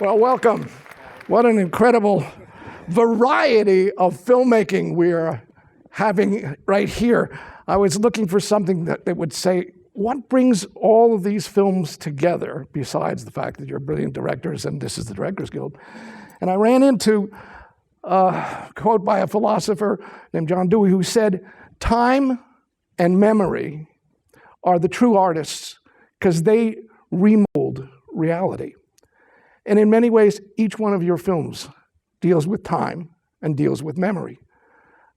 Well, welcome. What an incredible variety of filmmaking we're having right here. I was looking for something that would say, what brings all of these films together, besides the fact that you're brilliant directors and this is the Directors Guild? And I ran into a quote by a philosopher named John Dewey who said, time and memory are the true artists because they remold reality. And in many ways, each one of your films deals with time and deals with memory.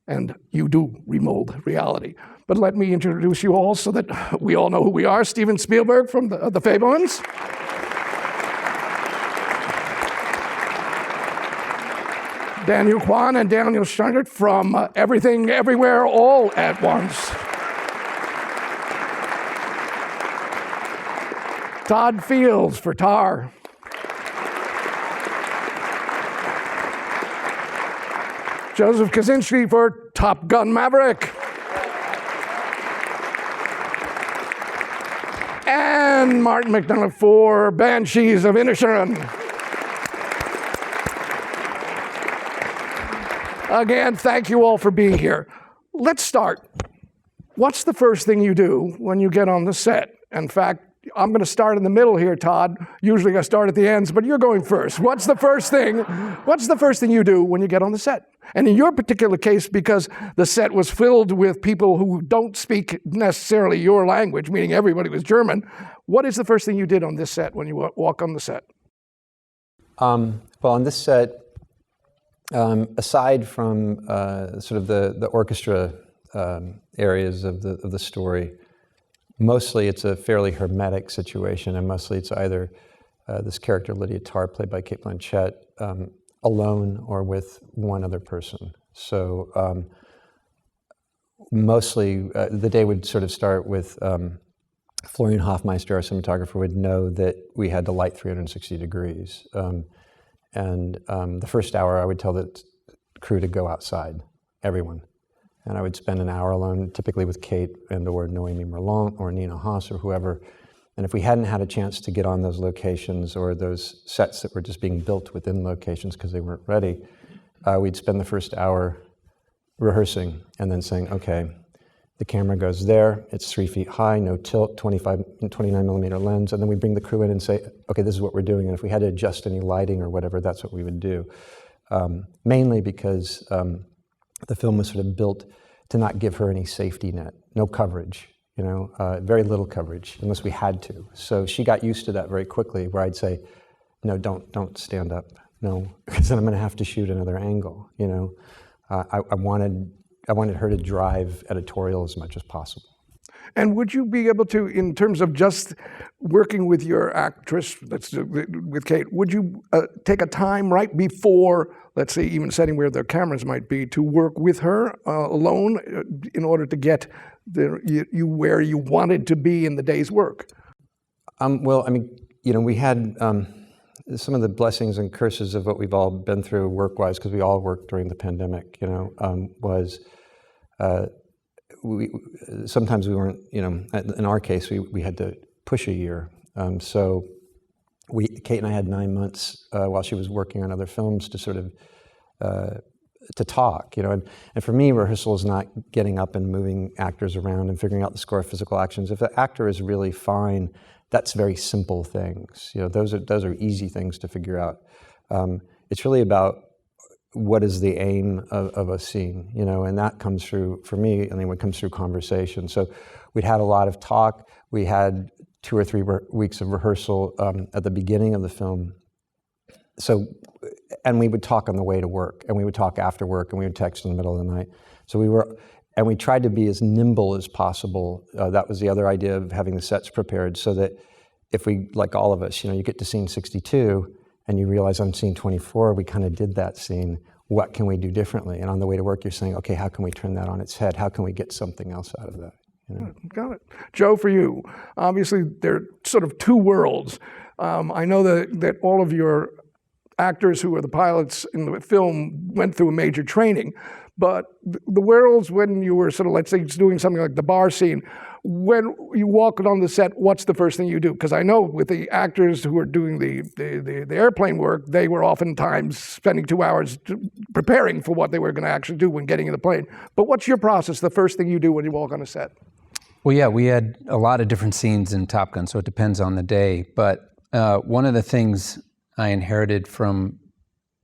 And you do remold reality. But let me introduce you all so that we all know who we are. Steven Spielberg from the Fabelmans. Kwan Daniel Scheinert from Everything, Everywhere, All at Once. Todd Field for Tar. Joseph Kosinski for Top Gun Maverick. And Martin McDonagh for Banshees of Inisherin. Again, thank you all for being here. Let's start. What's the first thing you do when you get on the set? In fact, I'm going to start in the middle here, Todd. Usually I start at the ends, but you're going first. What's the first thing you do when you get on the set? And in your particular case, because the set was filled with people who don't speak necessarily your language, meaning everybody was German, what is the first thing you did on this set when you walk on the set? Well, on this set, aside from sort of the orchestra areas of the story, mostly it's a fairly hermetic situation, and mostly it's either this character, Lydia Tarr, played by Cate Blanchett, alone or with one other person. So mostly the day would sort of start with Florian Hofmeister, our cinematographer, would know that we had to light 360 degrees. And the first hour I would tell the crew to go outside, everyone. And I would spend an hour alone, typically with Kate and or Noémie Merlant or Nina Haas or whoever. And if we hadn't had a chance to get on those locations or those sets that were just being built within locations because they weren't ready, we'd spend the first hour rehearsing and then saying, okay, the camera goes there, it's 3 feet high, no tilt, 29 millimeter lens, and then we bring the crew in and say, okay, this is what we're doing. And if we had to adjust any lighting or whatever, that's what we would do. Mainly because the film was sort of built to not give her any safety net, no coverage, you know, very little coverage, unless we had to. So she got used to that very quickly, where I'd say, no, don't stand up, no, because then I'm gonna have to shoot another angle, you know. I wanted her to drive editorial as much as possible. And would you be able to, in terms of just working with your actress, with Kate, would you take a time right before, let's say, even setting where the cameras might be, to work with her alone in order to get you where you wanted to be in the day's work? Well, I mean, you know, we had some of the blessings and curses of what we've all been through work-wise, because we all worked during the pandemic, you know, was sometimes we weren't, you know, in our case, we had to push a year. So Kate and I had 9 months while she was working on other films to sort of, to talk, you know, and for me, rehearsal is not getting up and moving actors around and figuring out the score of physical actions. If the actor is really fine, that's very simple things. You know, those are easy things to figure out. It's really about what is the aim of a scene, you know, and that comes through, for me, I mean, what comes through conversation. So we'd had a lot of talk. We had 2 or 3 weeks of rehearsal at the beginning of the film. So, and we would talk on the way to work, and we would talk after work, and we would text in the middle of the night. So we tried to be as nimble as possible. That was the other idea of having the sets prepared, so that if we, like all of us, you know, you get to scene 62, and you realize on scene 24, we kind of did that scene. What can we do differently? And on the way to work, you're saying, okay, how can we turn that on its head? How can we get something else out of that? You know? Got it. Joe, for you, obviously there are sort of 2 worlds. I know that all of your actors who are the pilots in the film went through a major training, but the worlds when you were sort of, let's say, doing something like the bar scene, when you walk on the set, what's the first thing you do? Because I know with the actors who are doing the airplane work, they were oftentimes spending 2 hours preparing for what they were going to actually do when getting in the plane. But what's your process, the first thing you do when you walk on a set? Well, yeah, we had a lot of different scenes in Top Gun, so it depends on the day. But one of the things I inherited from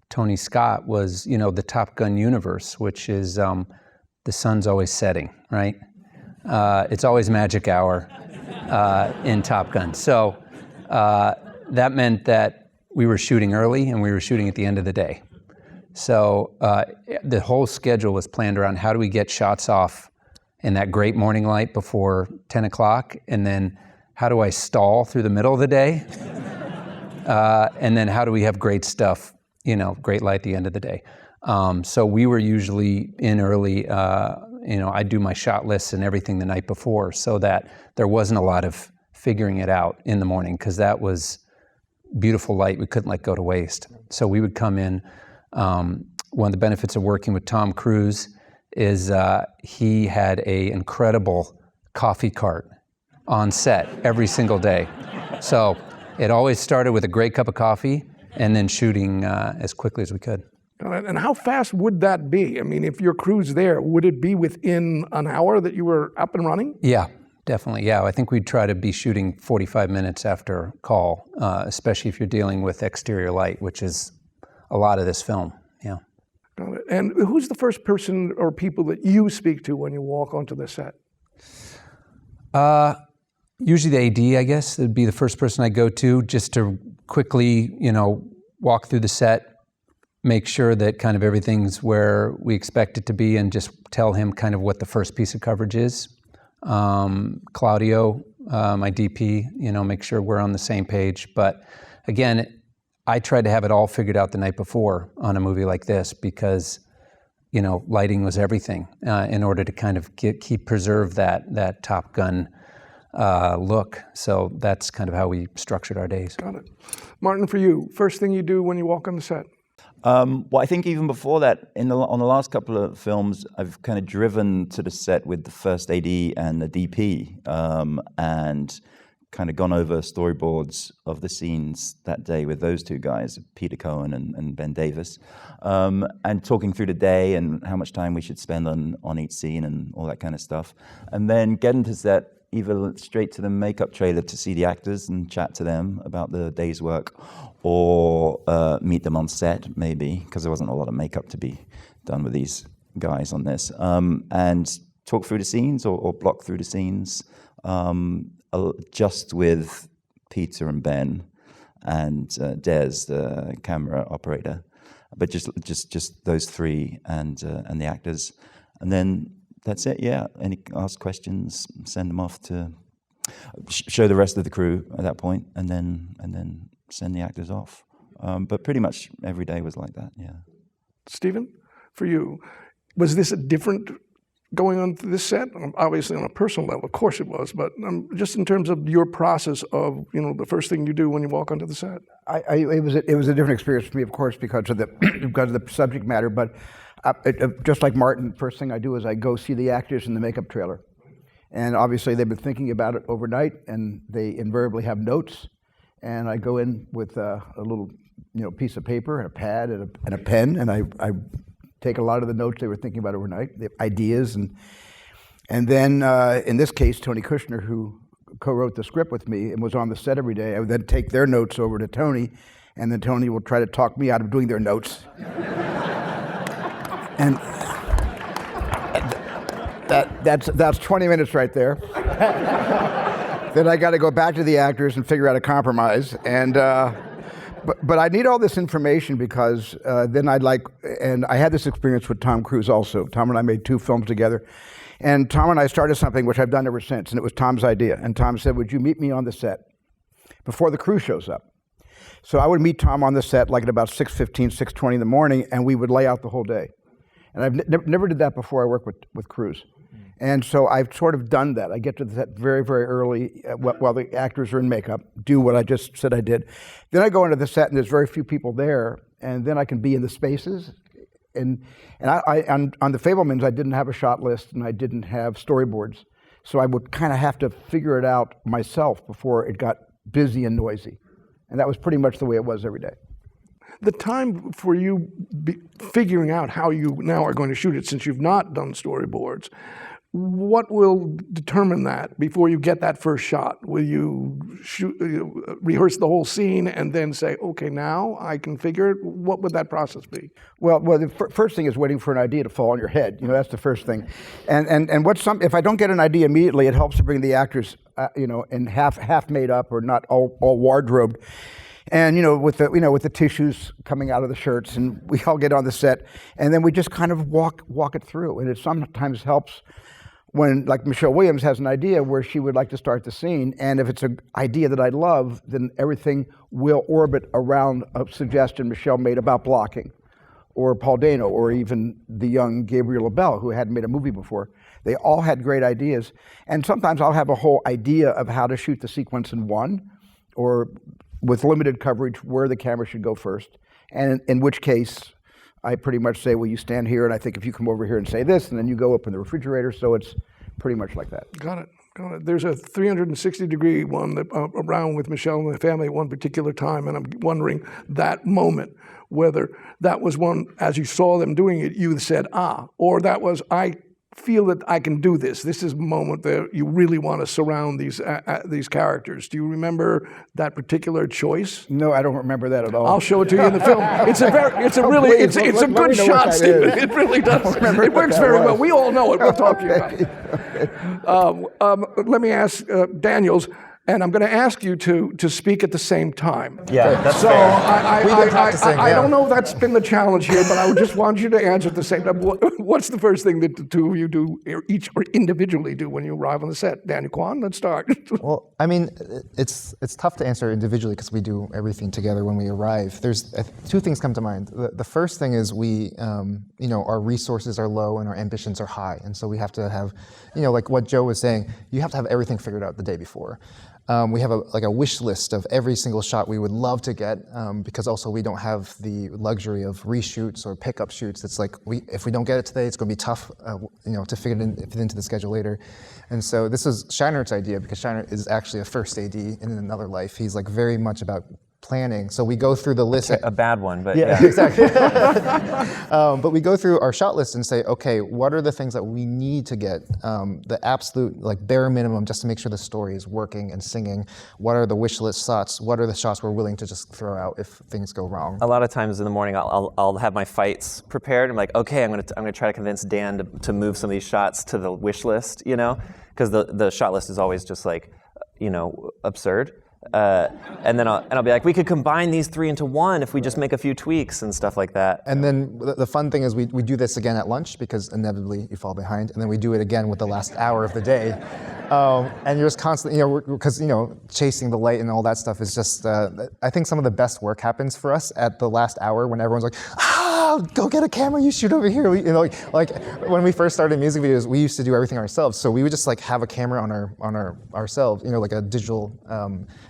Tony Scott was, the Top Gun universe, which is the sun's always setting, right? It's always magic hour in Top Gun. So that meant that we were shooting early and we were shooting at the end of the day. So the whole schedule was planned around how do we get shots off in that great morning light before 10 o'clock, and then how do I stall through the middle of the day? And then how do we have great stuff, great light at the end of the day? So we were usually in early, I'd do my shot lists and everything the night before so that there wasn't a lot of figuring it out in the morning, because that was beautiful light we couldn't let go to waste. So we would come in. One of the benefits of working with Tom Cruise is he had an incredible coffee cart on set every single day. So it always started with a great cup of coffee and then shooting as quickly as we could. And how fast would that be? I mean, if your crew's there, would it be within an hour that you were up and running? Yeah, definitely. Yeah, I think we'd try to be shooting 45 minutes after call, especially if you're dealing with exterior light, which is a lot of this film. Yeah. Got it. And who's the first person or people that you speak to when you walk onto the set? Usually the AD, I guess, would be the first person I go to, just to quickly, walk through the set, make sure that kind of everything's where we expect it to be, and just tell him kind of what the first piece of coverage is. Claudio, my DP, make sure we're on the same page. But again, I tried to have it all figured out the night before on a movie like this, because, lighting was everything in order to kind of preserve that Top Gun look. So that's kind of how we structured our days. Got it. Martin, for you, first thing you do when you walk on the set? Well, I think even before that, on the last couple of films, I've kind of driven to the set with the first AD and the DP, and kind of gone over storyboards of the scenes that day with those two guys, Peter Cohen and Ben Davis, and talking through the day and how much time we should spend on each scene and all that kind of stuff. And then getting to set, either straight to the makeup trailer to see the actors and chat to them about the day's work, or meet them on set, maybe, because there wasn't a lot of makeup to be done with these guys on this, and talk through the scenes or block through the scenes, just with Peter and Ben and Des, the camera operator, but just those three and the actors, and then that's it. Yeah, ask questions, send them off to show the rest of the crew at that point, and then send the actors off. But pretty much every day was like that. Yeah. Steven, for you, was this a different going on this set? Obviously on a personal level, of course it was, but just in terms of your process of, the first thing you do when you walk onto the set. It was a different experience for me, of course, because of the subject matter. But just like Martin, first thing I do is I go see the actors in the makeup trailer, and obviously they've been thinking about it overnight, and they invariably have notes. And I go in with a little, piece of paper and a pad and a pen, and I take a lot of the notes they were thinking about overnight, the ideas, and then in this case, Tony Kushner, who co-wrote the script with me and was on the set every day, I would then take their notes over to Tony, and then Tony will try to talk me out of doing their notes. And that's 20 minutes right there. Then I got to go back to the actors and figure out a compromise. And but I need all this information because then and I had this experience with Tom Cruise also. Tom and I made 2 films together. And Tom and I started something which I've done ever since, and it was Tom's idea. And Tom said, would you meet me on the set before the crew shows up? So I would meet Tom on the set like at about 6:15, 6:20 in the morning, and we would lay out the whole day. And I've never did that before I worked with crews. And so I've sort of done that. I get to the set very, very early while the actors are in makeup, do what I just said I did. Then I go into the set and there's very few people there, and then I can be in the spaces And on the Fabelmans, I didn't have a shot list and I didn't have storyboards. So I would kind of have to figure it out myself before it got busy and noisy. And that was pretty much the way it was every day. The time for you figuring out how you now are going to shoot it, since you've not done storyboards, what will determine that before you get that first shot? Will you rehearse the whole scene and then say, okay, now I can figure it? What would that process be? Well, the first thing is waiting for an idea to fall on your head. That's the first thing. And if I don't get an idea immediately, it helps to bring the actors, in half made up or not all wardrobed. And with the tissues coming out of the shirts, and we all get on the set, and then we just kind of walk it through. And it sometimes helps when, like, Michelle Williams has an idea where she would like to start the scene, and if it's an idea that I love, then everything will orbit around a suggestion Michelle made about blocking, or Paul Dano, or even the young Gabriel LaBelle, who hadn't made a movie before. They all had great ideas, and sometimes I'll have a whole idea of how to shoot the sequence in one, or with limited coverage, where the camera should go first, and in which case, I pretty much say, well, you stand here, and I think if you come over here and say this, and then you go up in the refrigerator, so it's pretty much like that. Got it. There's a 360-degree one that around with Michelle and the family at one particular time, and I'm wondering that moment, whether that was one, as you saw them doing it, you said, or that was, I feel that I can do this. This is a moment that you really want to surround these characters. Do you remember that particular choice? No, I don't remember that at all. I'll show it to you in the film. It's a good shot, Steven. It really does. It works very well. We all know it. We'll talk to you about it. Let me ask Daniels, and I'm going to ask you to speak at the same time. Yeah, that's so fair. We've been practicing. I don't know if that's been the challenge here, but I would just want you to answer at the same time. What's the first thing that the two of you do, or each or individually do, when you arrive on the set? Daniel Kwan, let's start. Well, I mean, it's tough to answer individually because we do everything together when we arrive. There's two things come to mind. The first thing is we, our resources are low and our ambitions are high, and so we have to have, like what Joe was saying, you have to have everything figured out the day before. We have a wish list of every single shot we would love to get, because also we don't have the luxury of reshoots or pickup shoots. It's like if we don't get it today, it's going to be tough, to fit into the schedule later. And so this is Scheinert's idea, because Scheinert is actually a first AD in another life. He's like very much about planning. So we go through the list. A bad one, but yeah. Exactly. But we go through our shot list and say, okay, what are the things that we need to get, the absolute bare minimum just to make sure the story is working and singing? What are the wish list shots? What are the shots we're willing to just throw out if things go wrong? A lot of times in the morning, I'll have my fights prepared. I'm like, okay, I'm gonna try to convince Dan to move some of these shots to the wish list, because the shot list is always just absurd. And then I'll be like, we could combine these three into one if we just make a few tweaks and stuff like that. And then the fun thing is we do this again at lunch, because inevitably you fall behind, and then we do it again with the last hour of the day. And you're just constantly, because chasing the light and all that stuff is just, I think some of the best work happens for us at the last hour when everyone's like, go get a camera, you shoot over here. Like when we first started music videos, we used to do everything ourselves. So we would just have a camera on ourselves, like a digital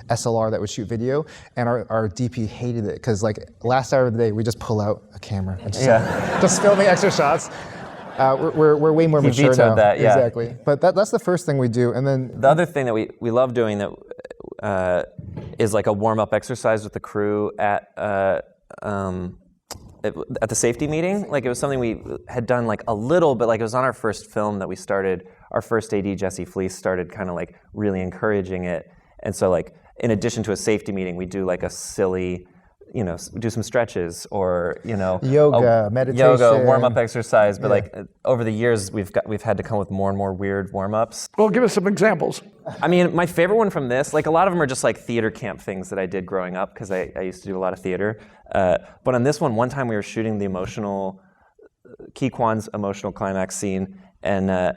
SLR that would shoot video. And our DP hated it, because last hour of the day, we just pull out a camera and just filming extra shots. We're way more mature now. That, yeah. Exactly. But that's the first thing we do, and then the other thing that we love doing that is a warm-up exercise with the crew at the safety meeting. It was something we had done a little, but it was on our first film that we started. Our first AD, Jesse Fleece, started kind of really encouraging it, and so in addition to a safety meeting, we do a silly, do some stretches or yoga, meditation, yoga, warm-up exercise. But over the years, we've had to come with more and more weird warm-ups. Well, give us some examples. I mean, my favorite one from this, a lot of them are just theater camp things that I did growing up, because I used to do a lot of theater. But on this one time we were shooting the Kwan's emotional climax scene, and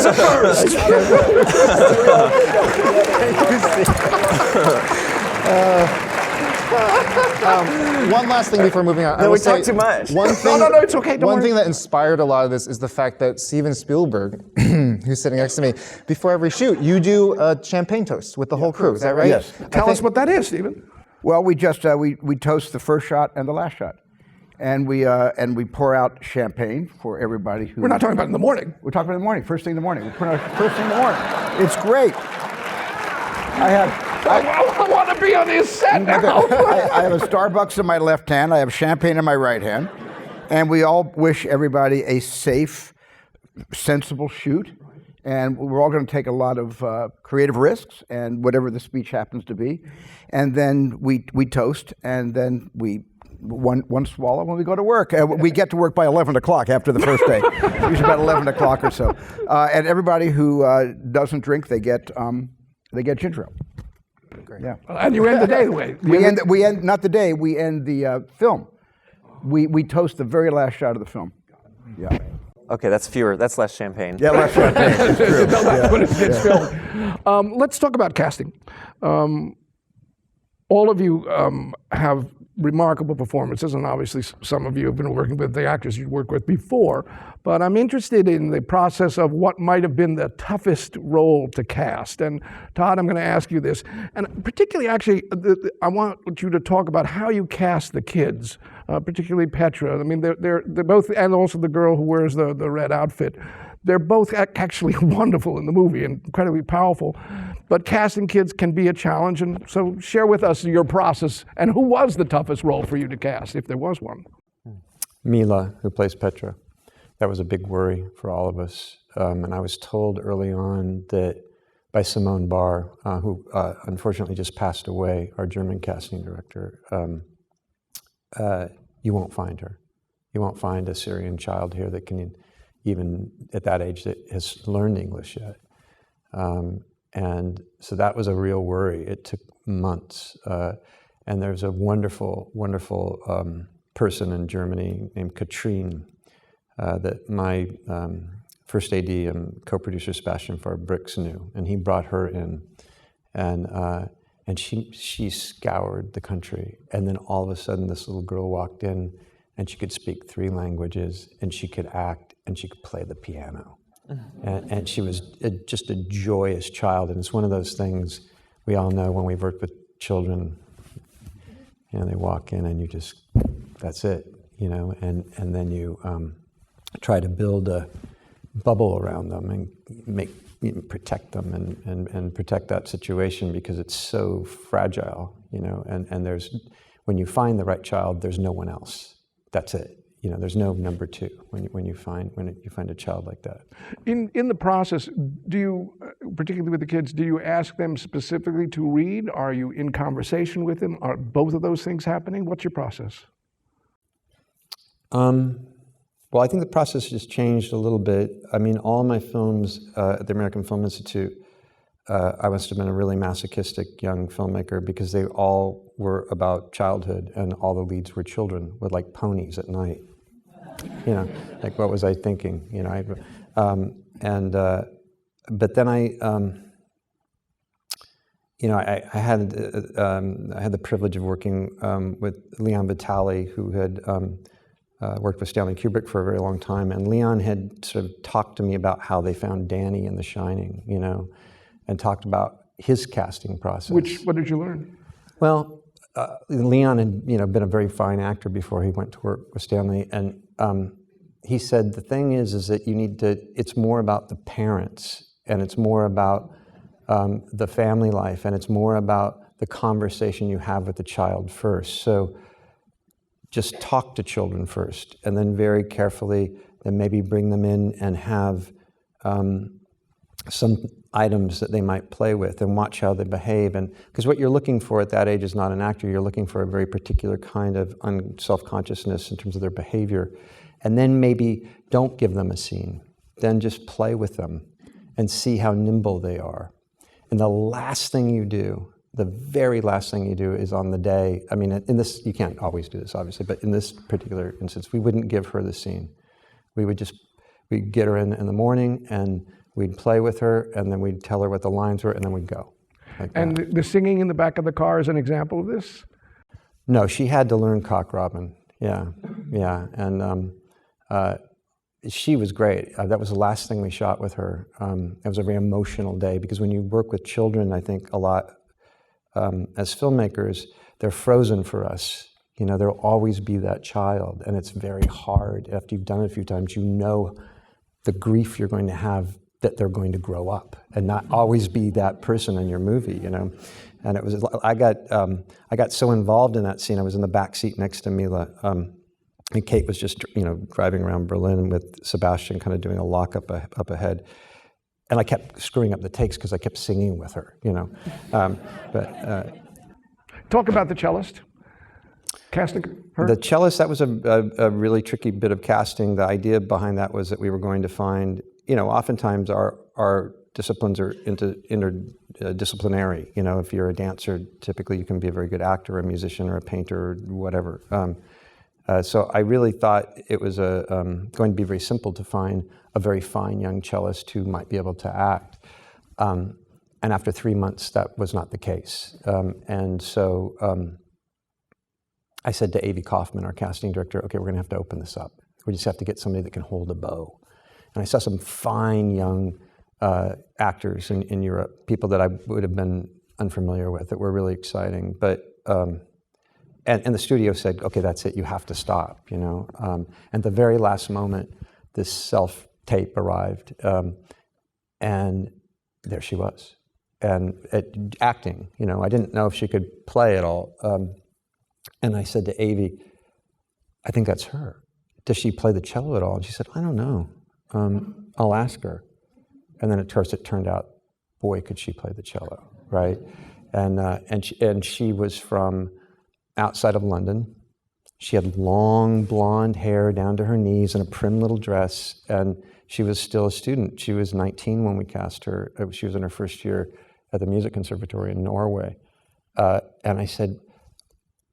is a first. One last thing before moving on. I No, will we say talked too much. One thing, No, it's okay. Don't one worry. thing that inspired a lot of this is the fact that Steven Spielberg, who's sitting next to me, before every shoot, you do a champagne toast with the whole crew. Is that right? Yes. Tell us what that is, Steven. Well, we just we toast the first shot and the last shot, and we pour out champagne for everybody who. We're not talking about in the morning. We're talking about in the morning, first thing in the morning. We put out first thing in the morning. It's great. I want to be on this set now. I have a Starbucks in my left hand. I have champagne in my right hand, and we all wish everybody a safe, sensible shoot. And we're all going to take a lot of creative risks, and whatever the speech happens to be, and then we toast, and then we one swallow when we go to work. We get to work by 11 o'clock after the first day, usually about 11 o'clock or so. And everybody who doesn't drink, they get ginger ale. Great. Yeah. And you end the day the way. We end not the day. We end the film. We toast the very last shot of the film. Yeah. Okay, that's less champagne. Yeah, less champagne. It's true. That's when it gets filmed. Let's talk about casting. All of you have remarkable performances, and obviously some of you have been working with the actors you worked with before, but I'm interested in the process of what might have been the toughest role to cast. And Todd, I'm going to ask you this, and particularly actually, I want you to talk about how you cast the kids, particularly Petra. I mean, they're both, and also the girl who wears the red outfit. They're both actually wonderful in the movie and incredibly powerful, but casting kids can be a challenge. And so share with us your process and who was the toughest role for you to cast, if there was one. Mila, who plays Petra. That was a big worry for all of us. And I was told early on that by Simone Barr, who unfortunately just passed away, our German casting director, you won't find her. You won't find a Syrian child here that can, even at that age, that has learned English yet. And so that was a real worry. It took months. And there's a wonderful, wonderful person in Germany named Katrine that my first AD and co-producer Sebastian Fabrix knew, and he brought her in, and she scoured the country, and then all of a sudden this little girl walked in, and she could speak 3 languages, and she could act, and she could play the piano, and she was just a joyous child, and it's one of those things we all know when we've worked with children. You know, they walk in and you just, that's it, you know, and then you try to build a bubble around them and protect them and protect that situation because it's so fragile, you know, and there's, when you find the right child, there's no one else. That's it. You know, there's no number 2 when you find a child like that. In the process, do you, particularly with the kids, do you ask them specifically to read? Are you in conversation with them? Are both of those things happening? What's your process? Well, I think the process has changed a little bit. I mean, all my films at the American Film Institute, I must have been a really masochistic young filmmaker because they all were about childhood and all the leads were children with like ponies at night. You know, like what was I thinking? You know, but then I had the privilege of working with Leon Vitali, who had worked with Stanley Kubrick for a very long time, and Leon had sort of talked to me about how they found Danny in The Shining, you know, and talked about his casting process. What did you learn? Well, Leon had, you know, been a very fine actor before he went to work with Stanley, and he said the thing is that you need to. It's more about the parents, and it's more about the family life, and it's more about the conversation you have with the child first. So just talk to children first, and then very carefully, then maybe bring them in and have some items that they might play with and watch how they behave. And because what you're looking for at that age is not an actor, you're looking for a very particular kind of self-consciousness in terms of their behavior. And then maybe don't give them a scene. Then just play with them and see how nimble they are. And the last thing you do, the very last thing you do is on the day, I mean, in this, you can't always do this, obviously, but in this particular instance, we wouldn't give her the scene. We'd get her in the morning, and we'd play with her, and then we'd tell her what the lines were, and then we'd go. Like and that. The singing in the back of the car is an example of this? No, she had to learn Cock Robin. Yeah, and she was great. That was the last thing we shot with her. It was a very emotional day, because when you work with children, I think a lot, as filmmakers, they're frozen for us. You know, there'll always be that child, and it's very hard. After you've done it a few times, you know the grief you're going to have that they're going to grow up and not always be that person in your movie, you know. And it was, I got so involved in that scene. I was in the back seat next to Mila, and Kate was just, you know, driving around Berlin with Sebastian, kind of doing a lock up ahead. And I kept screwing up the takes because I kept singing with her, you know. Talk about the cellist. Casting her? The cellist, that was a really tricky bit of casting. The idea behind that was that we were going to find, you know, oftentimes our disciplines are interdisciplinary. You know, if you're a dancer, typically you can be a very good actor, a musician, or a painter, or whatever. So I really thought it was going to be very simple to find a very fine young cellist who might be able to act. And after 3 months, that was not the case. And so I said to Avi Kaufman, our casting director, okay, we're going to have to open this up. We just have to get somebody that can hold a bow. And I saw some fine young actors in Europe, people that I would have been unfamiliar with, that were really exciting. But and the studio said, okay, that's it, you have to stop, you know. And the very last moment, this self-tape arrived, and there she was. And acting, you know, I didn't know if she could play at all. And I said to Avi, I think that's her. Does she play the cello at all? And she said, I don't know. I'll ask her. And then at first it turned out, boy, could she play the cello, right? And she was from outside of London. She had long blonde hair down to her knees and a prim little dress, and she was still a student. She was 19 when we cast her. She was in her first year at the Music Conservatory in Norway. And I said,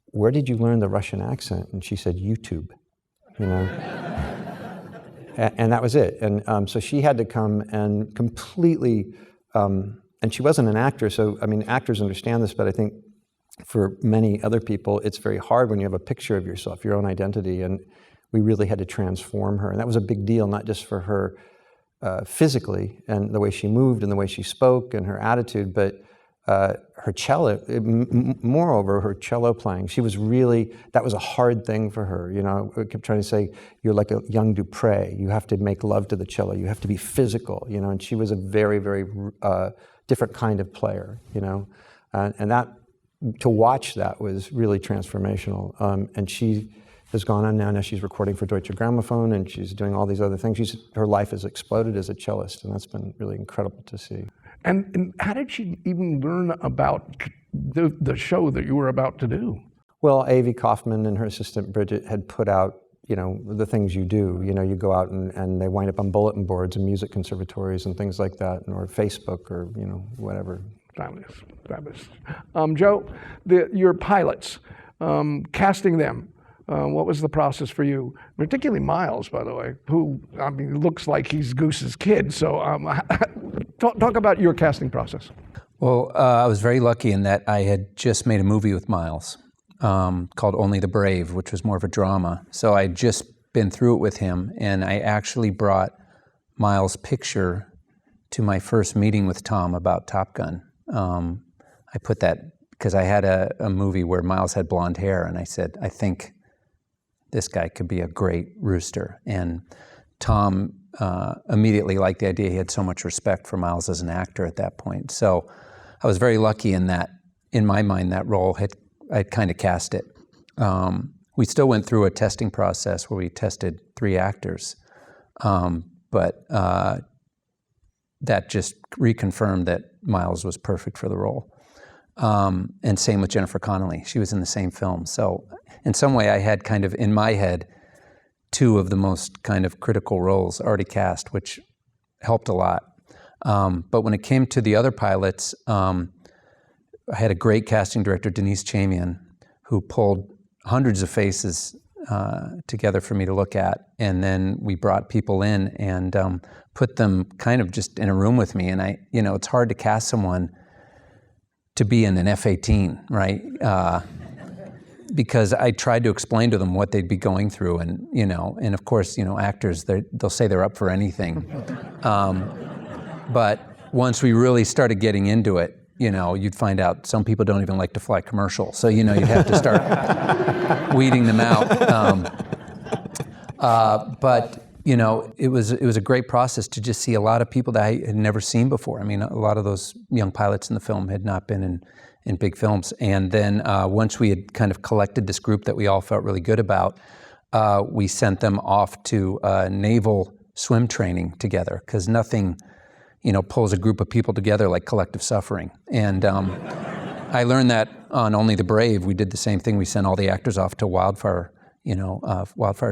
where did you learn the Russian accent? And she said, YouTube, you know. And that was it. And so she had to come and completely, and she wasn't an actor, so I mean, actors understand this, but I think for many other people, it's very hard when you have a picture of yourself, your own identity, and we really had to transform her. And that was a big deal, not just for her physically and the way she moved and the way she spoke and her attitude, but her cello, moreover, her cello playing. She was really, that was a hard thing for her. You know, I kept trying to say, you're like a young Dupre. You have to make love to the cello. You have to be physical, you know, and she was a very, very different kind of player, you know. And that, to watch that was really transformational. And she has gone on now. Now she's recording for Deutsche Grammophon, and she's doing all these other things. Her life has exploded as a cellist, and that's been really incredible to see. And how did she even learn about the show that you were about to do? Well, Avi Kaufman and her assistant Bridget had put out, you know, the things you do. You know, you go out and they wind up on bulletin boards and music conservatories and things like that, or Facebook, or, you know, whatever. Fabulous, fabulous. Joe, your pilots, casting them, what was the process for you? Particularly Miles, by the way, who, I mean, looks like he's Goose's kid. So talk about your casting process. Well, I was very lucky in that I had just made a movie with Miles called Only the Brave, which was more of a drama. So I'd just been through it with him, and I actually brought Miles' picture to my first meeting with Tom about Top Gun. I put that because I had a movie where Miles had blonde hair, and I said, I think this guy could be a great rooster. And Tom immediately liked the idea. He had so much respect for Miles as an actor at that point. So I was very lucky in that, in my mind, that role I'd kind of cast it. We still went through a testing process where we tested 3 actors, but that just reconfirmed that Miles was perfect for the role. And same with Jennifer Connelly. She was in the same film. So in some way I had kind of in my head 2 of the most kind of critical roles already cast, which helped a lot. But when it came to the other pilots, I had a great casting director, Denise Chamian, who pulled hundreds of faces together for me to look at. And then we brought people in and put them kind of just in a room with me. And you know, it's hard to cast someone to be in an F-18, right? Because I tried to explain to them what they'd be going through, and you know, and of course, you know, actors, they'll say they're up for anything. But once we really started getting into it, you know, you'd find out some people don't even like to fly commercial, so you know, you'd have to start weeding them out. But you know, it was a great process to just see a lot of people that I had never seen before. I mean, a lot of those young pilots in the film had not been in big films. And then once we had kind of collected this group that we all felt really good about, we sent them off to naval swim training together, because nothing, you know, pulls a group of people together like collective suffering. And I learned that on Only the Brave. We did the same thing. We sent all the actors off to wildfire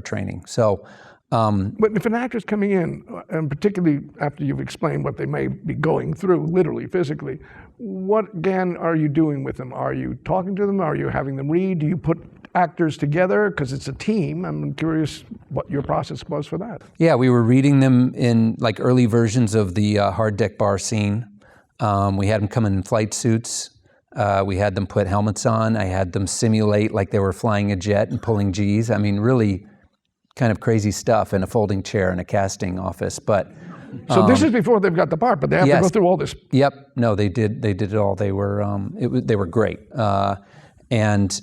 training. So. But if an actor's coming in, and particularly after you've explained what they may be going through, literally, physically, what, again, are you doing with them? Are you talking to them? Are you having them read? Do you put actors together? Because it's a team. I'm curious what your process was for that. Yeah, we were reading them in like early versions of the hard deck bar scene. We had them come in flight suits. We had them put helmets on. I had them simulate like they were flying a jet and pulling G's. I mean, really kind of crazy stuff in a folding chair in a casting office. But so this is before they've got the part, but they have to go through all this. Yep. No, they did it all. They were they were great. And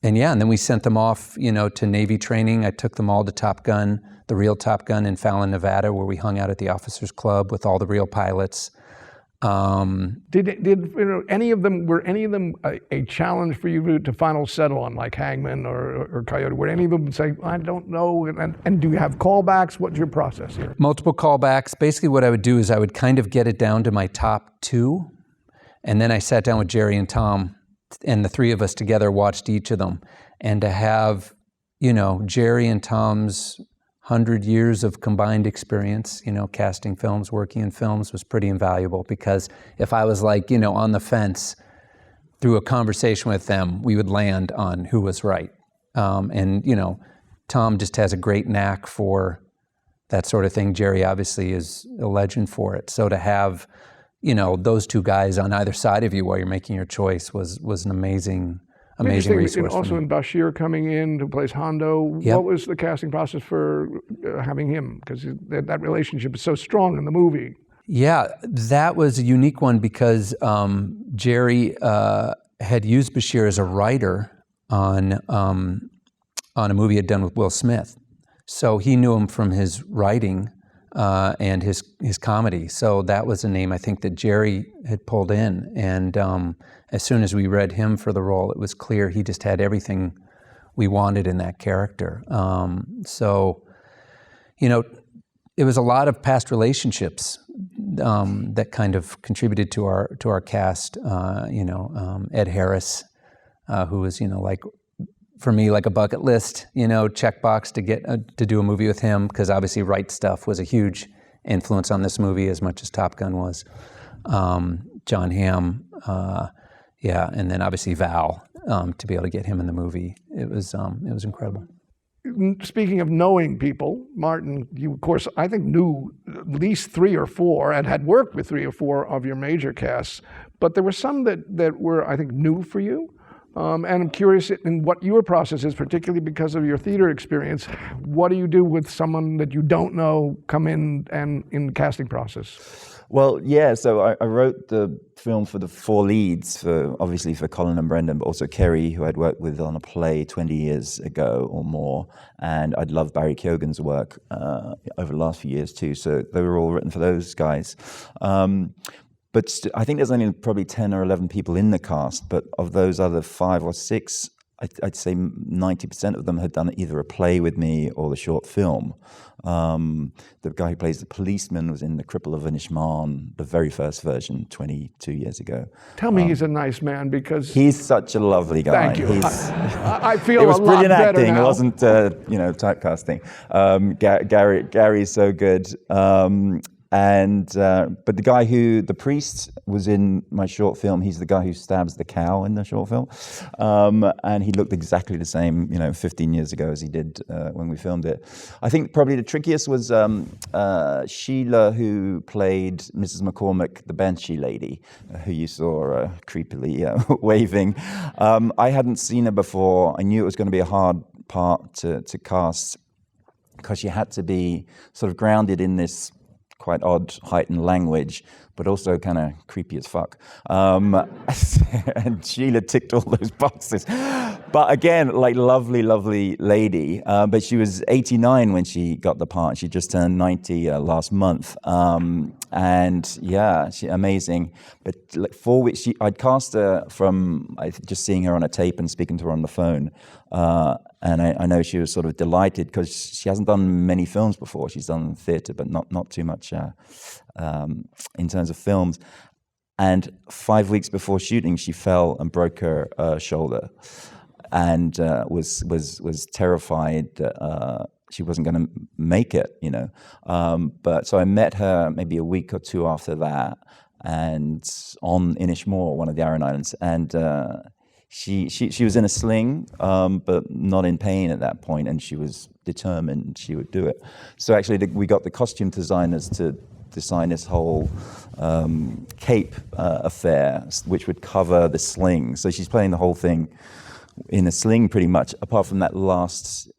then we sent them off, you know, to Navy training. I took them all to Top Gun, the real Top Gun in Fallon, Nevada, where we hung out at the Officers Club with all the real pilots. Did you know, any of them a challenge for you to final settle on, like Hangman or Coyote? Would any of them say, I don't know, and do you have callbacks? What's your process here? Multiple callbacks. Basically what I would do is I would kind of get it down to my top 2, and then I sat down with Jerry and Tom, and the 3 of us together watched each of them. And to have, you know, Jerry and Tom's 100 years of combined experience, casting films, working in films was pretty invaluable, because if I was on the fence, through a conversation with them, we would land on who was right. And Tom just has a great knack for that sort of thing. Jerry obviously is a legend for it. So to have, those two guys on either side of you while you're making your choice was an amazing resource. Also in Bashir coming in, who plays Hondo, Yep. what was the casting process for having him? Because that relationship is so strong in the movie. Yeah, that was a unique one, because Jerry had used Bashir as a writer on a movie he'd done with Will Smith. So he knew him from his writing and his comedy. So that was a name I think that Jerry had pulled in. And as soon as we read him for the role, it was clear he just had everything we wanted in that character. It was a lot of past relationships that kind of contributed to our cast. Ed Harris, who was for me like a bucket list, checkbox to get to do a movie with him, because obviously Right Stuff was a huge influence on this movie as much as Top Gun was. John Hamm, and then obviously Val, to be able to get him in the movie, it was incredible. Speaking of knowing people, Martin, you of course I think knew at least 3 or 4 and had worked with 3 or 4 of your major casts, but there were some that were, I think, new for you. And I'm curious in what your process is, particularly because of your theater experience. What do you do with someone that you don't know come in and in the casting process? Well, yeah, so I wrote the film for the 4 leads, obviously for Colin and Brendan, but also Kerry, who I'd worked with on a play 20 years ago or more. And I'd loved Barry Keoghan's work over the last few years too. So they were all written for those guys. But I think there's only probably 10 or 11 people in the cast, but of those other 5 or 6, I'd say 90% of them had done either a play with me or the short film. The guy who plays the policeman was in The Cripple of Inisherin, the very first version, 22 years ago. Tell me he's a nice man, because he's such a lovely guy. Thank you. I feel it was a lot brilliant better acting. now. It wasn't typecasting. Gary's so good. But the guy the priest was in my short film. He's the guy who stabs the cow in the short film. And he looked exactly the same, 15 years ago as he did when we filmed it. I think probably the trickiest was Sheila, who played Mrs. McCormick, the Banshee lady, who you saw creepily waving. I hadn't seen her before. I knew it was going to be a hard part to cast, because she had to be sort of grounded in this quite odd heightened language, but also kind of creepy as fuck. And Sheila ticked all those boxes. But again, lovely, lovely lady. But she was 89 when she got the part. She just turned 90 last month. And yeah, she amazing. But 4 weeks, I'd cast her from just seeing her on a tape and speaking to her on the phone. And I know she was sort of delighted, because she hasn't done many films before. She's done theatre, but not too much in terms of films. And 5 weeks before shooting, she fell and broke her shoulder, and was terrified that she wasn't going to make it. But so I met her maybe a week or 2 after that, and on Inishmore, one of the Aran Islands, and She was in a sling, but not in pain at that point, and she was determined she would do it. So actually, we got the costume designers to design this whole cape affair, which would cover the sling. So she's playing the whole thing in a sling, pretty much. Apart from that last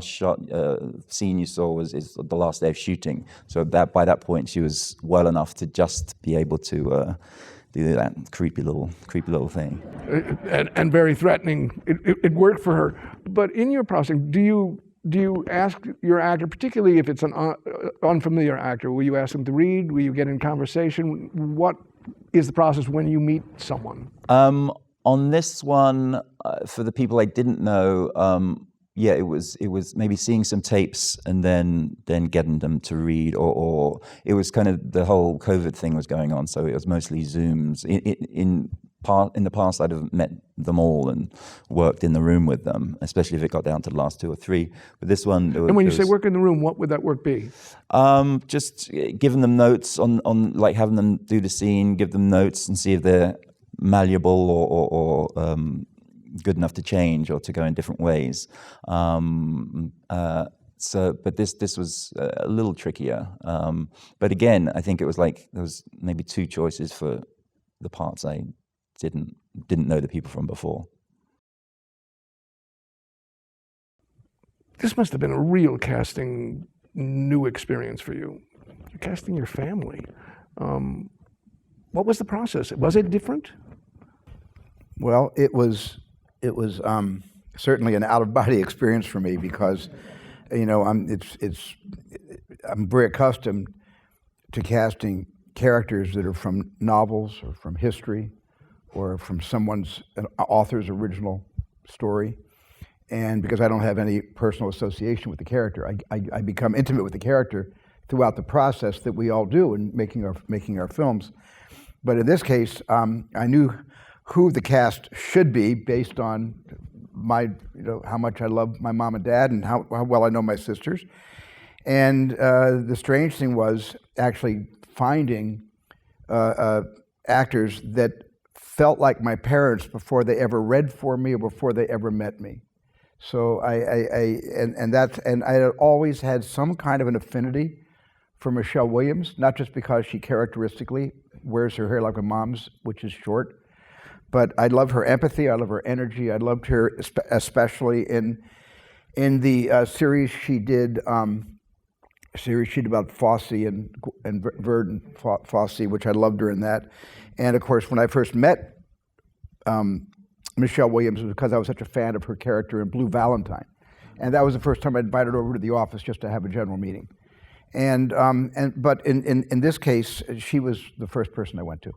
shot scene you saw is the last day of shooting. So that by that point, she was well enough to just be able to do that creepy little thing. And very threatening. It worked for her. But in your process, do you ask your actor, particularly if it's an unfamiliar actor, will you ask them to read? Will you get in conversation? What is the process when you meet someone? On this one, for the people I didn't know, yeah, it was maybe seeing some tapes and then getting them to read, or it was kind of the whole COVID thing was going on, so it was mostly Zooms. In the past, I'd have met them all and worked in the room with them, especially if it got down to the last 2 or 3. But this one, and when you say work in the room, what would that work be? Just giving them notes on like having them do the scene, give them notes and see if they're malleable or good enough to change or to go in different ways. But this was a little trickier. But again, I think it was like there was maybe 2 choices for the parts I didn't know the people from before. This must have been a real casting new experience for you. You're casting your family. What was the process? Was it different? Well, it was certainly an out-of-body experience for me because, I'm very accustomed to casting characters that are from novels or from history or from an author's original story. And because I don't have any personal association with the character, I become intimate with the character throughout the process that we all do in making our films. But in this case, I knew who the cast should be based on how much I love my mom and dad and how well I know my sisters. And the strange thing was actually finding actors that felt like my parents before they ever read for me or before they ever met me. So I had always had some kind of an affinity for Michelle Williams, not just because she characteristically wears her hair like my mom's, which is short, but I love her empathy, I love her energy, I loved her especially in the series she did about Fosse and Verdon Fosse, which I loved her in that. And of course, when I first met Michelle Williams, it was because I was such a fan of her character in Blue Valentine. And that was the first time I invited her over to the office just to have a general meeting. But in this case, she was the first person I went to.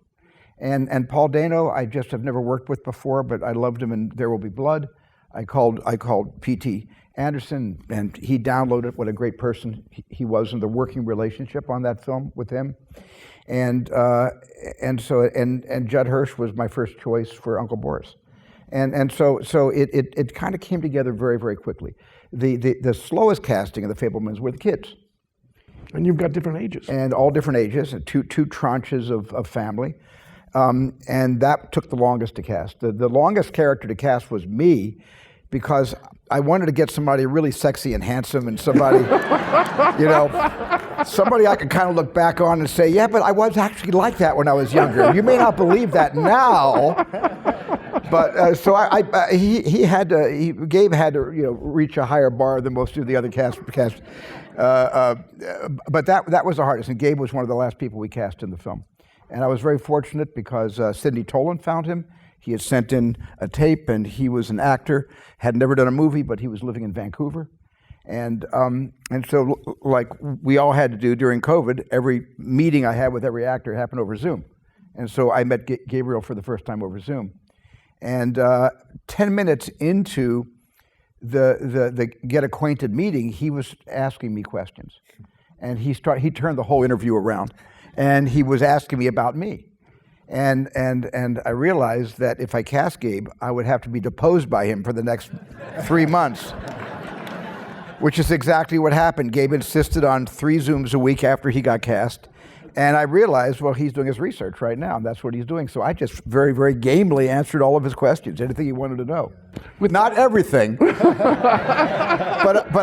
And Paul Dano, I just have never worked with before, but I loved him in There Will Be Blood. I called P.T. Anderson, and he downloaded what a great person he was in the working relationship on that film with him. And Judd Hirsch was my first choice for Uncle Boris. And so it kind of came together very, very quickly. The slowest casting of the Fabelmans were the kids. And you've got different ages. And all different ages, and two tranches of family. And that took the longest to cast. The longest character to cast was me, because I wanted to get somebody really sexy and handsome and somebody, somebody I could kind of look back on and say, yeah, but I was actually like that when I was younger. You may not believe that now, but so Gabe had to reach a higher bar than most of the other cast. But that was the hardest, and Gabe was one of the last people we cast in the film. And I was very fortunate because Sidney Tolan found him. He had sent in a tape, and he was an actor, had never done a movie, but he was living in Vancouver. And so, like we all had to do during COVID, every meeting I had with every actor happened over Zoom. And so I met Gabriel for the first time over Zoom. And 10 minutes into the get acquainted meeting, he was asking me questions. And he turned the whole interview around. And he was asking me about me. And I realized that if I cast Gabe, I would have to be deposed by him for the next 3 months, which is exactly what happened. Gabe insisted on 3 Zooms a week after he got cast. And I realized, well, he's doing his research right now, and that's what he's doing. So I just very, very gamely answered all of his questions, anything he wanted to know. Not everything, but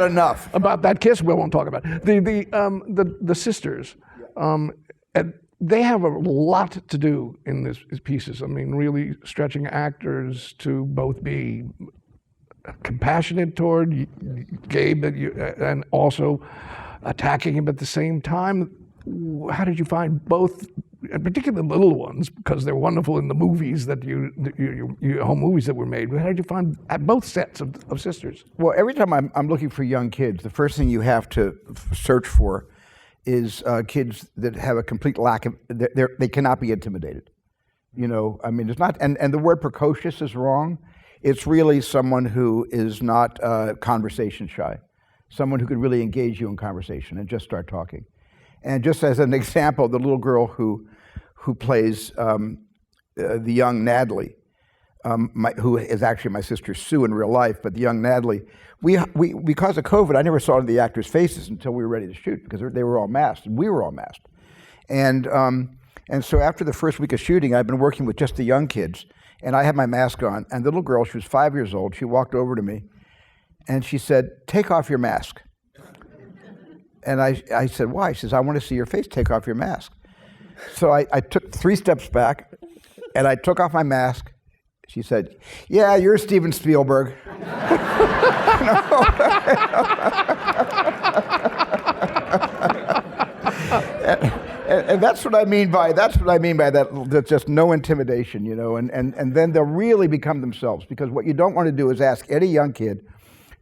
enough. About that kiss, we won't talk about the sisters. And they have a lot to do in these pieces. I mean, really stretching actors to both be compassionate toward Gabe and also attacking him at the same time. How did you find both, and particularly the little ones, because they're wonderful in the movies that your home movies that were made. How did you find both sets of sisters? Well, every time I'm looking for young kids, the first thing you have to search for is kids that have a complete lack of, they cannot be intimidated. I mean, it's not, and the word precocious is wrong. It's really someone who is not conversation shy, someone who could really engage you in conversation and just start talking. And just as an example, the little girl who plays the young Natalie, who is actually my sister Sue in real life, but the young Natalie, we because of COVID, I never saw the actors' faces until we were ready to shoot because they were all masked and we were all masked. And so after the first week of shooting, I've been working with just the young kids, and I had my mask on, and the little girl, she was 5 years old, she walked over to me, and she said, "Take off your mask." And I said, "Why?" She says, "I want to see your face, take off your mask." So I took 3 steps back, and I took off my mask. She said, "Yeah, you're Steven Spielberg." And that's what I mean by that just no intimidation, you know, and then they'll really become themselves, because what you don't want to do is ask any young kid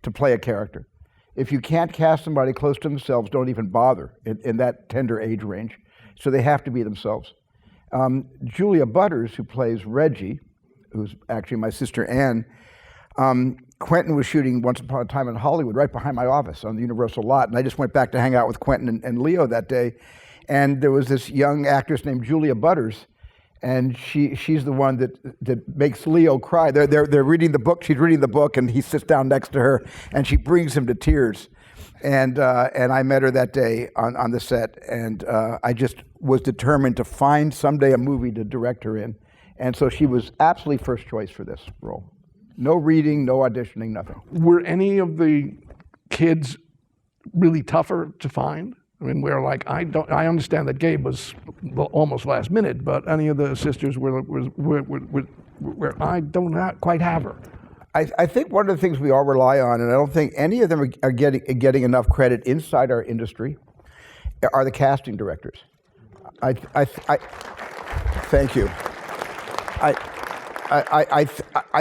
to play a character. If you can't cast somebody close to themselves, don't even bother in that tender age range. So they have to be themselves. Julia Butters, who plays Reggie, who's actually my sister Ann, Quentin was shooting Once Upon a Time in Hollywood right behind my office on the Universal lot, and I just went back to hang out with Quentin and Leo that day, and there was this young actress named Julia Butters, and she's the one that makes Leo cry. They're reading the book, she's reading the book, and he sits down next to her, and she brings him to tears. And I met her that day on the set, and I just was determined to find someday a movie to direct her in. And so she was absolutely first choice for this role. No reading, no auditioning, nothing. Were any of the kids really tougher to find? I mean, we're like, I understand that Gabe was almost last minute, but any of the sisters were I don't quite have her. I think one of the things we all rely on, and I don't think any of them are getting enough credit inside our industry, are the casting directors. Thank you. I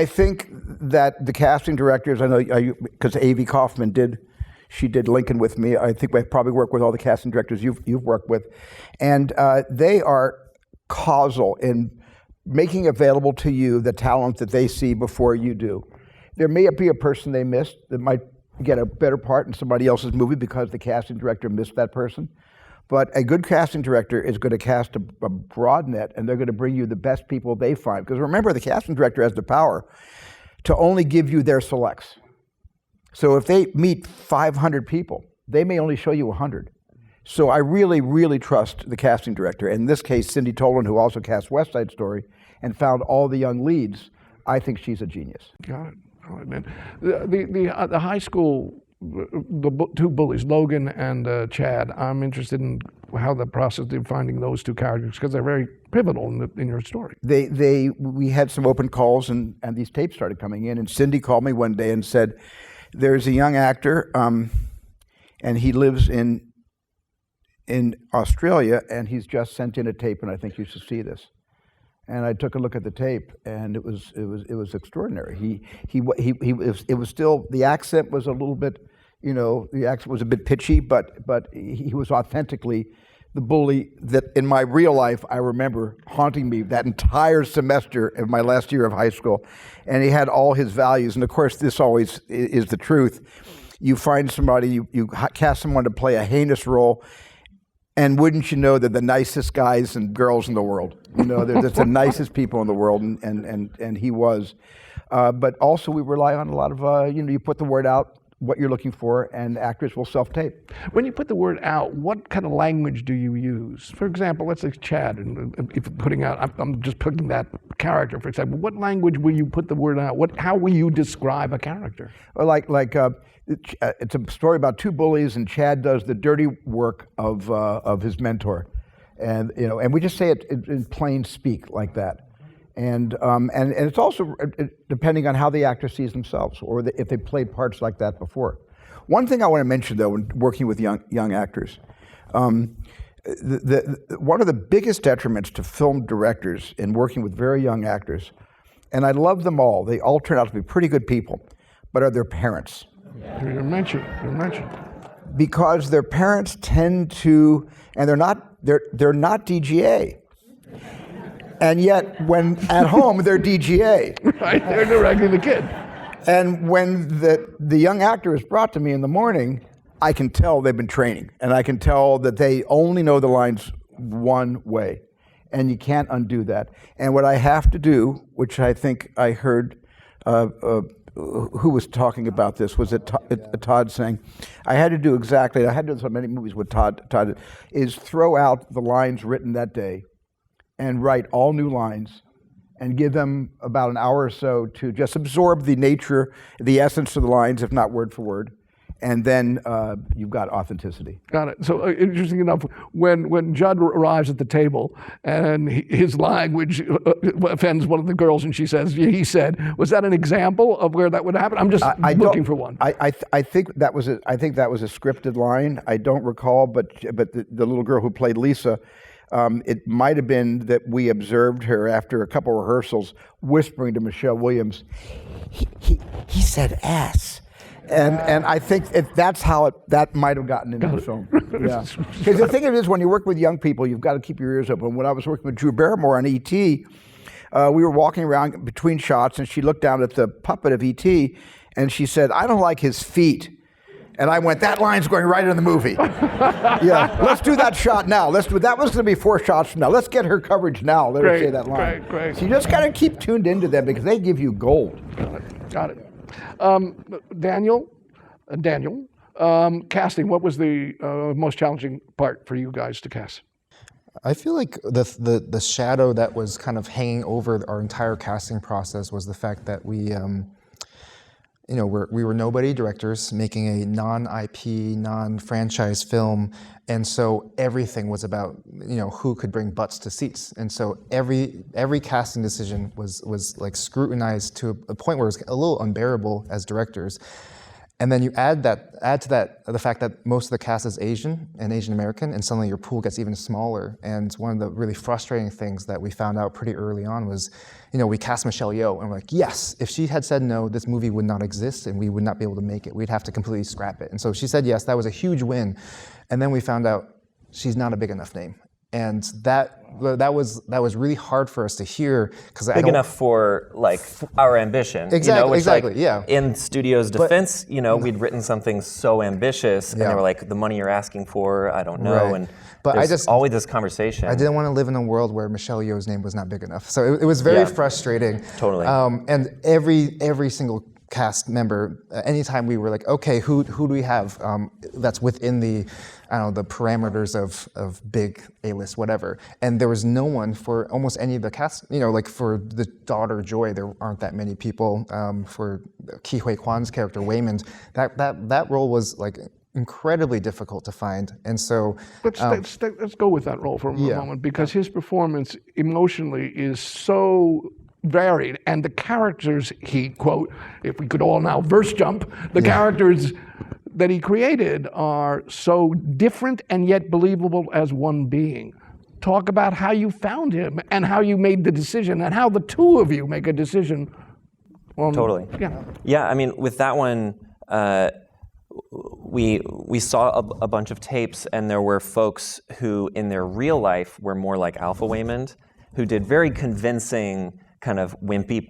think that the casting directors, I know because Avi Kaufman did Lincoln with me. I think we probably work with all the casting directors you've worked with, and they are causal in making available to you the talent that they see before you do. There may be a person they missed that might get a better part in somebody else's movie because the casting director missed that person. But a good casting director is going to cast a broad net, and they're going to bring you the best people they find. Because remember, the casting director has the power to only give you their selects. So if they meet 500 people, they may only show you 100. So I really, really trust the casting director. In this case, Cindy Tolan, who also cast West Side Story and found all the young leads, I think she's a genius. Got it. All right, man. The high school, the 2 bullies, Logan and Chad, I'm interested in how the process of finding those 2 characters, because they're very pivotal in your story. We had some open calls, and these tapes started coming in, and Cindy called me one day and said, there's a young actor, and he lives in Australia, and he's just sent in a tape, and I think you should see this. And I took a look at the tape, and it was extraordinary. It was still, the accent was a little bit, you know, the accent was a bit pitchy, but he was authentically the bully that in my real life I remember haunting me that entire semester of my last year of high school. And he had all his values, and of course this always is the truth. You find somebody, you cast someone to play a heinous role, and wouldn't you know, they're the nicest guys and girls in the world. You know, they're just the nicest people in the world, and he was. But also we rely on a lot of, you put the word out, what you're looking for, and actors will self-tape. When you put the word out, what kind of language do you use? For example, let's say Chad, and if putting out, I'm just putting that character, for example. What language will you put the word out? How will you describe a character? Like it's a story about 2 bullies, and Chad does the dirty work of his mentor, and we just say it in plain speak like that, and it's also depending on how the actor sees themselves, or if they played parts like that before. One thing I want to mention, though, when working with young actors, one of the biggest detriments to film directors in working with very young actors, and I love them all. They all turn out to be pretty good people, but are their parents. You're mentioned. Because their parents tend to, and they're not DGA. And yet, when at home, they're DGA. Right, they're directing the kid. And when the young actor is brought to me in the morning, I can tell they've been training. And I can tell that they only know the lines one way. And you can't undo that. And what I have to do, which I think I heard, who was talking about this, was it Todd saying, I had to do exactly, I had to do so many movies with Todd, is throw out the lines written that day and write all new lines and give them about an hour or so to just absorb the nature, the essence of the lines, if not word for word. And then you've got authenticity. Got it. So interesting enough, when Judd arrives at the table and his language offends one of the girls, and she says, "He said," was that an example of where that would happen? I'm just looking for one. I think that was a scripted line. I don't recall, but the little girl who played Lisa. It might have been that we observed her after a couple rehearsals whispering to Michelle Williams, he said ass. And I think that's how that might have gotten into the film. Yeah. Because the thing is, when you work with young people, you've got to keep your ears open. When I was working with Drew Barrymore on E.T., we were walking around between shots, and she looked down at the puppet of E.T., and she said, "I don't like his feet." And I went, that line's going right in the movie. Yeah, let's do that shot now. That was going to be 4 shots from now. Let's get her coverage now. Let her say that line. Great. So you just got to keep tuned into them because they give you gold. Got it. Daniel, casting, what was the most challenging part for you guys to cast? I feel like the shadow that was kind of hanging over our entire casting process was the fact that we were nobody directors making a non-IP, non-franchise film, and so everything was about who could bring butts to seats, and so every casting decision was like scrutinized to a point where it was a little unbearable as directors. And then you add to that the fact that most of the cast is Asian and Asian American, and suddenly your pool gets even smaller. And one of the really frustrating things that we found out pretty early on was, we cast Michelle Yeoh, and we're like, yes, if she had said no, this movie would not exist, and we would not be able to make it. We'd have to completely scrap it. And so she said yes. That was a huge win. And then we found out she's not a big enough name. And that was really hard for us to hear because big enough for our ambition. Exactly. Yeah. In studio's defense, we'd written something so ambitious, and they were like, "The money you're asking for, I don't know." Right. And but there's always this conversation. I didn't want to live in a world where Michelle Yeoh's name was not big enough. So it was very frustrating. Totally. And every single cast member, anytime we were like, okay, who do we have that's within the parameters of big A-list, whatever. And there was no one for almost any of the cast, like for the daughter Joy, there aren't that many people. For Ki Hui Kwan's character, Waymond, that role was like incredibly difficult to find. And so let's go with that role for a moment, because his performance emotionally is so varied, and the characters he, quote, if we could all now verse jump, the characters that he created are so different and yet believable as one being. Talk about how you found him and how you made the decision and how the two of you make a decision. Totally. Yeah, I mean, with that one, we saw a bunch of tapes, and there were folks who in their real life were more like Alpha Waymond, who did very convincing kind of wimpy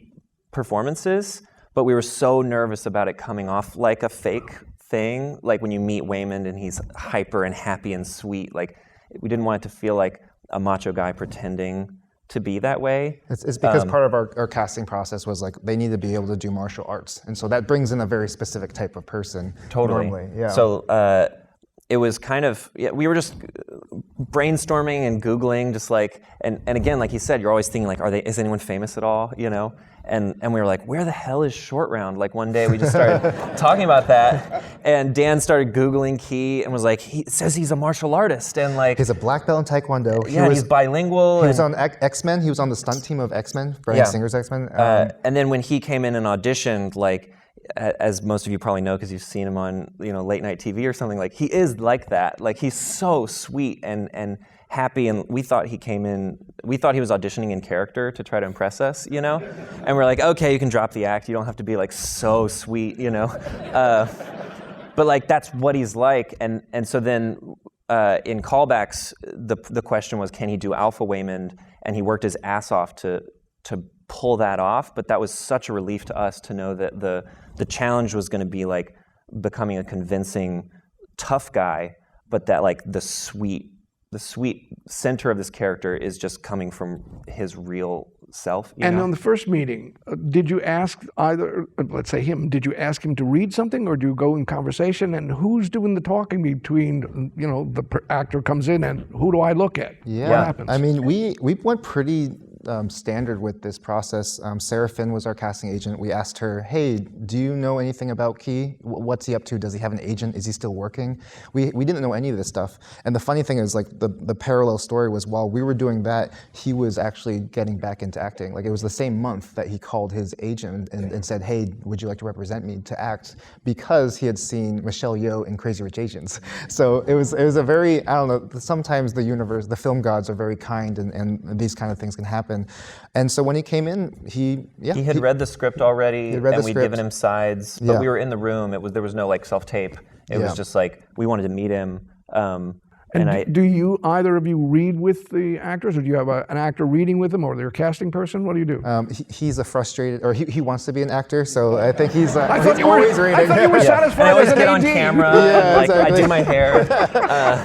performances, but we were so nervous about it coming off like a fake thing, like when you meet Waymond and he's hyper and happy and sweet, like we didn't want it to feel like a macho guy pretending to be that way. It's because part of our casting process was like they need to be able to do martial arts, and so that brings in a very specific type of person. Totally. Normally. Yeah. So it was kind of, we were just brainstorming and Googling, just like, and again, like you said, you're always thinking like, is anyone famous at all, And we were like, where the hell is Short Round? Like one day we just started talking about that, and Dan started Googling Ki and was like, he says he's a martial artist, and like he's a black belt in Taekwondo. He's bilingual. He was on X-Men. He was on the stunt team of X-Men, Bryan Singer's X-Men. And then when he came in and auditioned, like, as most of you probably know because you've seen him on late night TV or something, like he is like that. Like he's so sweet and happy, and we thought he was auditioning in character to try to impress us, And we're like, okay, you can drop the act. You don't have to be like so sweet, But like that's what he's like, and so then in callbacks, the question was, can he do Alpha Waymond? And he worked his ass off to pull that off. But that was such a relief to us to know that the challenge was going to be like becoming a convincing tough guy, but that like the sweet center of this character is just coming from his real self. And on the first meeting, did you ask either, let's say him, did you ask him to read something, or do you go in conversation? And who's doing the talking between, the actor comes in and who do I look at? Yeah. What happens? I mean, we went pretty standard with this process. Sarah Finn was our casting agent. We asked her, hey, do you know anything about Key? What's he up to? Does he have an agent? Is he still working? We didn't know any of this stuff. And the funny thing is, like, the parallel story was, while we were doing that, he was actually getting back into acting. Like, it was the same month that he called his agent and said, hey, would you like to represent me to act? Because he had seen Michelle Yeoh in Crazy Rich Asians. So it was a very, I don't know, sometimes the film gods are very kind, and these kind of things can happen. And so when he came in, he had read the script already, and we'd given him sides, but we were in the room. There was no like self-tape. It was just like, we wanted to meet him. Do you, either of you, read with the actors, or do you have an actor reading with them, or their casting person? What do you do? He's a frustrated, or he wants to be an actor, so I think he's I thought you always reading. I thought you were satisfied I always as an get AD. on camera, exactly. I do my hair.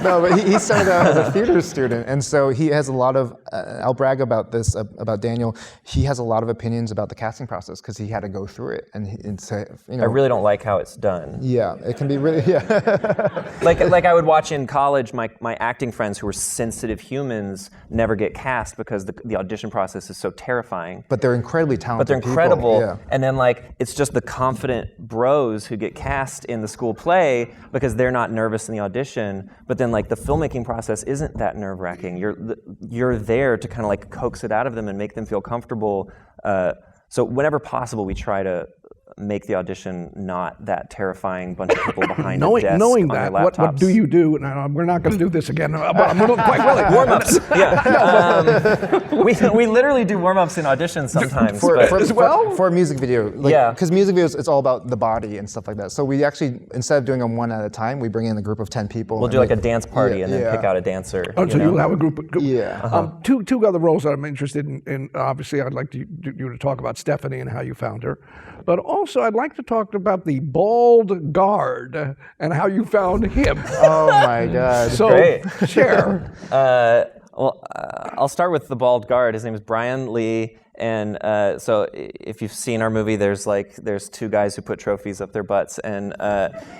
No, but he started out as a theater student, and so he has a lot of, I'll brag about this, about Daniel, he has a lot of opinions about the casting process, because he had to go through it, and say, I really don't like how it's done. Yeah, it can be really, like I would watch in college, my acting friends who were sensitive humans never get cast because the audition process is so terrifying. But they're incredibly talented. But they're incredible. People. Yeah. And then like it's just the confident bros who get cast in the school play because they're not nervous in the audition. But then like the filmmaking process isn't that nerve-wracking. You're there to kind of like coax it out of them and make them feel comfortable. So whenever possible, we try to make the audition not that terrifying bunch of people behind a desk knowing on that, their laptops. what do you do? Now, we're not going to do this again, but I'm quite willing. Warm-ups, yeah. We literally do warm-ups in auditions sometimes. For a music video. Yeah. Because music videos, it's all about the body and stuff like that. So we actually, instead of doing them one at a time, we bring in a group of 10 people. We'll do like a dance party and then pick out a dancer. Oh, so you'll have a group. Yeah. Two other roles that I'm interested in. Obviously, I'd like you to talk about Stephanie and how you found her. But also, I'd like to talk about the bald guard and how you found him. Oh my God! So, great. Share. I'll start with the bald guard. His name is Brian Lee, and so if you've seen our movie, there's two guys who put trophies up their butts, and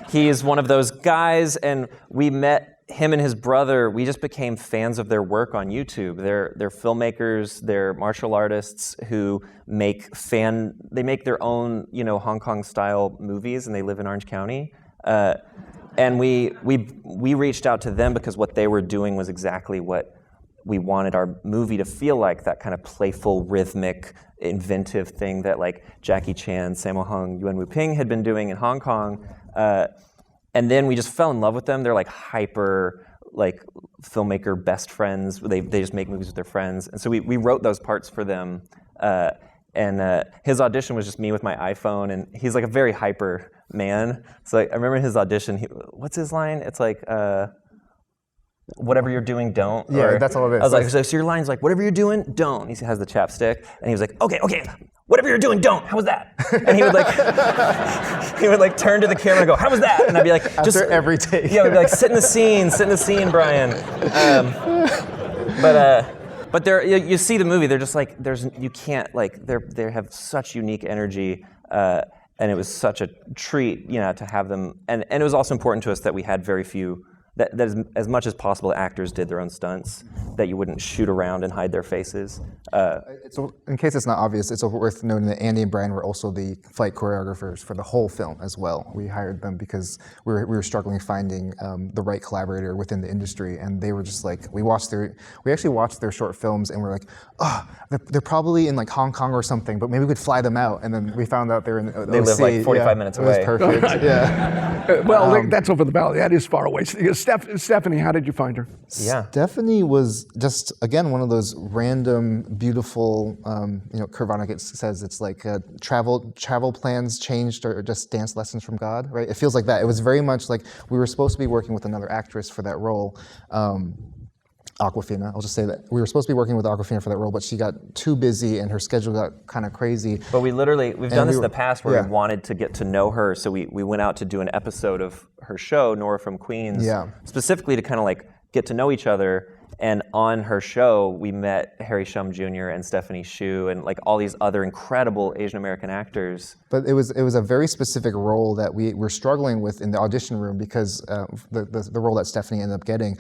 he is one of those guys. And we met him and his brother. We just became fans of their work on YouTube. They're filmmakers. They're martial artists who make their own Hong Kong style movies, and they live in Orange County. And we reached out to them because what they were doing was exactly what we wanted our movie to feel like, that kind of playful, rhythmic, inventive thing that like Jackie Chan, Sammo Hung, Yuan Wu-ping had been doing in Hong Kong. And then we just fell in love with them. They're like hyper, like filmmaker best friends. They just make movies with their friends. And so we wrote those parts for them. And his audition was just me with my iPhone, and he's like a very hyper man. So like, I remember his audition, what's his line? It's like, whatever you're doing, don't. Yeah, that's all it is. I was like, so your line's like, whatever you're doing, don't. He has the chapstick, and he was like, okay, whatever you're doing, don't. How was that? And he would like turn to the camera and go, how was that? And I'd be like, just after every take. Yeah, we'd be like, sit in the scene, Brian. But you see the movie, they're just like, you can't, like, they have such unique energy, and it was such a treat, to have them. And it was also important to us that we had very few, that as much as possible, actors did their own stunts, that you wouldn't shoot around and hide their faces. In case it's not obvious, it's worth noting that Andy and Brian were also the fight choreographers for the whole film as well. We hired them because we were struggling finding the right collaborator within the industry, and they were just like, we actually watched their short films, and we're like, they're probably in like Hong Kong or something, but maybe we could fly them out. And then we found out they're in They live like 45 minutes away. It was perfect. Yeah. Well, that's over the valley. That is far away. Stephanie, how did you find her? Yeah. Stephanie was just, again, one of those random, beautiful, Kurt Vonnegut says it's like travel plans changed or just dance lessons from God, right? It feels like that. It was very much like we were supposed to be working with another actress for that role. Awkwafina, I'll just say that. We were supposed to be working with Awkwafina for that role, but she got too busy and her schedule got kind of crazy. But we've done this in the past where we wanted to get to know her, so we went out to do an episode of her show, Nora from Queens, specifically to kind of like get to know each other. And on her show, we met Harry Shum Jr. and Stephanie Hsu and like all these other incredible Asian American actors. But it was a very specific role that we were struggling with in the audition room because the role that Stephanie ended up getting,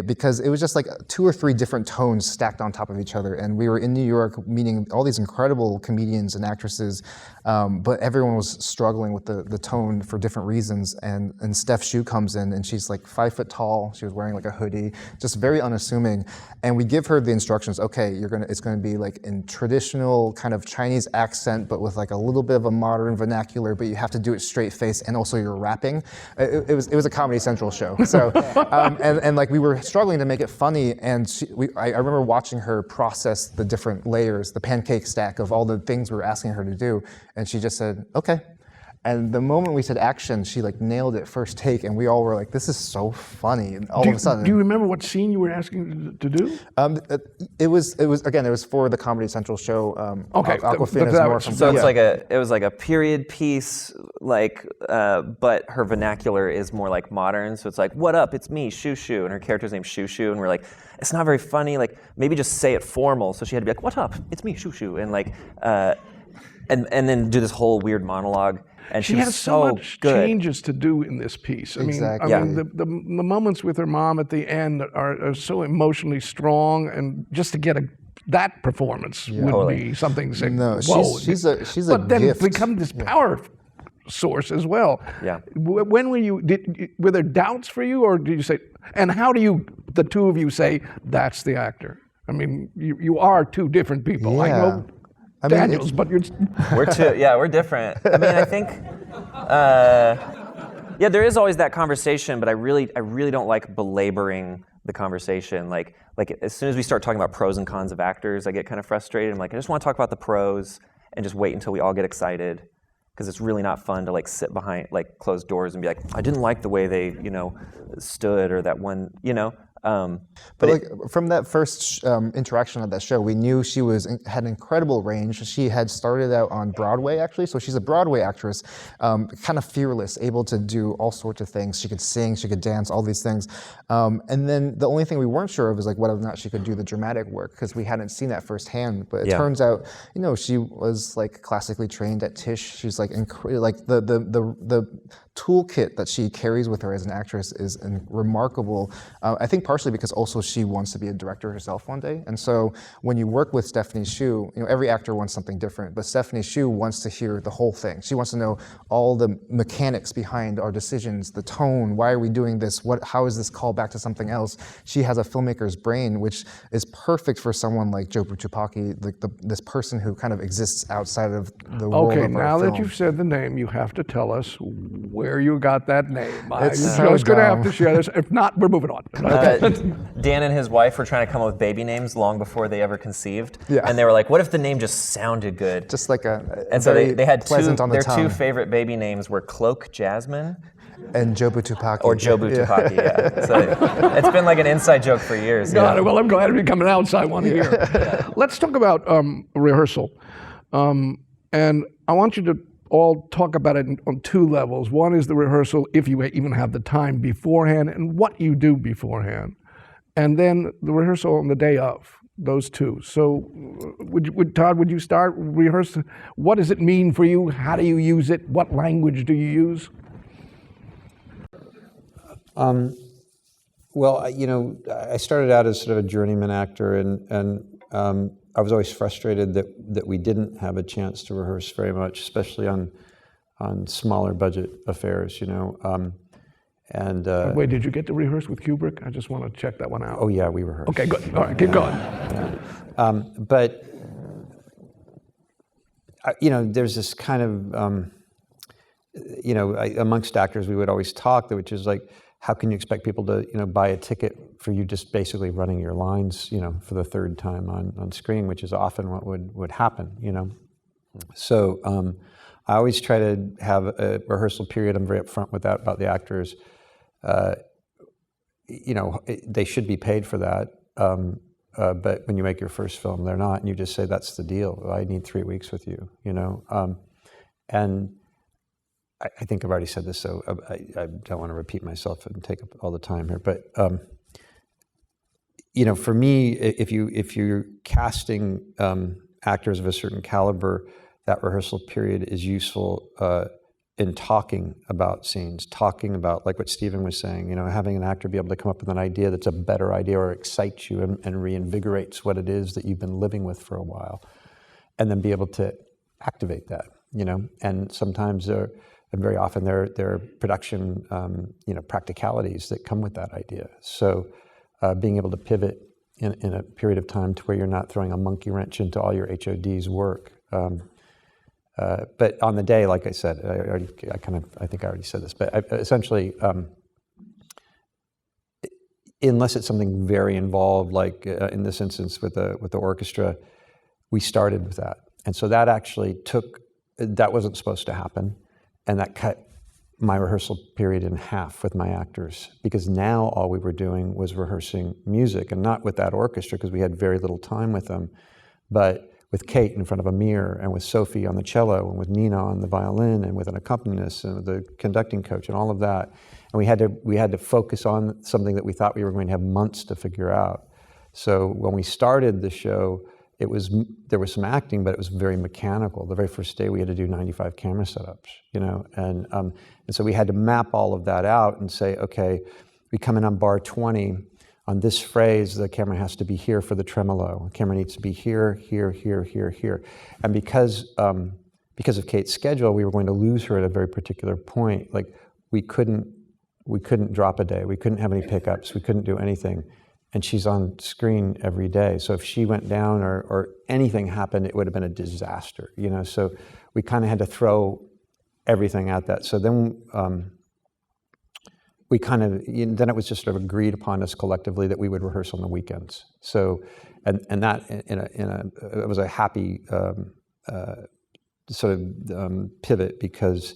because it was just like 2 or 3 different tones stacked on top of each other. And we were in New York meeting all these incredible comedians and actresses, but everyone was struggling with the tone for different reasons. And Steph Hsu comes in and she's like 5 foot tall. She was wearing like a hoodie, just very unassuming. And we give her the instructions, okay, it's gonna be like in traditional kind of Chinese accent, but with like a little bit of a modern vernacular, but you have to do it straight face, and also you're rapping. It was a Comedy Central show. So, and like we were struggling to make it funny, and I remember watching her process the different layers, the pancake stack of all the things we were asking her to do, and she just said, okay. And the moment we said action, she like nailed it first take, and we all were like, "This is so funny!" And all of a sudden, do you remember what scene you were asking to do? It was for the Comedy Central show. Okay, Awkwafina's so it was like a period piece, like, but her vernacular is more like modern. So it's like, "What up? It's me, Shoo Shoo," and her character's name's Shoo Shoo, and we're like, "It's not very funny. Like, maybe just say it formal." So she had to be like, "What up? It's me, Shoo Shoo," and like, and then do this whole weird monologue. And she has so much changes to do in this piece. Exactly. I mean, the moments with her mom at the end are so emotionally strong, and just to get that performance would be something. No, whoa! She's a but then gift. become this power source as well. Yeah. When were there doubts for you, or did you say? And how do the two of you say that's the actor? I mean, you are 2 different people. Yeah. I know. Daniels, but you're... we're different. I mean, I think, there is always that conversation, but I really don't like belaboring the conversation. Like as soon as we start talking about pros and cons of actors, I get kind of frustrated. I'm like, I just want to talk about the pros and just wait until we all get excited, because it's really not fun to like sit behind like closed doors and be like, I didn't like the way they, stood, or that one, But like from that first interaction of that show, we knew she had incredible range. She had started out on Broadway, actually, so she's a Broadway actress, kind of fearless, able to do all sorts of things. She could sing, she could dance, all these things. And then the only thing we weren't sure of is like whether or not she could do the dramatic work, because we hadn't seen that firsthand. But it turns out, she was like classically trained at Tisch. She's like the toolkit that she carries with her as an actress is remarkable. I think partially because also she wants to be a director herself one day. And so when you work with Stephanie Hsu, every actor wants something different, but Stephanie Hsu wants to hear the whole thing. She wants to know all the mechanics behind our decisions, the tone, why are we doing this, how is this called back to something else? She has a filmmaker's brain, which is perfect for someone like Jobu Tupaki, this person who kind of exists outside of the world of our now film. that you've said the name, you have to tell us where you got that name. You're so just going to have to share this. If not, we're moving on. Dan and his wife were trying to come up with baby names long before they ever conceived. Yeah. And they were like, what if the name just sounded good? Just like and so they had their 2 tongue. favorite baby names were Cloak Jasmine and Jobu Tupaki. or Jobu Tupaki, yeah. So it's been like an inside joke for years. Got it. Well, I'm glad to become an outside one here. Let's talk about rehearsal. And I want you to all talk about it on 2 levels. One is the rehearsal, if you even have the time beforehand, and what you do beforehand. And then the rehearsal on the day of, those 2. So Todd, would you start rehearsal? What does it mean for you? How do you use it? What language do you use? Well, I started out as sort of a journeyman actor, and I was always frustrated that we didn't have a chance to rehearse very much, especially on smaller budget affairs, Wait, did you get to rehearse with Kubrick? I just want to check that one out. Oh yeah, we rehearsed. Okay, good. All right, keep going. But there's this kind of amongst actors we would always talk, which is like, how can you expect people to, buy a ticket for you just basically running your lines, for the third time on screen, which is often what would happen, So I always try to have a rehearsal period. I'm very upfront with that about the actors. They should be paid for that. But when you make your first film, they're not, and you just say, that's the deal. I need 3 weeks with you, And I think I've already said this, so I don't want to repeat myself and take up all the time here. But, for me, if you're casting actors of a certain caliber, that rehearsal period is useful in talking about scenes, talking about, like what Steven was saying, having an actor be able to come up with an idea that's a better idea or excites you and reinvigorates what it is that you've been living with for a while, and then be able to activate that, And sometimes and very often there are production, practicalities that come with that idea. So being able to pivot in a period of time to where you're not throwing a monkey wrench into all your HOD's work. But on the day, like I said, I think I already said this, but essentially, unless it's something very involved, like in this instance with the orchestra, we started with that, and so that actually that wasn't supposed to happen, and that cut my rehearsal period in half with my actors, because now all we were doing was rehearsing music, and not with that orchestra because we had very little time with them, but with Kate in front of a mirror, and with Sophie on the cello, and with Nina on the violin, and with an accompanist, and with the conducting coach, and all of that. And we had to focus on something that we thought we were going to have months to figure out. So when we started the show, there was some acting, but it was very mechanical. The very first day we had to do 95 camera setups, and so we had to map all of that out and say, okay, we come in on bar 20. On this phrase, the camera has to be here for the tremolo. The camera needs to be here, here, here, here, here. And because of Kate's schedule, we were going to lose her at a very particular point. Like we couldn't drop a day. We couldn't have any pickups. We couldn't do anything. And she's on screen every day. So if she went down or anything happened, it would have been a disaster. So we kind of had to throw everything at that. So then then it was just sort of agreed upon us collectively that we would rehearse on the weekends. So, and that it was a happy sort of pivot, because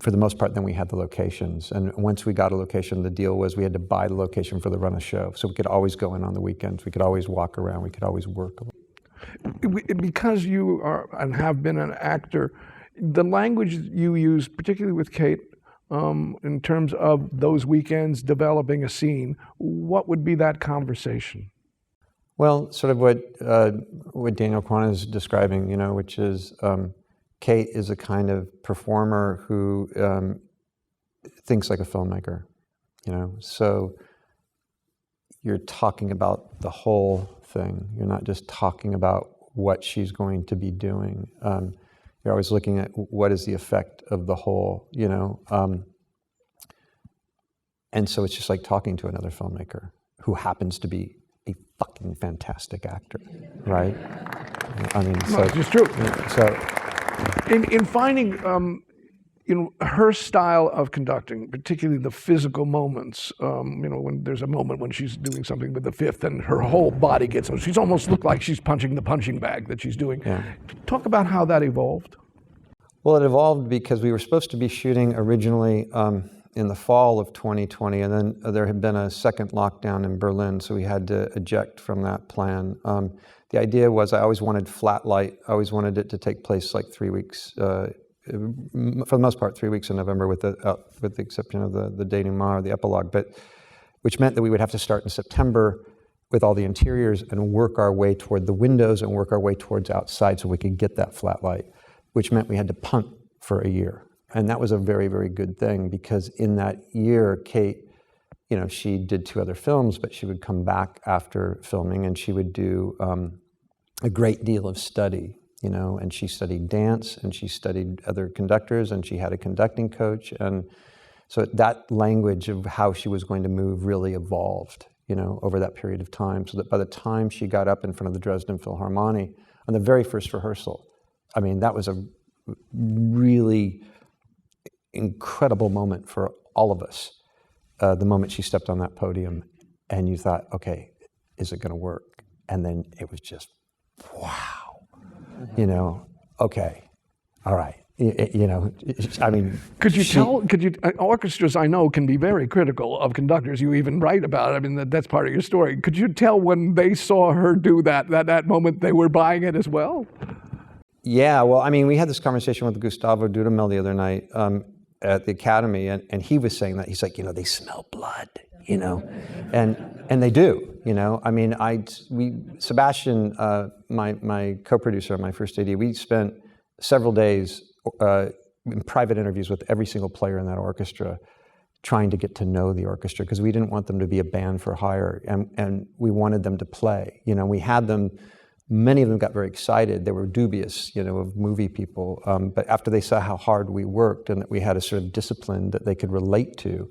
for the most part, then we had the locations. And once we got a location, the deal was we had to buy the location for the run of show. So we could always go in on the weekends. We could always walk around. We could always work. Because you are and have been an actor, the language you use, particularly with Kate, in terms of those weekends developing a scene, what would be that conversation? Well, sort of what Daniel Kwan is describing, which is Kate is a kind of performer who thinks like a filmmaker, So you're talking about the whole thing. You're not just talking about what she's going to be doing. You're always looking at what is the effect of the whole, And so it's just like talking to another filmmaker who happens to be a fucking fantastic actor, right? I mean, so it's true. So, in finding, her style of conducting, particularly the physical moments, when there's a moment when she's doing something with the fifth and her whole body gets, she's almost looked like she's punching the punching bag that she's doing. Yeah. Talk about how that evolved. Well, it evolved because we were supposed to be shooting originally in the fall of 2020, and then there had been a second lockdown in Berlin, so we had to eject from that plan. The idea was I always wanted flat light. I always wanted it to take place like 3 weeks, for the most part, 3 weeks in November, with the exception of the denouement or the epilogue, but which meant that we would have to start in September with all the interiors and work our way toward the windows and work our way towards outside so we could get that flat light, which meant we had to punt for a year. And that was a very, very good thing, because in that year, Kate, she did 2 other films, but she would come back after filming and she would do a great deal of study, and she studied dance and she studied other conductors and she had a conducting coach. And so that language of how she was going to move really evolved, over that period of time, so that by the time she got up in front of the Dresden Philharmonic on the very first rehearsal, I mean, that was a really incredible moment for all of us. the moment she stepped on that podium, and you thought, okay, is it going to work? And then it was just, wow, you know, okay, all right. You know, I mean, orchestras I know can be very critical of conductors. You even write about it. I mean, that's part of your story. Could you tell when they saw her do that moment they were buying it as well? Yeah, well, I mean, we had this conversation with Gustavo Dudamel the other night at the Academy, and he was saying that. He's like, you know, they smell blood, you know, and they do, you know. I mean, Sebastian, my co-producer on my first AD, we spent several days in private interviews with every single player in that orchestra, trying to get to know the orchestra, because we didn't want them to be a band for hire, and we wanted them to play. You know, we had them. Many of them got very excited. They were dubious, you know, of movie people. But after they saw how hard we worked and that we had a sort of discipline that they could relate to,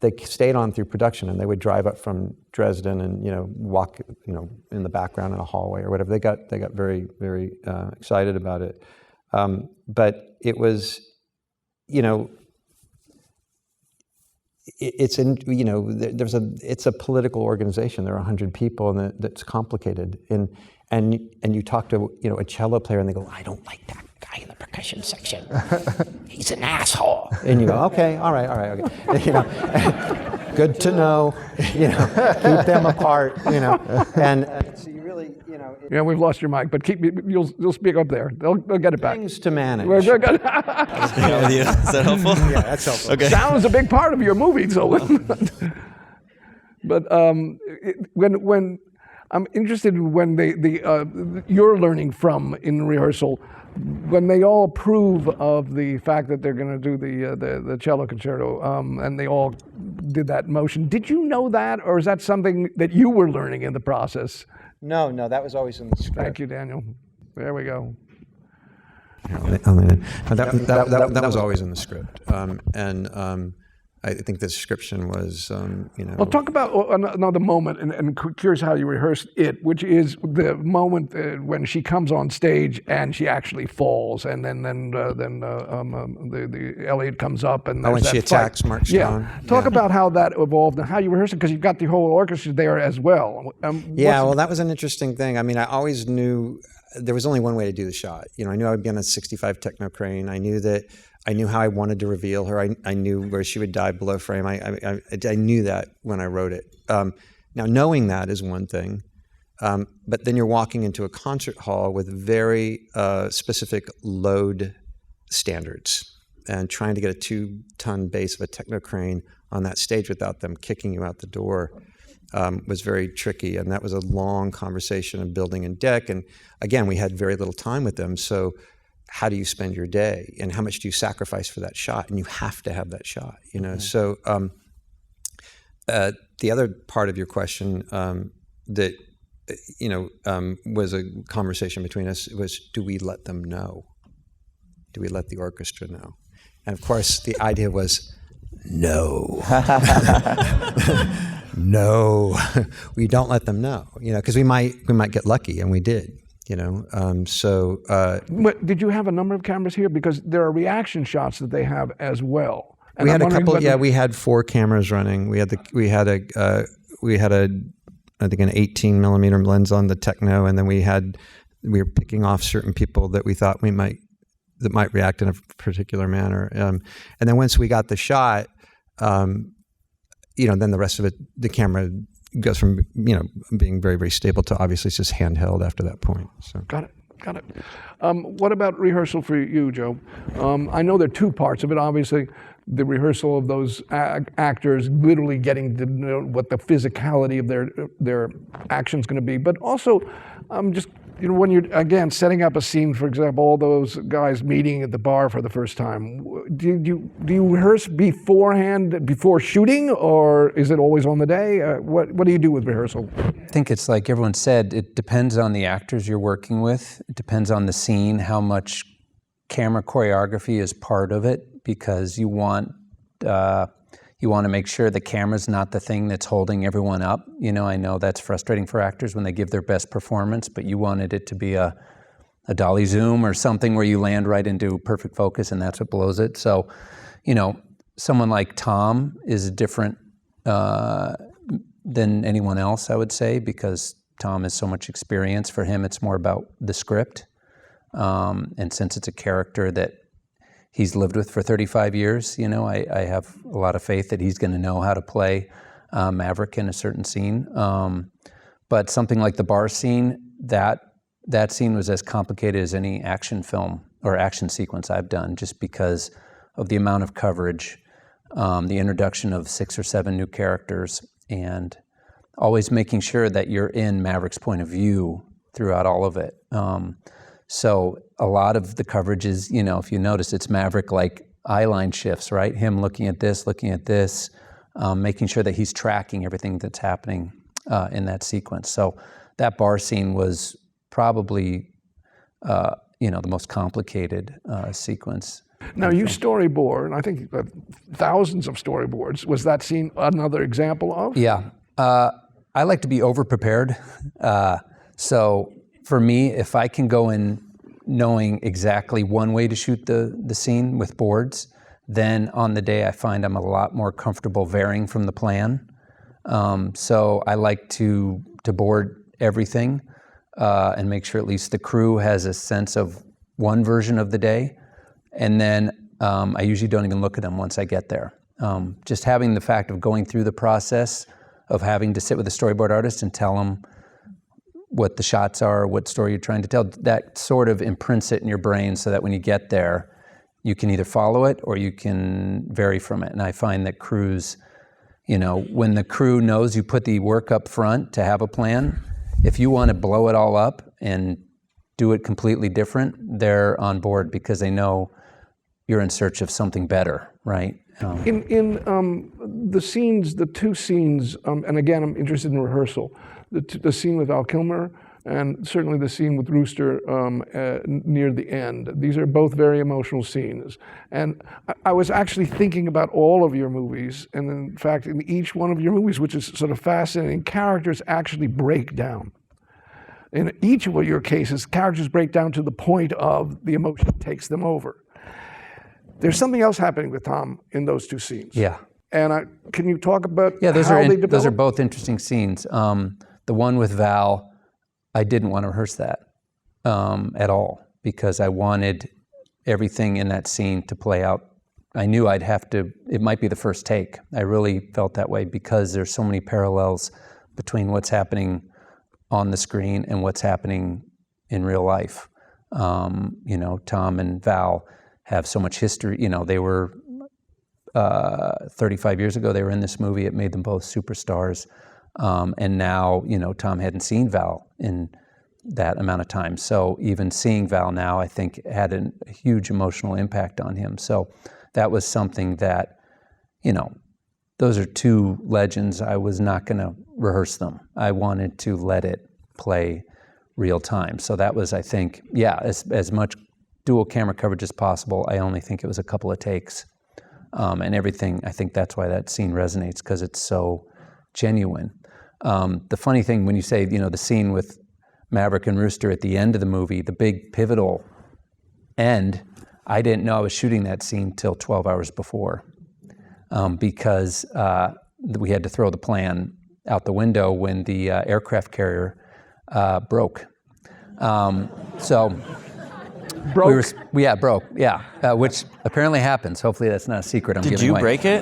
they stayed on through production, and they would drive up from Dresden and, you know, walk, you know, in the background in a hallway or whatever. They got very, very excited about it. But it was, you know, it's a political organization. There are 100 people, and that's complicated. And you talk to, you know, a cello player, and they go, I don't like that guy in the percussion section. He's an asshole. And you go, okay, all right, okay. You know, good to know. You know, keep them apart. You know, and so you really, you know. Yeah, we've lost your mic, but you'll speak up there. They'll get it back. Things to manage. Is that helpful? Yeah, that's helpful. Okay. Sound is a big part of your movie, so. But when I'm interested in when you're learning from in rehearsal, when they all approve of the fact that they're going to do the cello concerto, and they all did that motion. Did you know that, or is that something that you were learning in the process? No, that was always in the script. Thank you, Daniel. There we go. That was always in the script, I think the description was, you know. Well, talk about another moment, and curious how you rehearsed it, which is the moment when she comes on stage and she actually falls, and then the Elliot comes up and when she attacks Mark Strong. Yeah, talk about how that evolved and how you rehearsed it, because you've got the whole orchestra there as well. Well, that was an interesting thing. I mean, I always knew there was only one way to do the shot. You know, I knew I would be on a 65 techno crane. I knew how I wanted to reveal her. I knew where she would die below frame. I knew that when I wrote it. Now, knowing that is one thing, but then you're walking into a concert hall with very specific load standards, and trying to get a 2-ton bass of a techno crane on that stage without them kicking you out the door was very tricky. And that was a long conversation of building in deck. And again, we had very little time with them, so how do you spend your day, and how much do you sacrifice for that shot? And you have to have that shot, you know. So the other part of your question that, you know, was a conversation between us was, do we let them know? Do we let the orchestra know? And of course, the idea was, no. No, we don't let them know, you know, because we might get lucky, and we did. You know, But did you have a number of cameras here? Because there are reaction shots that they have as well. And we had a couple. Yeah, we had 4 cameras running. We had I think an 18 millimeter lens on the techno, and then we were picking off certain people that we thought that might react in a particular manner. And then once we got the shot, you know, then the rest of it, the camera goes from, you know, being very, very stable to obviously it's just handheld after that point. So. Got it. What about rehearsal for you, Joe? I know there are 2 parts of it. Obviously, the rehearsal of those actors literally getting to know what the physicality of their action's going to be, but also just, you know, when you're, again, setting up a scene, for example, all those guys meeting at the bar for the first time, do you rehearse beforehand, before shooting, or is it always on the day? What do you do with rehearsal? I think it's like everyone said, it depends on the actors you're working with. It depends on the scene, how much camera choreography is part of it, because you want to make sure the camera's not the thing that's holding everyone up. You know, I know that's frustrating for actors when they give their best performance, but you wanted it to be a dolly zoom or something where you land right into perfect focus, and that's what blows it. So, you know, someone like Tom is different than anyone else, I would say, because Tom has so much experience. For him, it's more about the script. And since it's a character that he's lived with for 35 years, you know, I have a lot of faith that he's going to know how to play Maverick in a certain scene. But something like the bar scene, that scene was as complicated as any action film or action sequence I've done, just because of the amount of coverage, the introduction of 6 or 7 new characters, and always making sure that you're in Maverick's point of view throughout all of it. So a lot of the coverage is, you know, if you notice, it's Maverick like eyeline shifts, right? Him looking at this, making sure that he's tracking everything that's happening in that sequence. So that bar scene was probably, you know, the most complicated sequence. Now you storyboard, and I think thousands of storyboards. Was that scene another example of? Yeah. I like to be over-prepared. So for me, if I can go in knowing exactly one way to shoot the scene with boards, then on the day I find I'm a lot more comfortable varying from the plan. So I like to board everything and make sure at least the crew has a sense of one version of the day. And then I usually don't even look at them once I get there. Just having the fact of going through the process of having to sit with a storyboard artist and tell them what the shots are, what story you're trying to tell, that sort of imprints it in your brain so that when you get there, you can either follow it or you can vary from it. And I find that crews, you know, when the crew knows you put the work up front to have a plan, if you want to blow it all up and do it completely different, they're on board because they know you're in search of something better, right? In the scenes, the 2 scenes, and again, I'm interested in Rehearsal, the scene with Val Kilmer and certainly the scene with Rooster near the end. These are both very emotional scenes. And I was actually thinking about all of your movies, and in fact, in each one of your movies, which is sort of fascinating, characters actually break down. In each of your cases, characters break down to the point of the emotion takes them over. There's something else happening with Tom in those 2 scenes. Yeah. And they can you talk about how they develop? Those are both interesting scenes. The one with Val, I didn't want to rehearse that at all because I wanted everything in that scene to play out. I knew I'd have to, it might be the first take. I really felt that way because there's so many parallels between what's happening on the screen and what's happening in real life. You know, Tom and Val have so much history. You know, they were 35 years ago, they were in this movie. It made them both superstars. And now, you know, Tom hadn't seen Val in that amount of time. So even seeing Val now, I think had a huge emotional impact on him. So that was something that, you know, those are 2 legends. I was not going to rehearse them. I wanted to let it play real time. So that was, I think, yeah, as much dual camera coverage as possible. I only think it was a couple of takes. And everything, I think that's why that scene resonates, because it's so genuine. The funny thing when you say, you know, the scene with Maverick and Rooster at the end of the movie, the big pivotal end, I didn't know I was shooting that scene till 12 hours before because we had to throw the plan out the window when the aircraft carrier broke. Broke? Broke, yeah, which apparently happens. Hopefully that's not a secret I'm Did giving you away. break it?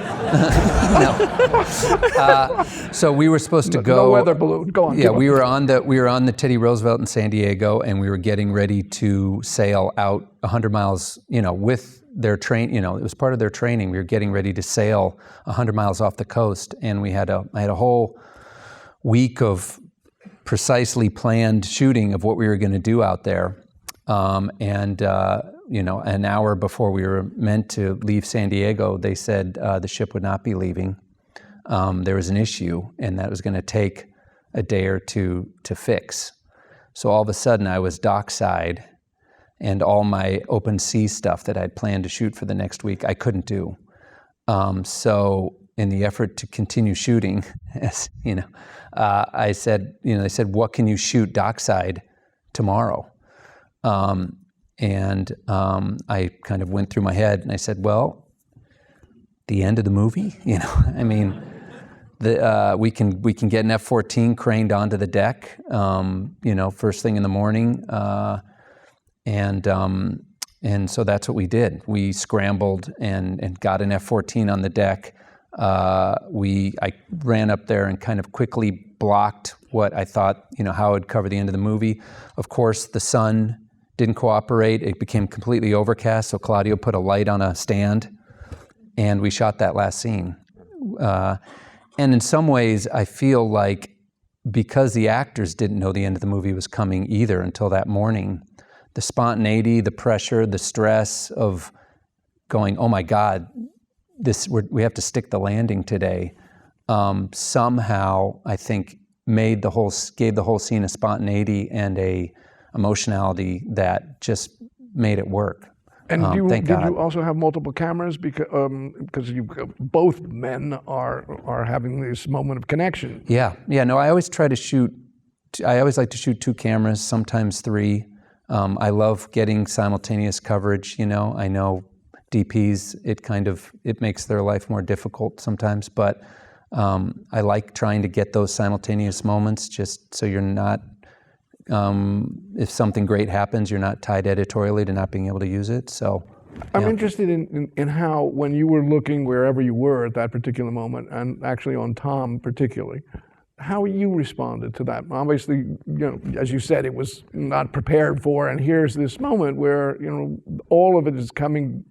No. So we were supposed to go. No weather balloon. Go on. Yeah, we were on the Teddy Roosevelt in San Diego, and we were getting ready to sail out 100 miles. You know, with their train. You know, it was part of their training. We were getting ready to sail 100 miles off the coast, and I had a whole week of precisely planned shooting of what we were going to do out there. You know, an hour before we were meant to leave San Diego, they said the ship would not be leaving. There was an issue, and that was going to take a day or two to fix. So all of a sudden, I was dockside, and all my open sea stuff that I'd planned to shoot for the next week, I couldn't do. So in the effort to continue shooting, as you know, I said, you know, they said, "What can you shoot dockside tomorrow?" I kind of went through my head and I said, well, the end of the movie. I mean, we can get an F-14 craned onto the deck, first thing in the morning, and so that's what we did. We scrambled and got an F-14 on the deck. I ran up there and kind of quickly blocked what I thought, how I would cover the end of the movie. Of course, the sun didn't cooperate. It became completely overcast, so Claudio put a light on a stand, and we shot that last scene. And in some ways, I feel like because the actors didn't know the end of the movie was coming either until that morning, the spontaneity, the pressure, the stress of going, oh my God, we have to stick the landing today, somehow I think gave the whole scene a spontaneity and a emotionality that just made it work. And did you also have multiple cameras because both men are having this moment of connection? Yeah. No, I always like to shoot 2 cameras, sometimes 3. I love getting simultaneous coverage. I know DPs, it makes their life more difficult sometimes, but I like trying to get those simultaneous moments just so you're not, if something great happens, you're not tied editorially to not being able to use it. So I'm interested in how, when you were looking wherever you were at that particular moment, and actually on Tom particularly, how you responded to that. Obviously, as you said, it was not prepared for, and here's this moment where, all of it is coming,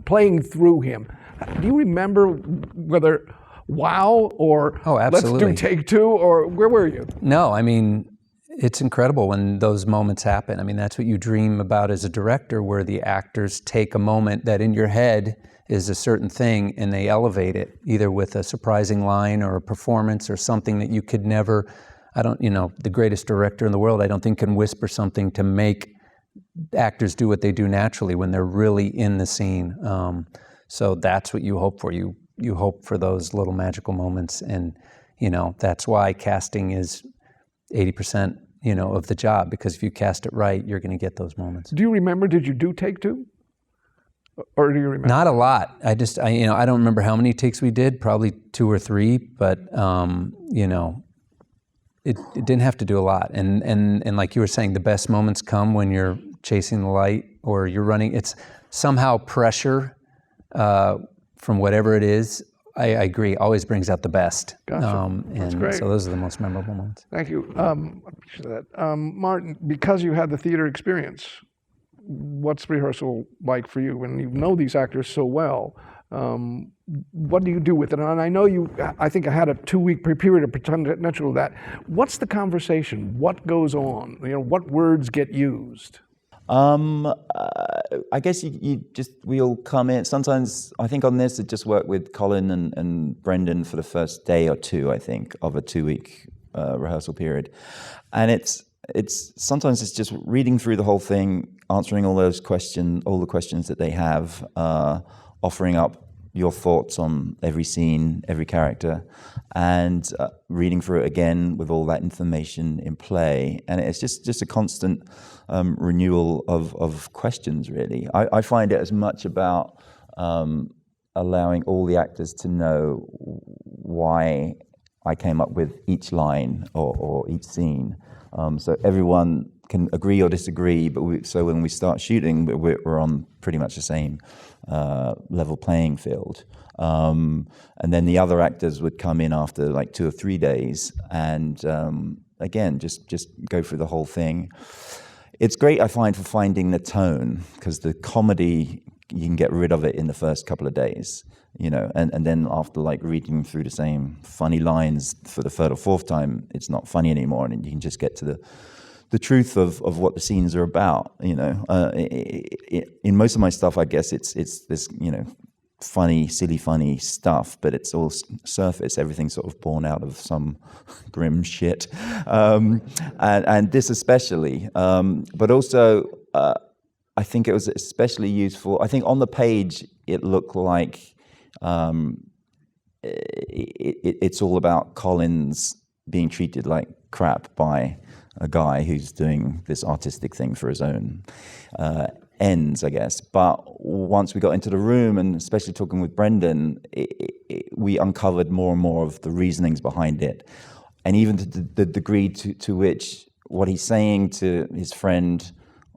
playing through him. Do you remember whether wow or let's do take 2, or where were you? No, I mean, it's incredible when those moments happen. I mean, that's what you dream about as a director, where the actors take a moment that in your head is a certain thing and they elevate it, either with a surprising line or a performance or something that you could never, the greatest director in the world, I don't think can whisper something to make actors do what they do naturally when they're really in the scene. So that's what you hope for. You hope for those little magical moments, and that's why casting is 80% of the job, because if you cast it right, you're going to get those moments. Do you remember? Did you do take 2, or do you remember? Not a lot. I don't remember how many takes we did. Probably 2 or 3, but it didn't have to do a lot. And like you were saying, the best moments come when you're chasing the light or you're running. It's somehow pressure from whatever it is. I agree, always brings out the best. Gotcha. That's great. So those are the most memorable moments. Thank you. I appreciate that. Martin, because you had the theater experience, what's rehearsal like for you? When you know these actors so well, what do you do with it? And I know I think I had a 2-week period of potential of that. What's the conversation? What goes on? What words get used? I guess we all come in. Sometimes I think on this it just worked with Colin and Brendan for the first day or 2, I think, of a 2-week rehearsal period, and it's sometimes it's just reading through the whole thing, answering all the questions that they have, offering up your thoughts on every scene, every character, and reading through it again with all that information in play. And it's just a constant renewal of questions, really. I find it as much about allowing all the actors to know why I came up with each line or each scene. So everyone can agree or disagree, but so when we start shooting, we're on pretty much the same level playing field. And then the other actors would come in after like 2 or 3 days and again, just go through the whole thing. It's great, I find, for finding the tone, because the comedy, you can get rid of it in the first couple of days, and then after like reading through the same funny lines for the 3rd or 4th time, it's not funny anymore, and you can just get to the truth of what the scenes are about. In most of my stuff, I guess it's this, funny, silly, funny stuff, but it's all surface. Everything's sort of born out of some grim shit, and this especially. But also, I think it was especially useful. I think on the page it looked like it's all about Collins being treated like crap by a guy who's doing this artistic thing for his own ends, I guess. But once we got into the room, and especially talking with Brendan, we uncovered more and more of the reasonings behind it. And even to the degree to which what he's saying to his friend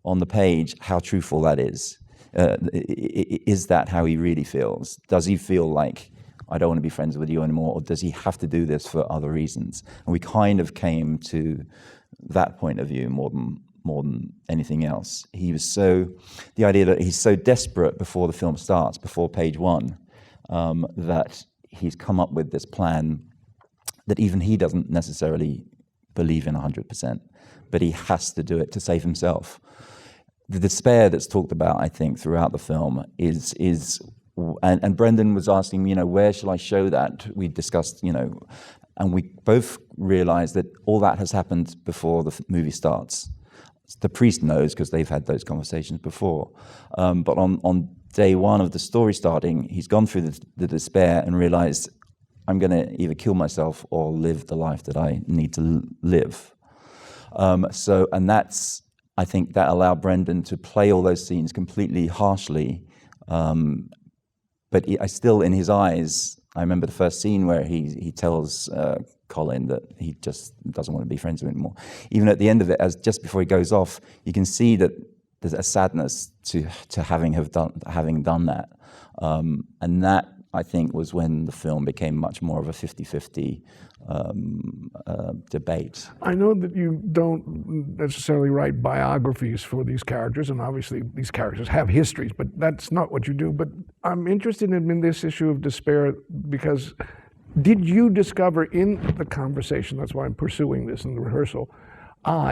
on the page, how truthful that is. Is that how he really feels? Does he feel like, I don't want to be friends with you anymore, or does he have to do this for other reasons? And we kind of came to that point of view more than anything else. The idea that he's so desperate before the film starts, before page one, that he's come up with this plan that even he doesn't necessarily believe in 100%, but he has to do it to save himself. The despair that's talked about, I think, throughout the film is and Brendan was asking, where shall I show that? We discussed, and we both realized that all that has happened before the movie starts. The priest knows because they've had those conversations before. But on day one of the story starting, he's gone through the despair and realized, I'm going to either kill myself or live the life that I need to live. And that's, I think that allowed Brendan to play all those scenes completely harshly. But I still, in his eyes, I remember the first scene where he tells Colin that he just doesn't want to be friends with him anymore. Even at the end of it, just before he goes off, you can see that there's a sadness to having done that. And that, I think, was when the film became much more of a 50-50 debate. I know that you don't necessarily write biographies for these characters, and obviously these characters have histories, but that's not what you do. But I'm interested in this issue of despair because did you discover in the conversation, that's why I'm pursuing this in the rehearsal,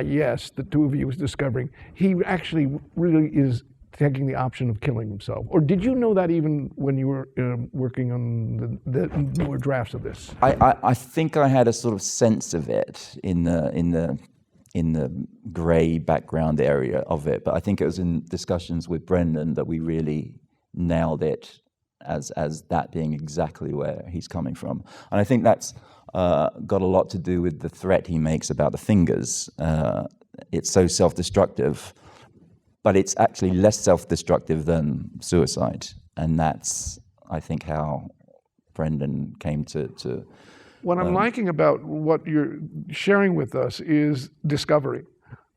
yes, the two of you was discovering he actually really is taking the option of killing himself? Or did you know that even when you were working on the newer drafts of this? I think I had a sort of sense of it in the grey background area of it, but I think it was in discussions with Brendan that we really nailed it as that being exactly where he's coming from. And I think that's got a lot to do with the threat he makes about the fingers. It's so self-destructive, but it's actually less self-destructive than suicide. And that's, I think, how Brendan came to what I'm liking about what you're sharing with us is discovery.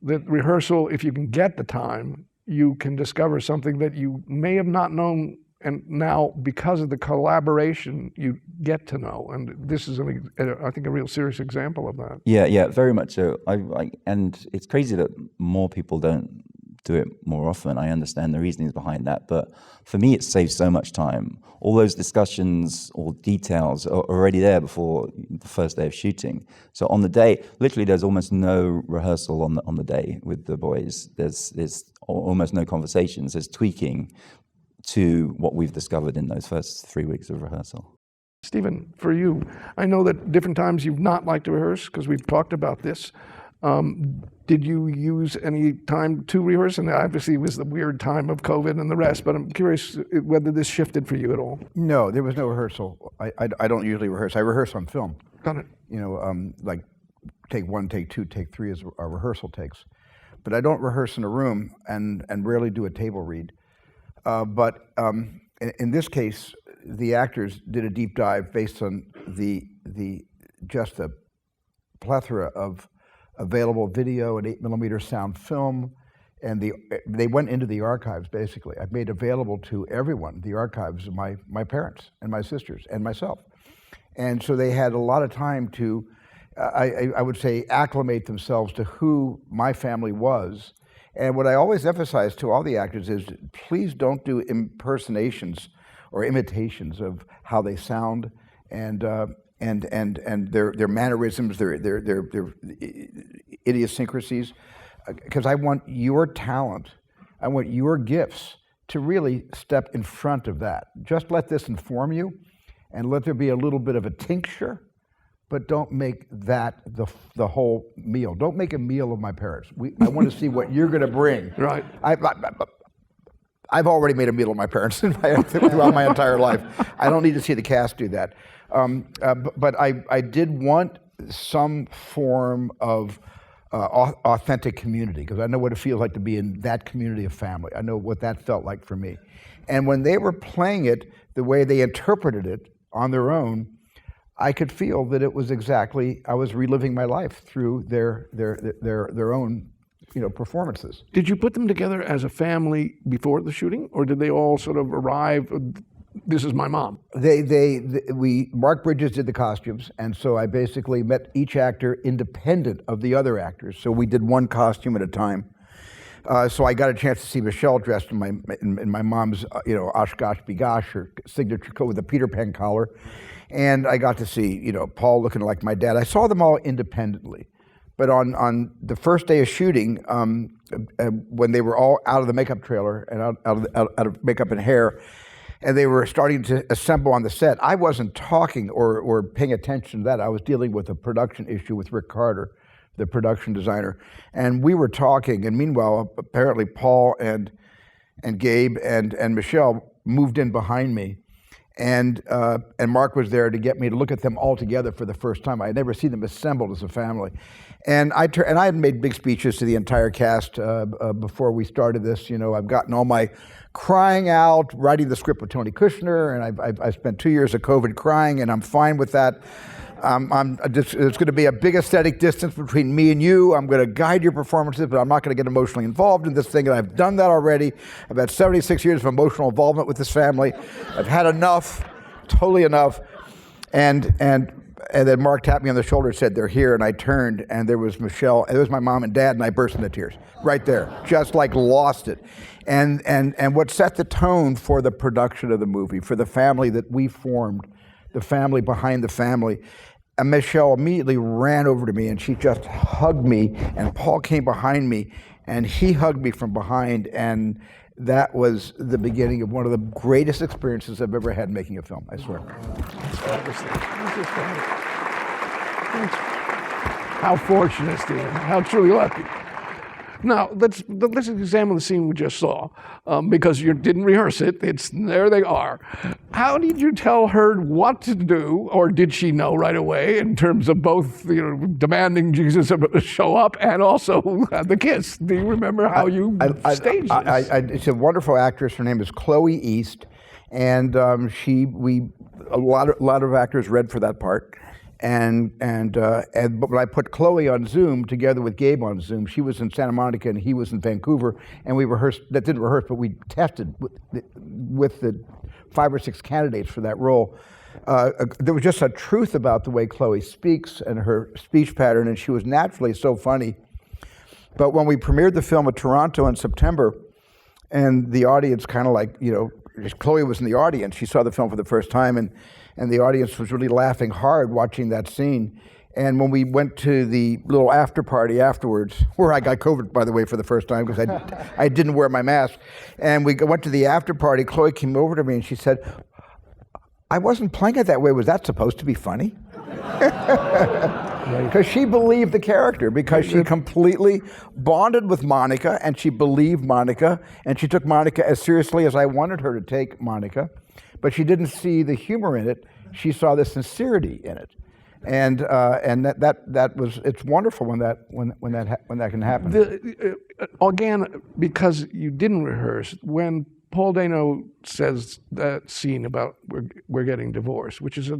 That rehearsal, if you can get the time, you can discover something that you may have not known, and now, because of the collaboration, you get to know. And this is, I think, a real serious example of that. Yeah, very much so. And it's crazy that more people don't do it more often. I understand the reasonings behind that, but for me, it saves so much time. All those discussions or details are already there before the first day of shooting. So on the day, literally, there's almost no rehearsal on the day with the boys. There's almost no conversations. There's tweaking to what we've discovered in those first 3 weeks of rehearsal. Steven, for you, I know that different times you've not liked to rehearse because we've talked about this. Did you use any time to rehearse? And obviously it was the weird time of COVID and the rest, but I'm curious whether this shifted for you at all. No, there was no rehearsal. I don't usually rehearse. I rehearse on film. Got it. Like take one, take two, take three is our rehearsal takes. But I don't rehearse in a room and rarely do a table read. But in this case, the actors did a deep dive based on just a plethora of available video and 8mm sound film, and they went into the archives. Basically, I've made available to everyone the archives of my parents and my sisters and myself, and so they had a lot of time to, I would say, acclimate themselves to who my family was. And what I always emphasize to all the actors is, please don't do impersonations or imitations of how they sound and their mannerisms, their idiosyncrasies, because I want your talent, I want your gifts to really step in front of that. Just let this inform you, and let there be a little bit of a tincture, but don't make that the whole meal. Don't make a meal of my parents. I want to see what you're going to bring. Right. I've already made a meal of my parents throughout my entire life. I don't need to see the cast do that. But I did want some form of authentic community, because I know what it feels like to be in that community of family. I know what that felt like for me. And when they were playing it, the way they interpreted it on their own, I could feel that it was exactly, I was reliving my life through their own, performances. Did you put them together as a family before the shooting, or did they all sort of arrive, this is my mom? Mark Bridges did the costumes, and so I basically met each actor independent of the other actors. So we did one costume at a time. So I got a chance to see Michelle dressed in my mom's, Oshkosh Bigosh, her signature coat with a Peter Pan collar. And I got to see, Paul looking like my dad. I saw them all independently. But on the first day of shooting, when they were all out of the makeup trailer and out of makeup and hair, and they were starting to assemble on the set, I wasn't talking or paying attention to that. I was dealing with a production issue with Rick Carter, the production designer, and we were talking. And meanwhile, apparently Paul and Gabe and Michelle moved in behind me, and Mark was there to get me to look at them all together for the first time. I had never seen them assembled as a family, and I had made big speeches to the entire cast before we started this. I've gotten all my crying out, writing the script with Tony Kushner, and I spent 2 years of COVID crying, and I'm fine with that. There's going to be a big aesthetic distance between me and you. I'm going to guide your performances, but I'm not going to get emotionally involved in this thing, and I've done that already. I've had 76 years of emotional involvement with this family. I've had enough, totally enough. And then Mark tapped me on the shoulder and said, they're here, and I turned, and there was Michelle, and there was my mom and dad, and I burst into tears right there, just like lost it. And what set the tone for the production of the movie, for the family that we formed, the family behind the family. And Michelle immediately ran over to me and she just hugged me, and Paul came behind me and he hugged me from behind, and that was the beginning of one of the greatest experiences I've ever had making a film, I swear. How fortunate, Steven. How truly lucky. Now, let's examine the scene we just saw, because you didn't rehearse it. There they are. How did you tell her what to do, or did she know right away in terms of both, demanding Jesus to show up and also the kiss? Do you remember how you staged this? It's a wonderful actress. Her name is Chloe East, and a lot of actors read for that part. But when I put Chloe on Zoom together with Gabe on Zoom, she was in Santa Monica and he was in Vancouver, and we rehearsed, but we tested with the 5 or 6 candidates for that role. There was just a truth about the way Chloe speaks and her speech pattern, and she was naturally so funny. But when we premiered the film at Toronto in September, and the audience kind of like, Chloe was in the audience, she saw the film for the first time, and the audience was really laughing hard watching that scene. And when we went to the little after party afterwards, where I got COVID, by the way, for the first time, because I didn't wear my mask, and we went to the after party, Chloe came over to me and she said, I wasn't playing it that way. Was that supposed to be funny? Because she believed the character, because she completely bonded with Monica, and she believed Monica, and she took Monica as seriously as I wanted her to take Monica. But she didn't see the humor in it. She saw the sincerity in it, and that was, it's wonderful when that can happen. Again, because you didn't rehearse, when Paul Dano says that scene about we're getting divorced, which is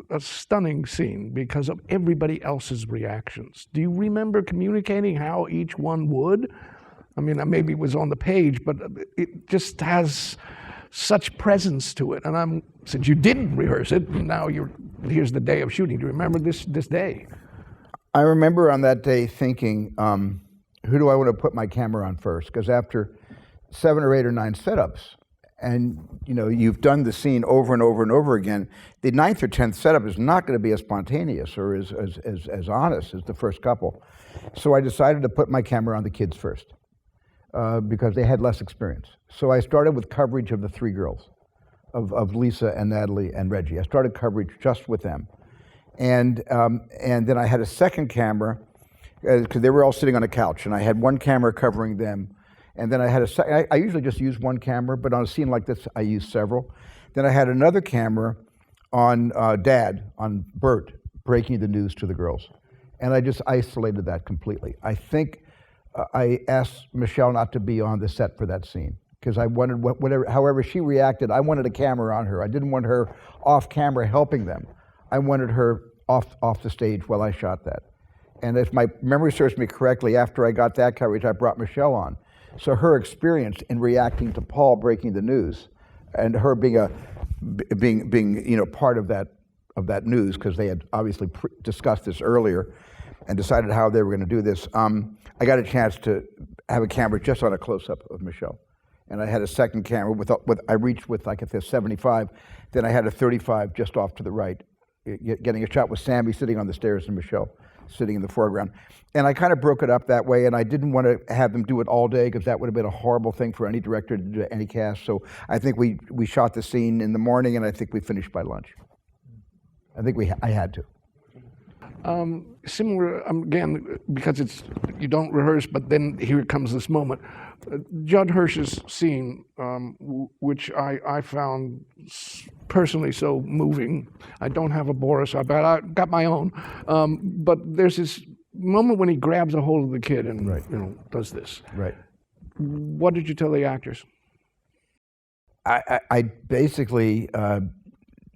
a stunning scene because of everybody else's reactions. Do you remember communicating how each one would? I mean, maybe it was on the page, but it just has such presence to it. And since you didn't rehearse it, now here's the day of shooting. Do you remember this day? I remember on that day thinking, who do I want to put my camera on first? Because after 7 or 8 or 9 setups, and you've done the scene over and over and over again, the 9th or 10th setup is not going to be as spontaneous or as honest as the first couple. So I decided to put my camera on the kids first, because they had less experience. So I started with coverage of the 3 girls, of Lisa and Natalie and Reggie. I started coverage just with them. And then I had a second camera, because they were all sitting on a couch, and I had one camera covering them. And then I had I usually just use one camera, but on a scene like this, I use several. Then I had another camera on Dad, on Bert, breaking the news to the girls. And I just isolated that completely. I think I asked Michelle not to be on the set for that scene, because I wanted, however she reacted, I wanted a camera on her. I didn't want her off camera helping them. I wanted her off the stage while I shot that. And if my memory serves me correctly, after I got that coverage, I brought Michelle on. So her experience in reacting to Paul breaking the news, and her being part of that news, because they had obviously discussed this earlier and decided how they were going to do this. I got a chance to have a camera just on a close-up of Michelle. And I had a second camera I reached with, like, at the 75, then I had a 35 just off to the right, getting a shot with Sammy sitting on the stairs and Michelle sitting in the foreground. And I kind of broke it up that way, and I didn't want to have them do it all day, because that would have been a horrible thing for any director to do to any cast. So I think we shot the scene in the morning, and I think we finished by lunch. I think I had to. Similar, again, because you don't rehearse, but then here comes this moment. Judd Hirsch's scene, which I found personally so moving. I don't have a Boris, I got my own. But there's this moment when he grabs a hold of the kid and does this. Right. What did you tell the actors? I basically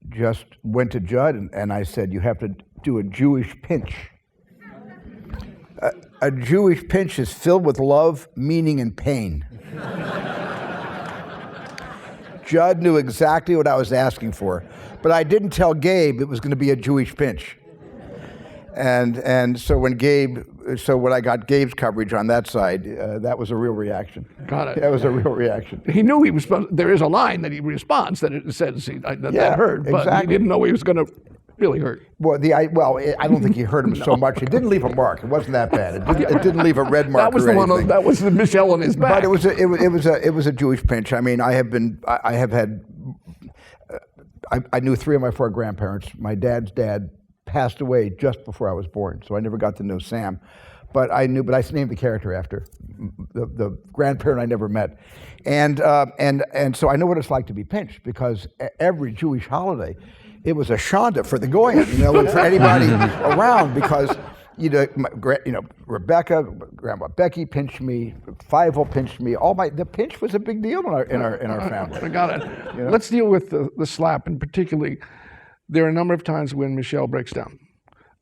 just went to Judd and I said, you have to do a Jewish pinch. A Jewish pinch is filled with love, meaning, and pain. Judd knew exactly what I was asking for, but I didn't tell Gabe it was going to be a Jewish pinch. And so when I got Gabe's coverage on that side, that was a real reaction. Got it. That was a real reaction. He knew he was supposed. There is a line that he responds that it says that hurt, but exactly. he didn't know he was going to really hurt. Well, I don't think he hurt him so much. It didn't leave a mark. It wasn't that bad. It didn't leave a red mark. That was or the anything. one. That was the Michelle on his back. But it was a Jewish pinch. I mean, I knew 3 of my 4 grandparents. My dad's dad passed away just before I was born, so I never got to know Sam. But I named the character after the grandparent I never met, and so I know what it's like to be pinched, because every Jewish holiday, it was a shanda for the goyim, and for anybody around, because Rebecca, Grandma Becky pinched me, Fievel pinched me. The pinch was a big deal in our family. I got it. Let's deal with the slap, and particularly, there are a number of times when Michelle breaks down.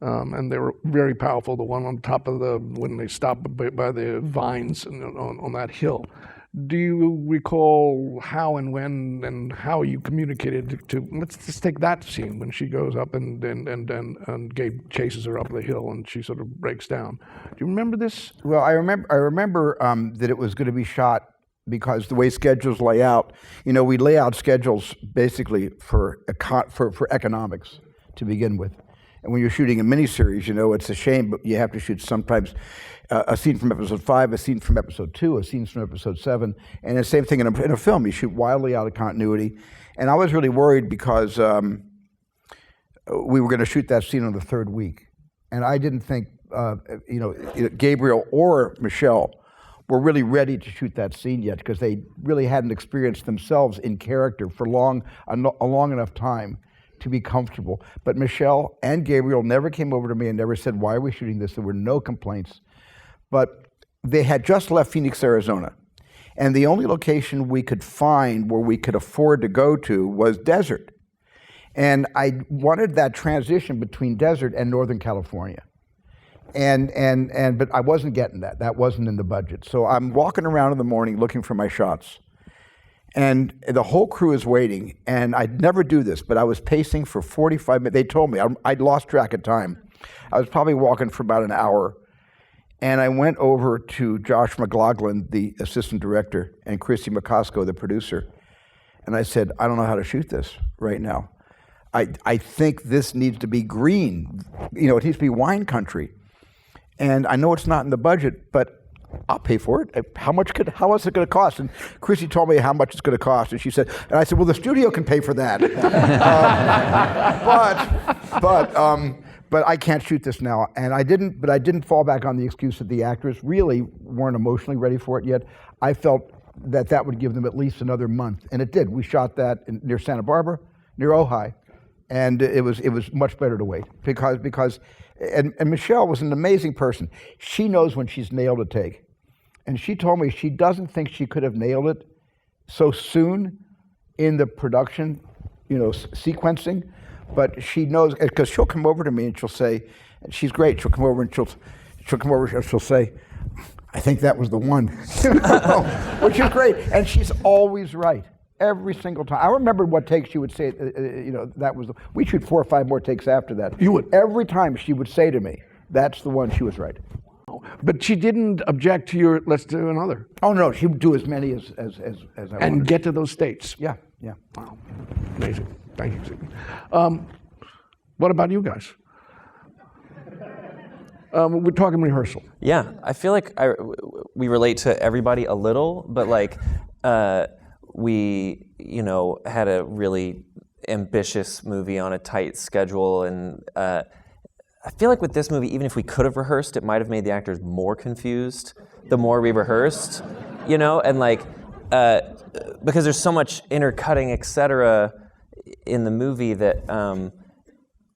And they were very powerful. The one on top of when they stopped by the vines on that hill. Do you recall how and when and how you communicated to? Let's just take that scene when she goes up and Gabe chases her up the hill and she sort of breaks down. Do you remember this? Well, I remember that it was going to be shot, because the way schedules lay out, we lay out schedules basically for economics to begin with. And when you're shooting a miniseries, it's a shame, but you have to shoot sometimes a scene from episode 5, a scene from episode 2, a scene from episode 7, and the same thing in a film. You shoot wildly out of continuity. And I was really worried because we were going to shoot that scene on the 3rd week. And I didn't think, Gabriel or Michelle were really ready to shoot that scene yet, because they really hadn't experienced themselves in character for a long enough time to be comfortable. But Michelle and Gabriel never came over to me and never said, why are we shooting this? There were no complaints. But they had just left Phoenix, Arizona. And the only location we could find where we could afford to go to was desert. And I wanted that transition between desert and Northern California. But I wasn't getting that. That wasn't in the budget. So I'm walking around in the morning looking for my shots. And the whole crew is waiting, and I'd never do this, but I was pacing for 45 minutes. They told me, I'd lost track of time. I was probably walking for about an hour, and I went over to Josh McLaughlin, the assistant director, and Chrissy McCosco, the producer, and I said, I don't know how to shoot this right now. I think this needs to be green. It needs to be wine country. And I know it's not in the budget, but I'll pay for it. How is it going to cost? And Chrissy told me how much it's going to cost, and I said, well, the studio can pay for that. But I can't shoot this now. And I didn't fall back on the excuse that the actors really weren't emotionally ready for it yet. I felt that would give them at least another month, and it did. We shot that near Santa Barbara, near Ojai, And it was much better to wait because Michelle was an amazing person. She knows when she's nailed a take. And she told me she doesn't think she could have nailed it so soon in the production, sequencing, but she knows, because she'll come over to me and she'll say, and she's great, she'll come over and she'll say, I think that was the one, which is great. And she's always right, every single time. I remember what take she would say, that was we shoot 4 or 5 more takes after that. You would? Every time she would say to me, that's the one, she was right. But she didn't object to your, let's do another. Oh no, she would do as many as I wanted. And get to those states. Yeah. Wow, amazing. Thank you, Steven. What about you guys? We're talking rehearsal. Yeah, I feel like we relate to everybody a little, but like we, had a really ambitious movie on a tight schedule, and I feel like with this movie, even if we could have rehearsed, it might have made the actors more confused the more we rehearsed, and like, because there's so much intercutting, et cetera, in the movie that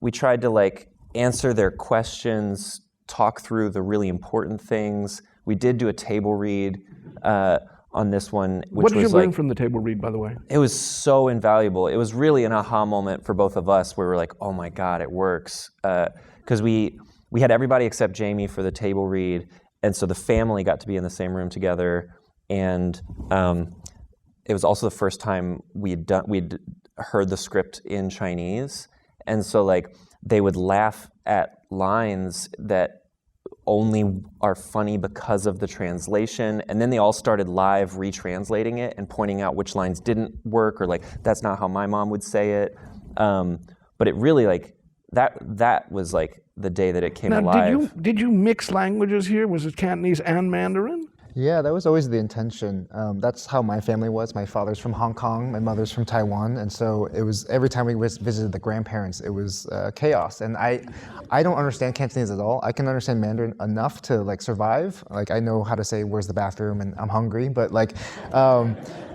we tried to like answer their questions, talk through the really important things. We did do a table read on this one, which what did you was learn like, from the table read, by the way? It was so invaluable. It was really an aha moment for both of us where we're like, oh my God, it works. Because we had everybody except Jamie for the table read, and so the family got to be in the same room together, and it was also the first time we'd heard the script in Chinese, and so like they would laugh at lines that only are funny because of the translation, and then they all started live retranslating it and pointing out which lines didn't work, or like that's not how my mom would say it. But it really like that was like the day that it came alive. Now, did you mix languages here? Was it Cantonese and Mandarin? Yeah, that was always the intention. That's how my family was. My father's from Hong Kong, my mother's from Taiwan, and so it was every time we visited the grandparents, it was chaos. And I don't understand Cantonese at all. I can understand Mandarin enough to like survive. Like I know how to say where's the bathroom and I'm hungry, but like,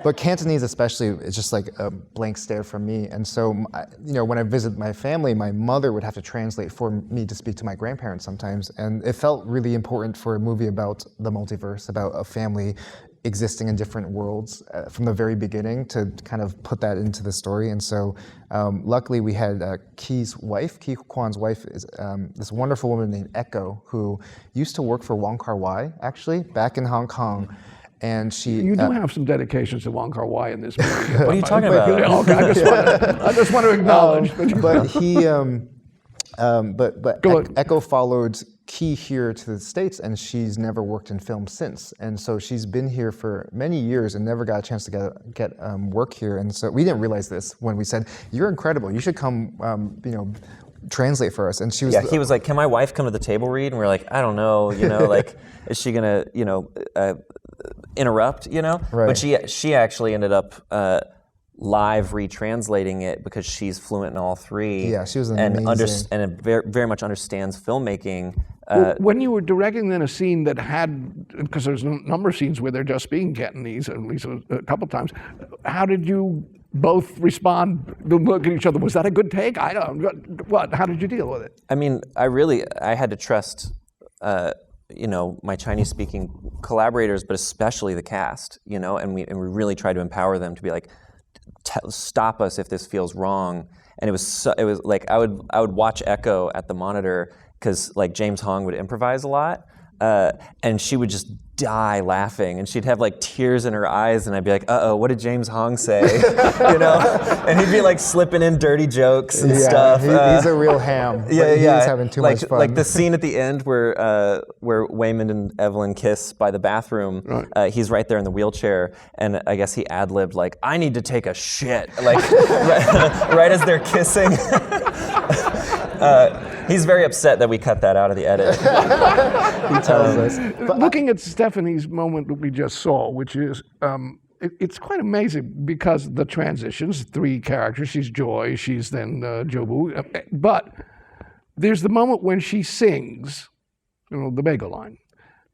but Cantonese especially is just like a blank stare from me. And so, when I visit my family, my mother would have to translate for me to speak to my grandparents sometimes, and it felt really important for a movie about the multiverse, about a family existing in different worlds from the very beginning to kind of put that into the story. And so luckily we had Kwan's wife is this wonderful woman named Echo, who used to work for Wong Kar-wai actually back in Hong Kong. And you do have some dedications to Wong Kar-wai in this movie. What are you talking about? Okay, I just want to acknowledge. But he, Echo followed Key here to the States, and she's never worked in film since. And so she's been here for many years and never got a chance to get work here. And so we didn't realize this when we said, "You're incredible. You should come, translate for us." And she was he was like, "Can my wife come to the table read?" And we're like, "I don't know, like, is she gonna, interrupt, Right. But she actually ended up live retranslating it because she's fluent in all three. Yeah, she was amazing. And very, very much understands filmmaking. When you were directing then a scene that had, because there's a number of scenes where they're just speaking Cantonese, at least a couple times, how did you both respond, look at each other? Was that a good take? I don't know. What? How did you deal with it? I mean, I had to trust, my Chinese-speaking collaborators, but especially the cast, and we really tried to empower them to be like, stop us if this feels wrong. And it was like I would watch Echo at the monitor because like James Hong would improvise a lot, and she would just die laughing, and she'd have like tears in her eyes, and I'd be like, uh-oh, what did James Hong say? And he'd be like slipping in dirty jokes and stuff. He's a real ham. Yeah. He's having too much fun. Like the scene at the end where Waymond and Evelyn kiss by the bathroom, right. He's right there in the wheelchair, and I guess he ad-libbed like, I need to take a shit, like right as they're kissing. He's very upset that we cut that out of the edit. He tells us. But looking at Stephanie's moment that we just saw, which is, it's quite amazing because the transitions, 3 characters, she's Joy, she's then Jobu, but there's the moment when she sings, the bagel line,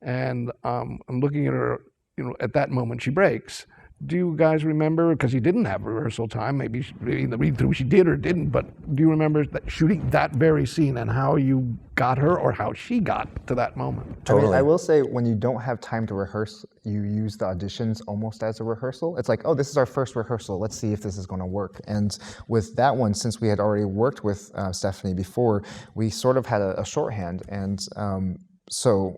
and I'm looking at her, at that moment she breaks. Do you guys remember, because you didn't have rehearsal time, maybe in the read-through she did or didn't, but do you remember shooting that very scene and how you got her or how she got to that moment? I mean, I will say, when you don't have time to rehearse, you use the auditions almost as a rehearsal. It's like, oh, this is our first rehearsal. Let's see if this is going to work. And with that one, since we had already worked with Stephanie before, we sort of had a shorthand. And so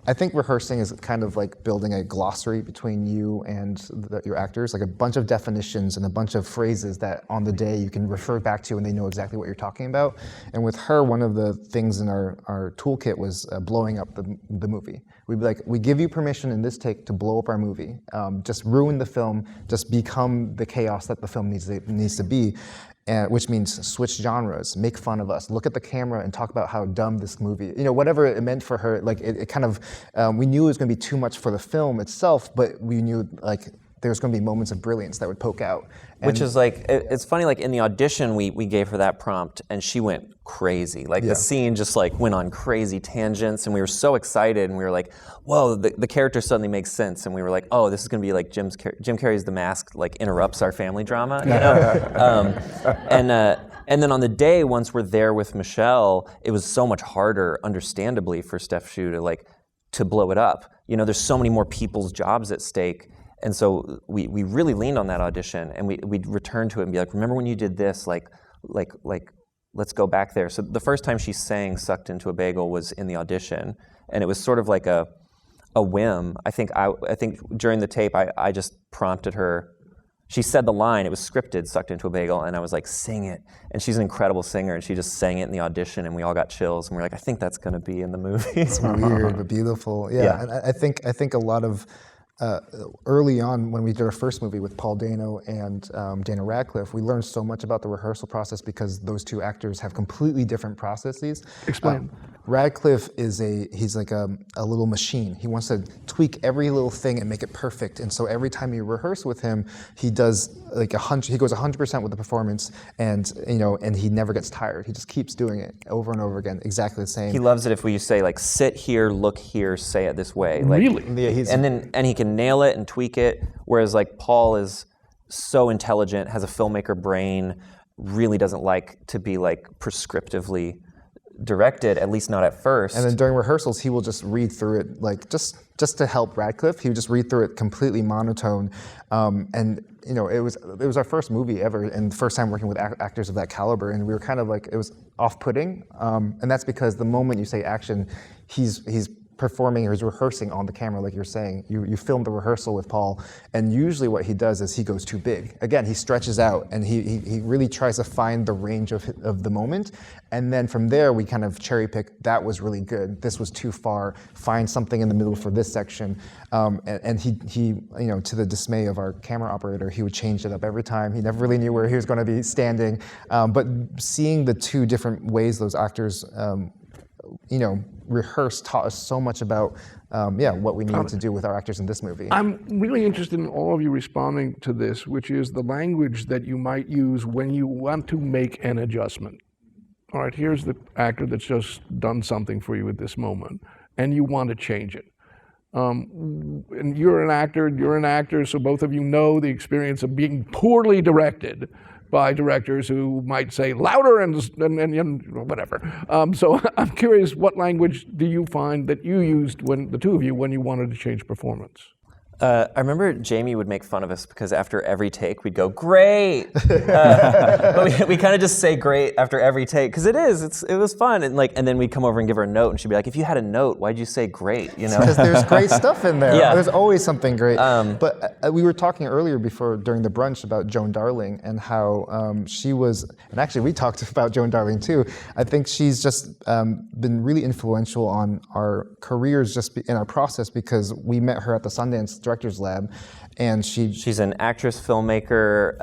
I think rehearsing is kind of like building a glossary between you and your actors, like a bunch of definitions and a bunch of phrases that on the day you can refer back to and they know exactly what you're talking about. And with her, one of the things in our toolkit was blowing up the movie. We'd be like, we give you permission in this take to blow up our movie. Just ruin the film, just become the chaos that the film needs to be. Which means switch genres, make fun of us, look at the camera and talk about how dumb this movie, whatever it meant for her, like it kind of, we knew it was going to be too much for the film itself, but we knew like there was going to be moments of brilliance that would poke out. Which is like, it's funny, like in the audition, we gave her that prompt and she went crazy. Like the scene just like went on crazy tangents and we were so excited and we were like, whoa, the character suddenly makes sense. And we were like, oh, this is gonna be like Jim Carrey's The Mask like interrupts our family drama, and then on the day, once we're there with Michelle, it was so much harder, understandably, for Steph Shue to blow it up. There's so many more people's jobs at stake. And so we really leaned on that audition, and we'd return to it and be like, remember when you did this? Like, let's go back there. So the first time she sang "Sucked Into a Bagel" was in the audition, and it was sort of like a whim. I think during the tape, I just prompted her. She said the line. It was scripted, "Sucked Into a Bagel," and I was like, sing it. And she's an incredible singer, and she just sang it in the audition, and we all got chills, and we were like, I think that's going to be in the movie. It's weird but beautiful. Yeah. And I think a lot of early on, when we did our first movie with Paul Dano and Daniel Radcliffe, we learned so much about the rehearsal process because those two actors have completely different processes. Explain. Radcliffe he's like a little machine. He wants to tweak every little thing and make it perfect. And so every time you rehearse with him, he does like he goes 100% with the performance, and he never gets tired. He just keeps doing it over and over again, exactly the same. He loves it if we say like, sit here, look here, say it this way. Like, really? Yeah, and he can nail it and tweak it, whereas like Paul is so intelligent, has a filmmaker brain, really doesn't like to be like prescriptively directed, at least not at first. And then during rehearsals, he will just read through it, like just to help Radcliffe. He would just read through it completely monotone. And it was our first movie ever, and the first time working with actors of that caliber. And we were kind of like, it was off-putting, and that's because the moment you say action, he's performing or he's rehearsing on the camera, like you're saying. You film the rehearsal with Paul, and usually what he does is he goes too big. Again, he stretches out, and he really tries to find the range of the moment, and then from there we kind of cherry pick. That was really good. This was too far. Find something in the middle for this section, and he to the dismay of our camera operator, he would change it up every time. He never really knew where he was going to be standing, but seeing the two different ways those actors rehearse taught us so much about what we needed to do with our actors in this movie. I'm really interested in all of you responding to this, which is the language that you might use when you want to make an adjustment. All right, here's the actor that's just done something for you at this moment, and you want to change it. And you're an actor, so both of you know the experience of being poorly directed by directors who might say louder and whatever. So I'm curious, what language do you find that you used, when the two of you, when you wanted to change performance? I remember Jamie would make fun of us because after every take we'd go, great! But we kind of just say great after every take, because it was fun. And then we'd come over and give her a note, and she'd be like, if you had a note, why'd you say great? Because there's great stuff in there. Yeah. There's always something great. But we were talking earlier during the brunch about Joan Darling and how she was, and actually we talked about Joan Darling too. I think she's just been really influential on our careers, just in our process, because we met her at the Sundance Directors Lab, and she's an actress, filmmaker,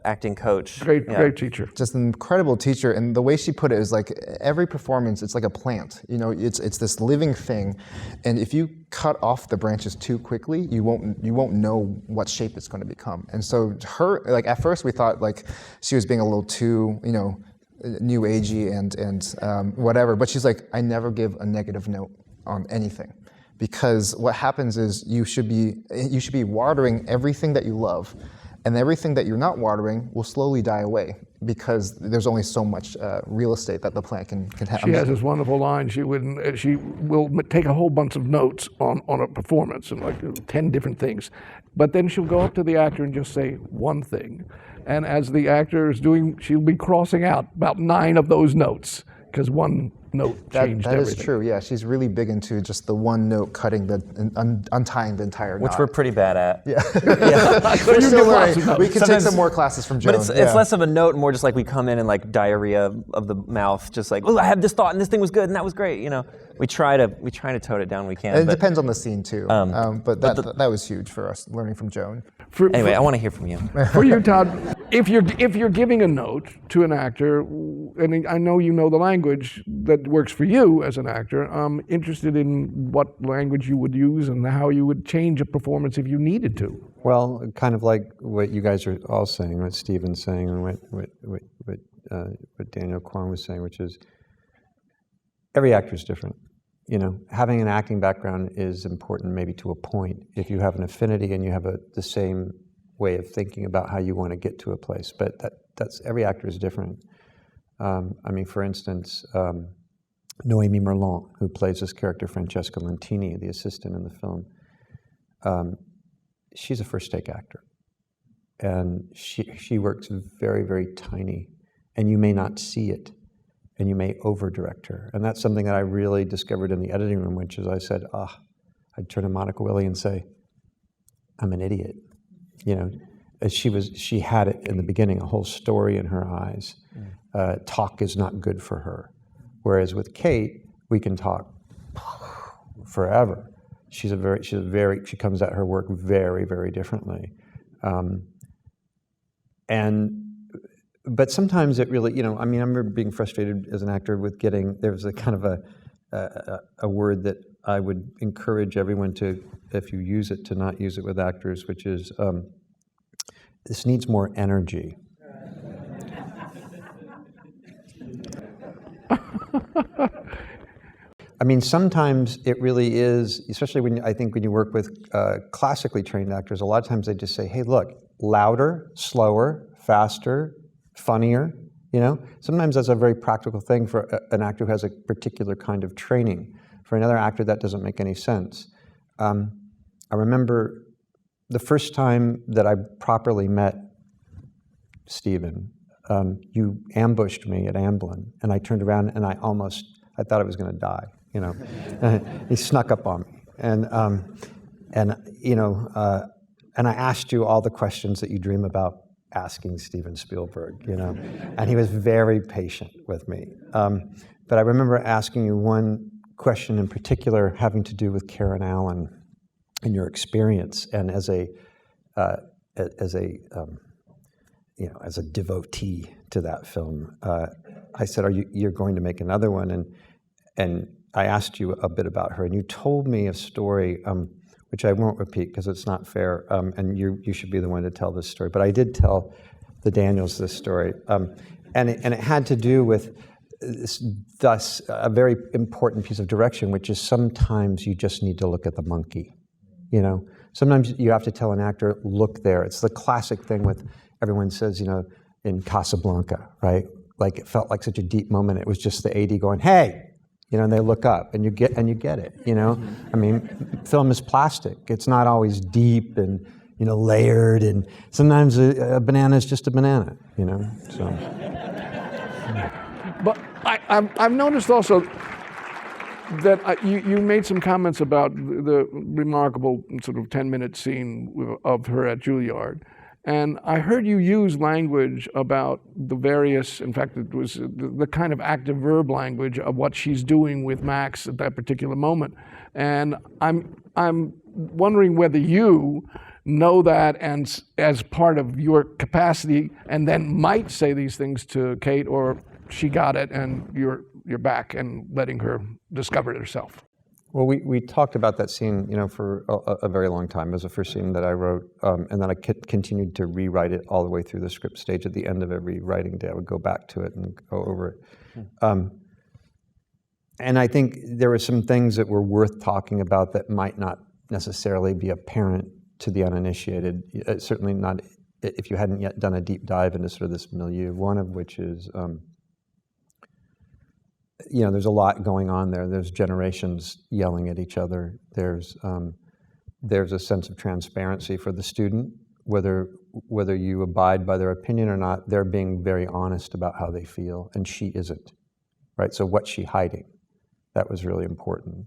acting coach. Great teacher. Just an incredible teacher, and the way she put it is like every performance, it's like a plant. It's this living thing, and if you cut off the branches too quickly, you won't know what shape it's going to become. And so her, like at first we thought like she was being a little too, new agey and whatever, but she's like, I never give a negative note on anything. because what happens is you should be watering everything that you love, and everything that you're not watering will slowly die away because there's only so much real estate that the plant can have. She has this wonderful line. She will take a whole bunch of notes on a performance and like 10 different things, but then she'll go up to the actor and just say one thing. And as the actor is doing, she'll be crossing out about 9 of those notes because one note changed that everything. is true, yeah. She's really big into just the one note cutting untying the entire knot. Which we're pretty bad at. Yeah. So you get lots of notes. We can take some more classes from Joan. But it's less of a note, more just like we come in and like diarrhea of the mouth, just like, oh, I had this thought and this thing was good and that was great. You know, we try to tone it down when we can. And it depends on the scene too. But that was huge for us, learning from Joan. Anyway, I want to hear from you. For you, Todd, if you're giving a note to an actor, and I know you know the language that works for you as an actor, I'm interested in what language you would use and how you would change a performance if you needed to. Well, kind of like what you guys are all saying, what Steven's saying, and what Daniel Kwan was saying, which is every actor is different. You know, having an acting background is important maybe to a point if you have an affinity and you have the same way of thinking about how you want to get to a place. But that's every actor is different. I mean, for instance, Noémie Merlant, who plays this character Francesca Lentini, the assistant in the film, she's a first take actor, and she works very, very tiny, and you may not see it. And you may over-direct her. And that's something that I really discovered in the editing room, which is I said, I'd turn to Monica Willie and say, I'm an idiot. You know, as she had it in the beginning, a whole story in her eyes. Talk is not good for her. Whereas with Kate, we can talk forever. She comes at her work very, very differently. But sometimes it really, you know, I mean, I remember being frustrated as an actor with there was a kind of a word that I would encourage everyone to, if you use it, to not use it with actors, which is, this needs more energy. I mean, sometimes it really is, especially when you work with classically trained actors, a lot of times they just say, hey, look, louder, slower, faster, funnier, you know? Sometimes that's a very practical thing for an actor who has a particular kind of training. For another actor, that doesn't make any sense. I remember the first time that I properly met Steven, you ambushed me at Amblin, and I turned around and I thought I was going to die, you know? He snuck up on me, and I asked you all the questions that you dream about asking Steven Spielberg, you know, and he was very patient with me. But I remember asking you one question in particular having to do with Karen Allen and your experience, and as a devotee to that film, I said, you're going to make another one? And I asked you a bit about her, and you told me a story, which I won't repeat because it's not fair, and you should be the one to tell this story. But I did tell the Daniels this story, and it had to do with thus a very important piece of direction, which is sometimes you just need to look at the monkey. You know, sometimes you have to tell an actor, look there. It's the classic thing with everyone says, you know, in Casablanca, right? Like it felt like such a deep moment. It was just the AD going, hey. You know, and they look up, and you get it. You know, I mean, film is plastic. It's not always deep and, you know, layered. And sometimes a banana is just a banana. You know, so. But I've noticed also that you made some comments about the remarkable sort of 10-minute scene of her at Juilliard. And I heard you use language about the various, in fact, it was the kind of active verb language of what she's doing with Max at that particular moment. And I'm wondering whether you know that and as part of your capacity and then might say these things to Kate, or she got it and you're back and letting her discover it herself. Well, we talked about that scene, you know, for a very long time. It was the first scene that I wrote, and then I continued to rewrite it all the way through the script stage. At the end of every writing day, I would go back to it and go over it. And I think there were some things that were worth talking about that might not necessarily be apparent to the uninitiated, certainly not if you hadn't yet done a deep dive into sort of this milieu, one of which is, there's a lot going on there. There's generations yelling at each other. There's a sense of transparency for the student, whether you abide by their opinion or not, they're being very honest about how they feel, and she isn't, right? So what's she hiding? That was really important,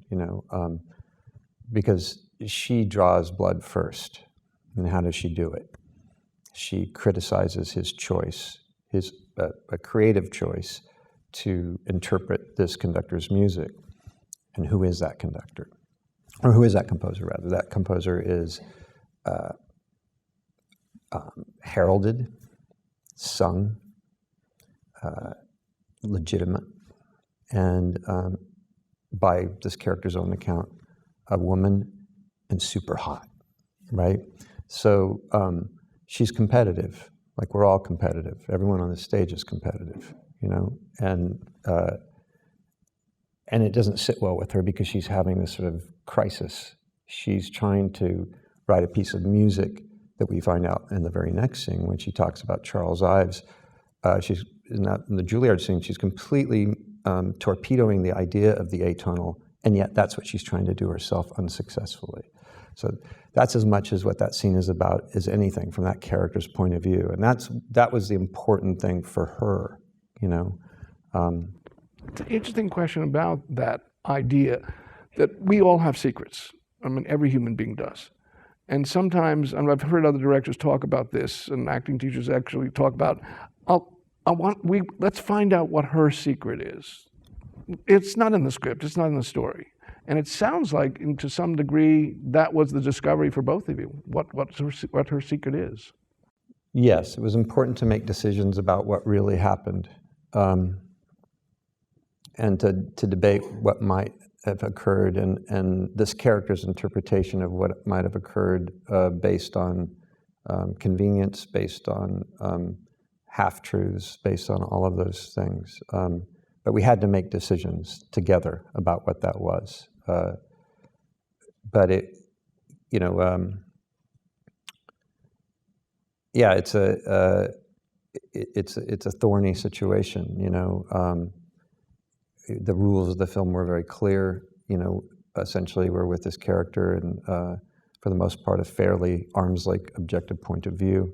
because she draws blood first. And how does she do it? She criticizes his choice, a creative choice to interpret this conductor's music. And who is that conductor? Or who is that composer, rather? That composer is heralded, sung, legitimate, and by this character's own account, a woman and super hot, right? So she's competitive, like we're all competitive. Everyone on the stage is competitive, and it doesn't sit well with her because she's having this sort of crisis. She's trying to write a piece of music that we find out in the very next scene when she talks about Charles Ives. She's in the Juilliard scene, she's completely torpedoing the idea of the atonal, and yet that's what she's trying to do herself unsuccessfully. So that's as much as what that scene is about as anything from that character's point of view, and that was the important thing for her, It's an interesting question about that idea that we all have secrets. I mean, every human being does. And sometimes, and I've heard other directors talk about this, and acting teachers actually talk about, let's find out what her secret is. It's not in the script, it's not in the story. And it sounds like, to some degree, that was the discovery for both of you, what her secret is. Yes, it was important to make decisions about what really happened, and to debate what might have occurred, and this character's interpretation of what might have occurred based on convenience, based on half-truths, based on all of those things. But we had to make decisions together about what that was. But it's a thorny situation, The rules of the film were very clear, essentially we're with this character and for the most part a fairly arms-length objective point of view.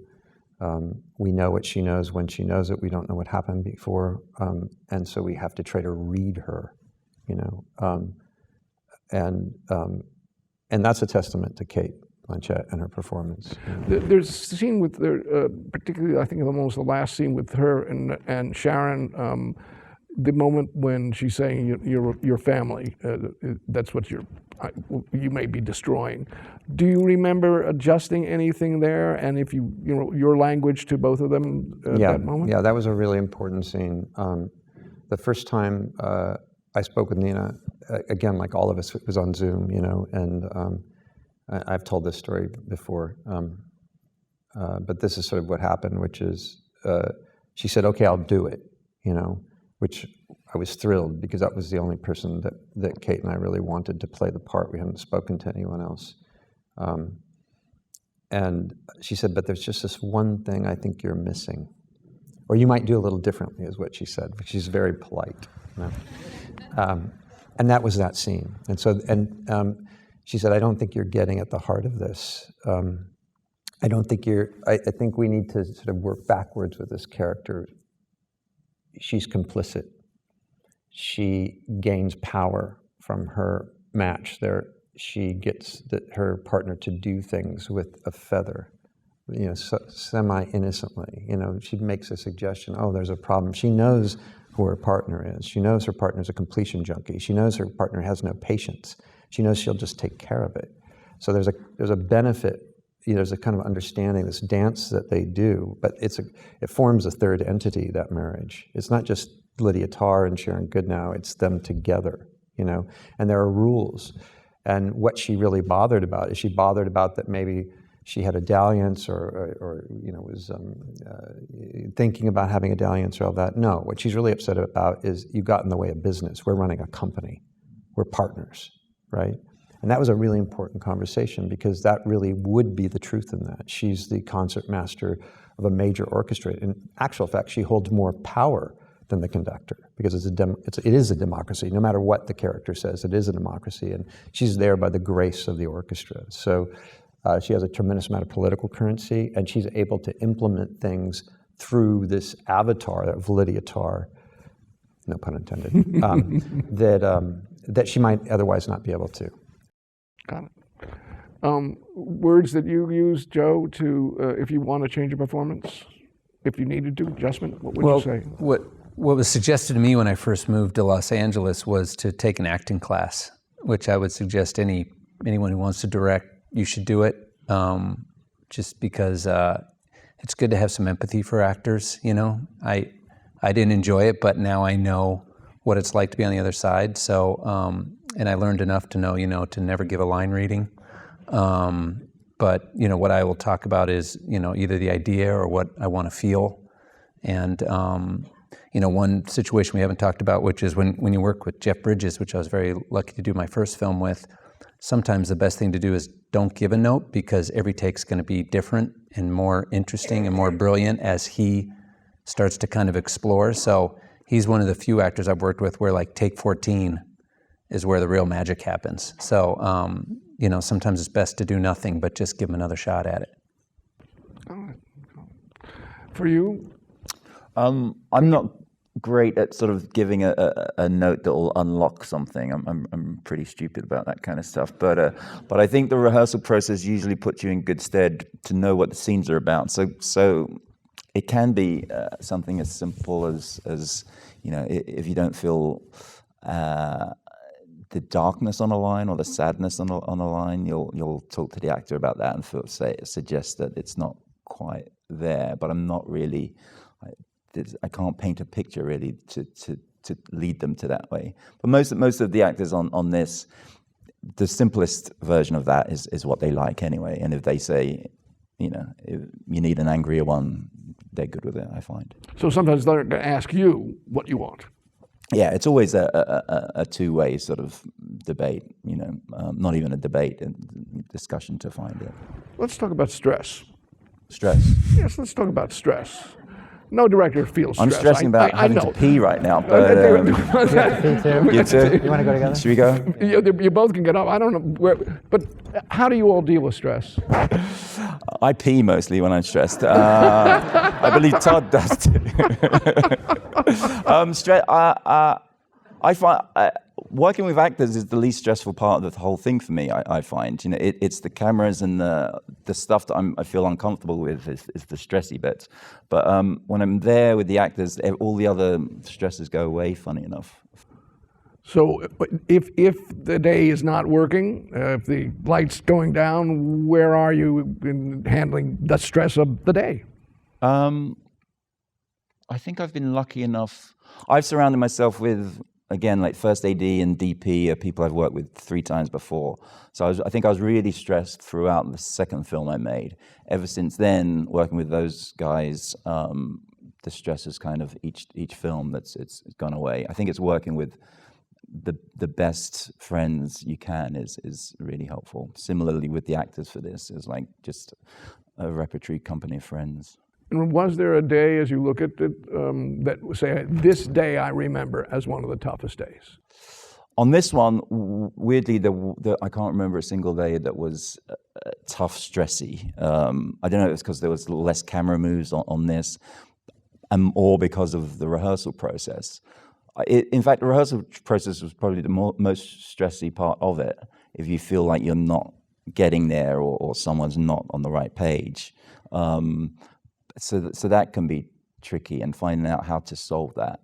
We know what she knows when she knows it. We don't know what happened before, and so we have to try to read her, and that's a testament to Cate Blanchett and her performance. There's a scene with particularly I think almost the last scene with her and Sharon. The moment when she's saying your family, that's what you may be destroying. Do you remember adjusting anything there? And if your language to both of them at that moment? Yeah, that was a really important scene. The first time I spoke with Nina, again, like all of us, it was on Zoom, and I've told this story before, but this is sort of what happened, which is she said, "Okay, I'll do it," which I was thrilled because that was the only person that Cate and I really wanted to play the part. We hadn't spoken to anyone else. And she said, "But there's just this one thing I think you're missing. Or you might do a little differently," is what she said. She's very polite. And that was that scene. And so, she said, "I don't think you're getting at the heart of this. I think we need to sort of work backwards with this character. She's complicit. She gains power from her match. She gets her partner to do things with a feather, semi-innocently. She makes a suggestion, oh, there's a problem. She knows who her partner is. She knows her partner's a completion junkie. She knows her partner has no patience. She knows she'll just take care of it. So there's a benefit. There's a kind of understanding, this dance that they do, but it forms a third entity, that marriage. It's not just Lydia Tarr and Sharon Goodnow, it's them together, and there are rules. And what she really bothered about is she bothered about that maybe she had a dalliance or was thinking about having a dalliance or all that. No, what she's really upset about is you got in the way of business. We're running a company. We're partners, right? And that was a really important conversation because that really would be the truth in that. She's the concert master of a major orchestra. In actual fact, she holds more power than the conductor because it is a democracy. No matter what the character says, it is a democracy, and she's there by the grace of the orchestra. So she has a tremendous amount of political currency, and she's able to implement things through this avatar of Lydia Tarr, no pun intended, that she might otherwise not be able to. Got it. Words that you use, Joe, to if you want to change a performance, if you needed to, adjustment, what would you say? What was suggested to me when I first moved to Los Angeles was to take an acting class, which I would suggest anyone who wants to direct, you should do it, just because it's good to have some empathy for actors. I didn't enjoy it, but now I know what it's like to be on the other side. So, and I learned enough to know, to never give a line reading. But what I will talk about is, either the idea or what I want to feel. And one situation we haven't talked about, which is when you work with Jeff Bridges, which I was very lucky to do my first film with. Sometimes the best thing to do is don't give a note because every take's going to be different and more interesting and more brilliant as he starts to kind of explore. So he's one of the few actors I've worked with where like take 14 is where the real magic happens. So, sometimes it's best to do nothing but just give him another shot at it. For you? I'm not great at sort of giving a note that will unlock something. I'm pretty stupid about that kind of stuff. But I think the rehearsal process usually puts you in good stead to know what the scenes are about. So it can be something as simple as if you don't feel the darkness on a line or the sadness on a line, you'll talk to the actor about that and suggest that it's not quite there. But I'm not really. I can't paint a picture really to lead them to that way. But most of the actors on this, the simplest version of that is what they like anyway. And if they say, if you need an angrier one, they're good with it, I find. So sometimes they're going to ask you what you want. Yeah, it's always a two-way sort of debate, not even a debate, a discussion to find it. Let's talk about stress. Stress? Yes, let's talk about stress. No director feels stress. I'm stressing about having to pee right now, but... Me too. You too? You want to go together? Should we go? You both can get up. I don't know but how do you all deal with stress? I pee mostly when I'm stressed. I believe Todd does too. I find working with actors is the least stressful part of the whole thing for me. I find it's the cameras and the stuff that I feel uncomfortable with is the stressy bits. But when I'm there with the actors, all the other stresses go away. Funny enough. So if the day is not working, if the light's going down, where are you in handling the stress of the day? I think I've been lucky enough. I've surrounded myself with, again, like first AD and DP are people I've worked with 3 times before. So I think I was really stressed throughout the second film I made. Ever since then, working with those guys, the stress is kind of each film it's gone away. I think it's working with the best friends you can is really helpful. Similarly with the actors for this, is like just a repertory company of friends. And was there a day, as you look at it, that say, this day I remember as one of the toughest days? On this one, weirdly, I can't remember a single day that was tough, stressy. I don't know if it's because there was less camera moves on this, or because of the rehearsal process. In fact, the rehearsal process was probably the most stressy part of it. If you feel like you're not getting there or someone's not on the right page. So that can be tricky, and finding out how to solve that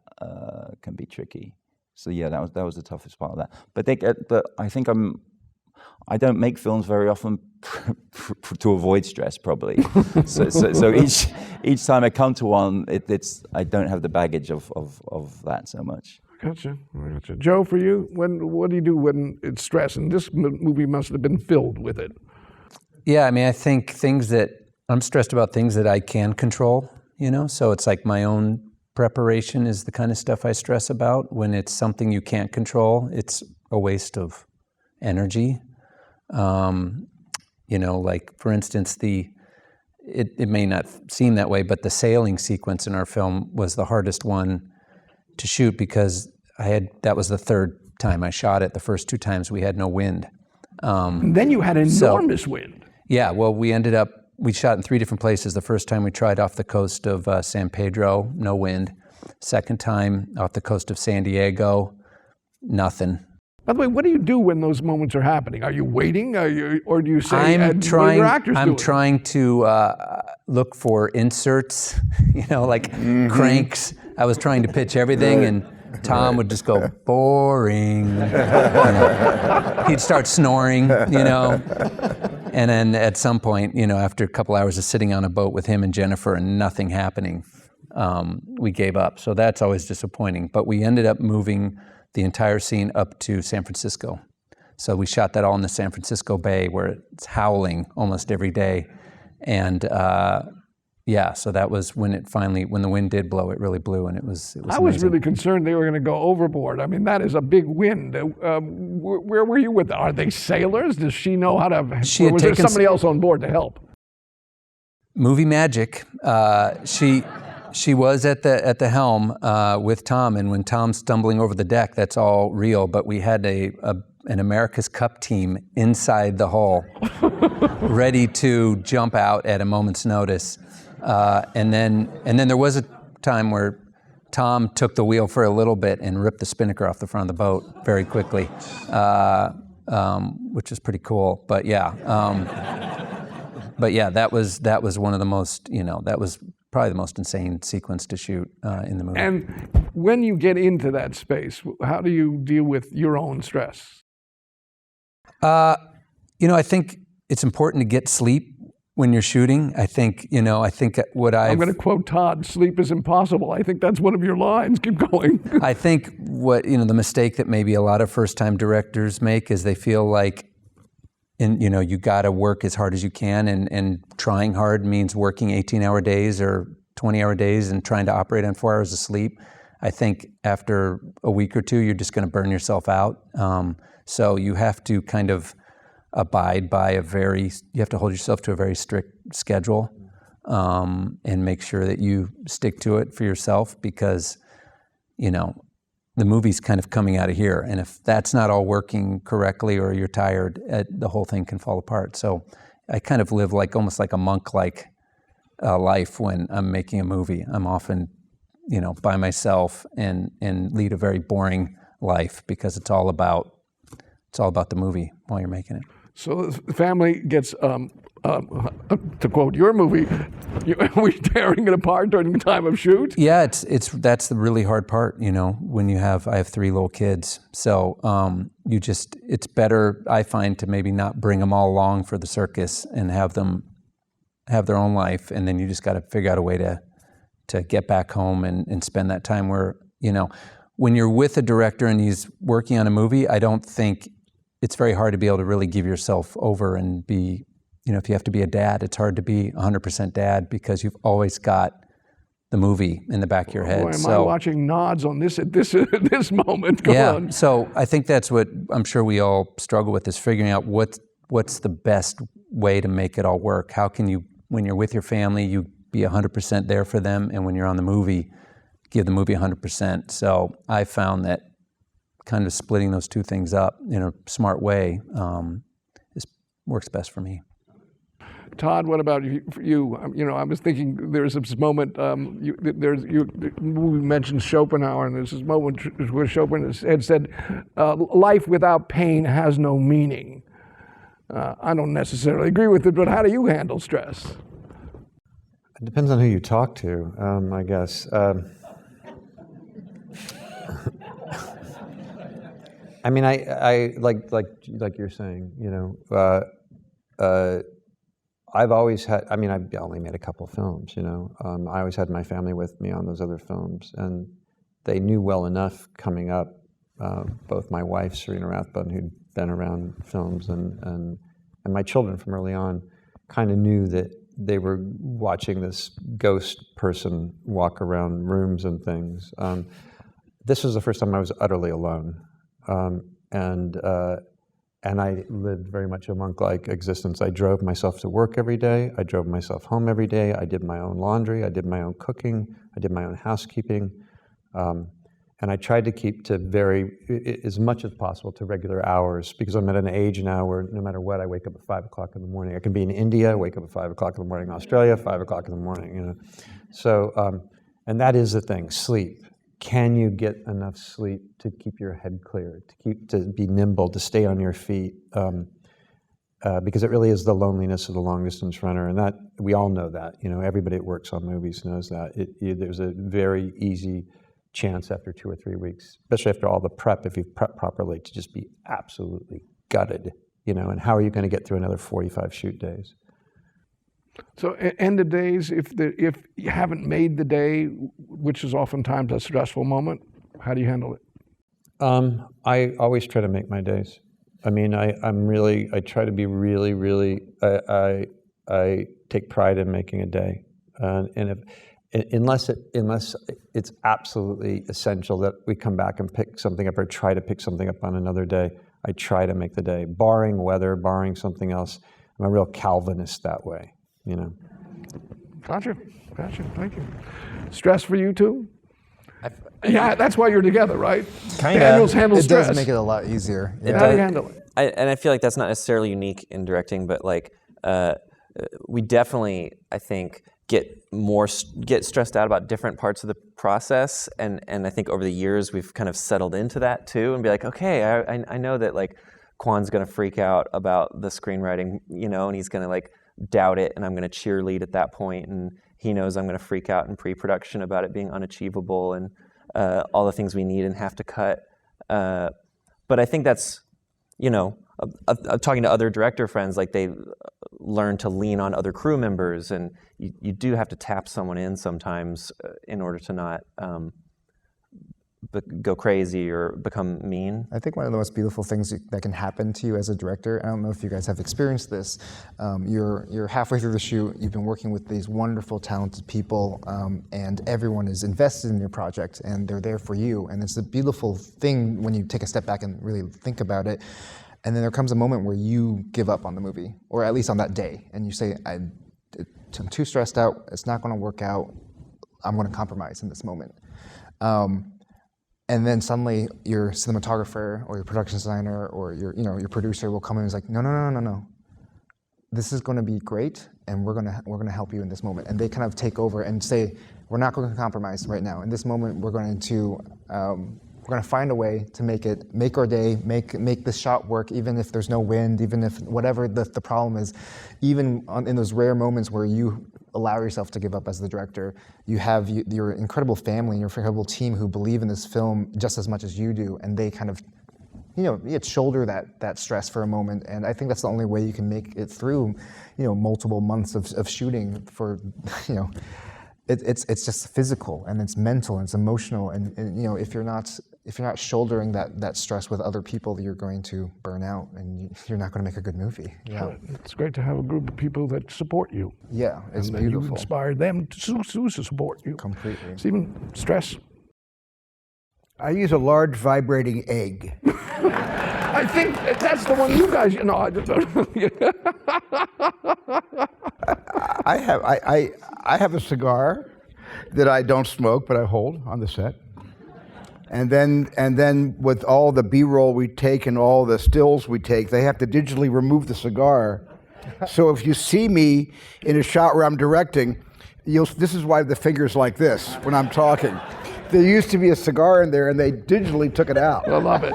can be tricky. So yeah, that was the toughest part of that. But I think I don't make films very often to avoid stress, probably. so each time I come to one, I don't have the baggage of that so much. Gotcha. Joe, for you, what do you do when it's stress? And this movie must have been filled with it. Yeah, I mean, I think I'm stressed about things that I can control, so it's like my own preparation is the kind of stuff I stress about. When it's something you can't control, it's a waste of energy. Like for instance, it may not seem that way, but the sailing sequence in our film was the hardest one to shoot because that was the third time I shot it. The first 2 times we had no wind. And then you had enormous wind. Yeah, well, we shot in 3 different places. The first time we tried off the coast of San Pedro, no wind. Second time off the coast of San Diego, nothing. By the way, what do you do when those moments are happening? Are you waiting? Or do you say, I'm what are your actors doing? trying to look for inserts, like cranks. I was trying to pitch everything, and Tom would just go, boring. He'd start snoring, And then at some point, after a couple hours of sitting on a boat with him and Jennifer and nothing happening, we gave up. So that's always disappointing. But we ended up moving the entire scene up to San Francisco. So we shot that all in the San Francisco Bay where it's howling almost every day. And so that was when the wind did blow, it really blew, and it was I was amazing. really concerned they were going to go overboard. I mean, that is a big wind. Where were you with that? Are they sailors? Does she know how to, or was there somebody else on board to help? Movie magic. She was at the helm with Tom, and when Tom's stumbling over the deck, that's all real. But we had an America's Cup team inside the hull, ready to jump out at a moment's notice. And then there was a time where Tom took the wheel for a little bit and ripped the spinnaker off the front of the boat very quickly, which was pretty cool. But yeah, that was one of the most, that was probably the most insane sequence to shoot in the movie. And when you get into that space, how do you deal with your own stress? I think it's important to get sleep when you're shooting. I'm going to quote Todd, sleep is impossible. I think that's one of your lines. Keep going. I think the mistake that maybe a lot of first-time directors make is they feel like, you got to work as hard as you can, and trying hard means working 18-hour days or 20-hour days and trying to operate on 4 hours of sleep. I think after a week or 2, you're just going to burn yourself out. So you have to kind of abide by you have to hold yourself to a very strict schedule, and make sure that you stick to it for yourself, because, the movie's kind of coming out of here. And if that's not all working correctly, or you're tired, the whole thing can fall apart. So I kind of live almost like a monk-like life when I'm making a movie. I'm often, by myself and lead a very boring life, because it's all about the movie while you're making it. So the family gets, to quote your movie, are we tearing it apart during the time of shoot? Yeah, that's the really hard part, when I have 3 little kids. So it's better, I find, to maybe not bring them all along for the circus and have them have their own life. And then you just got to figure out a way to get back home and spend that time where, when you're with a director and he's working on a movie, I don't think it's very hard to be able to really give yourself over and be, if you have to be a dad, it's hard to be 100% dad, because you've always got the movie in the back of your head. Boy, am I watching nods on this at this moment? Go on. So I think that's what I'm sure we all struggle with, is figuring out what's the best way to make it all work. How can you, when you're with your family, you be 100% there for them, and when you're on the movie, give the movie 100%. So I found that kind of splitting those two things up in a smart way works best for me. Todd, what about you? I was thinking there's this moment, you mentioned Schopenhauer, and there's this moment where Schopenhauer had said, life without pain has no meaning. I don't necessarily agree with it, but how do you handle stress? It depends on who you talk to, I guess. I mean, I like you're saying, I've always had, I've only made a couple films, I always had my family with me on those other films, and they knew well enough coming up, both my wife, Serena Rathbun, who'd been around films, and my children from early on, kind of knew that they were watching this ghost person walk around rooms and things. This was the first time I was utterly alone. And I lived very much a monk-like existence. I drove myself to work every day. I drove myself home every day. I did my own laundry. I did my own cooking. I did my own housekeeping. And I tried to keep to as much as possible to regular hours, because I'm at an age now where no matter what, I wake up at 5 o'clock in the morning. I can be in India, wake up at 5 o'clock in the morning, Australia, 5 o'clock in the morning, you know. So, and that is the thing, sleep. Can you get enough sleep to keep your head clear, to be nimble, to stay on your feet? Because it really is the loneliness of the long-distance runner, and that we all know that. You know, everybody that works on movies knows that. There's a very easy chance after 2 or 3 weeks, especially after all the prep, if you've prepped properly, to just be absolutely gutted. You know, and how are you going to get through another 45 shoot days? So end of days, if you haven't made the day, which is oftentimes a stressful moment, how do you handle it? I always try to make my days. I mean, I try to be really, I take pride in making a day. And unless it's absolutely essential that we come back and pick something up or try to pick something up on another day, I try to make the day. Barring weather, barring something else, I'm a real Calvinist that way. You know. Gotcha. Thank you. Stress for you too? Yeah, that's why you're together, right? Daniel's handles stress. It does make it a lot easier. Yeah. How do you handle it? And I feel like that's not necessarily unique in directing, but like we definitely, I think, get stressed out about different parts of the process, and I think over the years we've kind of settled into that too, and be like, okay, I know that like Kwan's gonna freak out about the screenwriting, you know, and he's gonna like doubt it, and I'm going to cheerlead at that point, and he knows I'm going to freak out in pre-production about it being unachievable and all the things we need and have to cut. But I think that's, you know, talking to other director friends, like they learn to lean on other crew members, and you do have to tap someone in sometimes in order to not go crazy or become mean. I think one of the most beautiful things that can happen to you as a director, I don't know if you guys have experienced this, you're halfway through the shoot, you've been working with these wonderful, talented people, and everyone is invested in your project, and they're there for you, and it's a beautiful thing when you take a step back and really think about it. And then there comes a moment where you give up on the movie, or at least on that day, and you say, I'm too stressed out, it's not going to work out, I'm going to compromise in this moment. And then suddenly your cinematographer or your production designer or your producer will come in and is like, no. This is going to be great, and we're going to help you in this moment. And they kind of take over and say, we're not going to compromise right now. In this moment, we're going to find a way to make our day, make this shot work, even if there's no wind, even if whatever the problem is, even in those rare moments where you allow yourself to give up as the director, you have your incredible family, your incredible team who believe in this film just as much as you do, and they kind of, shoulder that stress for a moment. And I think that's the only way you can make it through, multiple months of shooting for, it's just physical and it's mental and it's emotional, and if you're not shouldering that stress with other people, you're going to burn out and you're not going to make a good movie. Yeah, it's great to have a group of people that support you. Yeah, it's and beautiful. You inspire them to support you completely. Steven, stress. I use a large vibrating egg. I think that's the one you guys. I have a cigar that I don't smoke, but I hold on the set. And then with all the B-roll we take and all the stills we take, they have to digitally remove the cigar. So if you see me in a shot where I'm directing, this is why the finger's like this when I'm talking. There used to be a cigar in there, and they digitally took it out. I love it.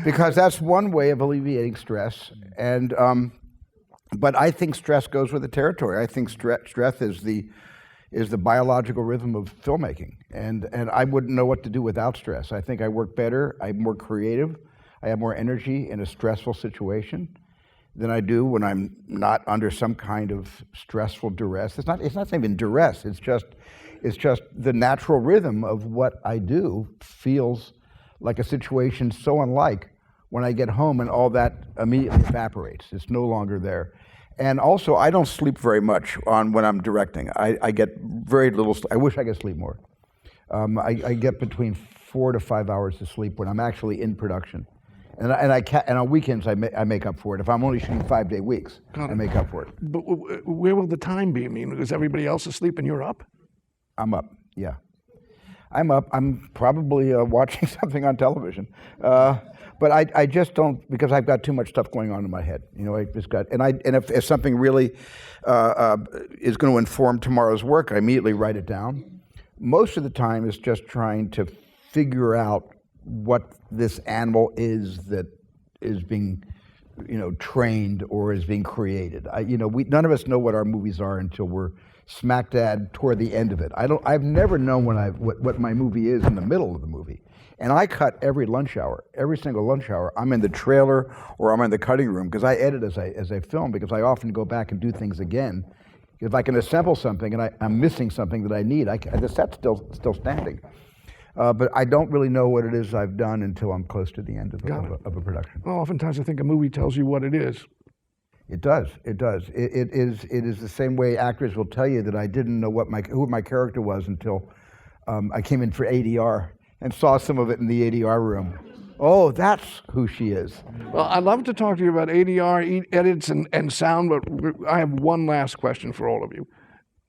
Because that's one way of alleviating stress. And but I think stress goes with the territory. I think stress is the biological rhythm of filmmaking, and I wouldn't know what to do without stress. I think I work better, I'm more creative, I have more energy in a stressful situation than I do when I'm not under some kind of stressful duress. It's not even duress, it's just the natural rhythm of what I do feels like a situation so unlike when I get home and all that immediately evaporates. It's no longer there. And also, I don't sleep very much when I'm directing. I get very little. I wish I could sleep more. I get between 4 to 5 hours of sleep when I'm actually in production, and on weekends I make up for it. If I'm only shooting 5-day weeks, I make up for it. But where will the time be? I mean, is everybody else asleep and you're up? I'm up. Yeah, I'm up. I'm probably watching something on television. But I just don't, because I've got too much stuff going on in my head. You know, I just got, and if something really is going to inform tomorrow's work, I immediately write it down. Most of the time, it's just trying to figure out what this animal is that is being, trained or is being created. None of us know what our movies are until we're smack dab toward the end of it. I've never known what my movie is in the middle of the movie. And I cut every lunch hour, every single lunch hour. I'm in the trailer or I'm in the cutting room because I edit as I film, because I often go back and do things again. If I can assemble something and I'm missing something that I need, the set's still standing. But I don't really know what it is I've done until I'm close to the end of a production. Well, oftentimes I think a movie tells you what it is. It does. It does. It is the same way actors will tell you that I didn't know who my character was until I came in for ADR and saw some of it in the ADR room. Oh, that's who she is. Well, I'd love to talk to you about ADR, edits, and sound, but I have one last question for all of you.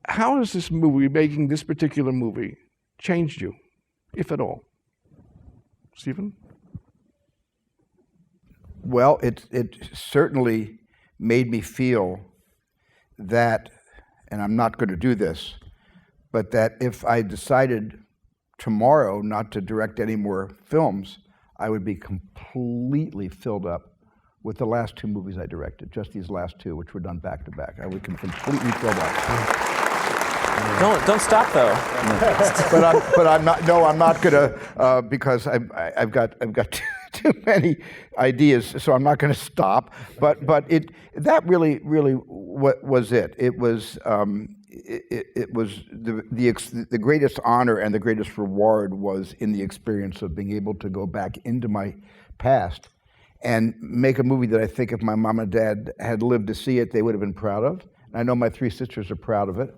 How has this movie, making this particular movie, changed you, if at all? Steven? Well, it certainly made me feel that, and I'm not going to do this, but that if I decided tomorrow not to direct any more films, I would be completely filled up with the last 2 movies I directed, just these last 2, which were done back to back. I would be completely filled up. Don't stop though. But I'm not. No, I'm not gonna because I've got too many ideas, so I'm not going to stop. But that really what was it? It was the greatest honor and the greatest reward was in the experience of being able to go back into my past and make a movie that I think if my mom and dad had lived to see it, they would have been proud of. And I know my 3 sisters are proud of it.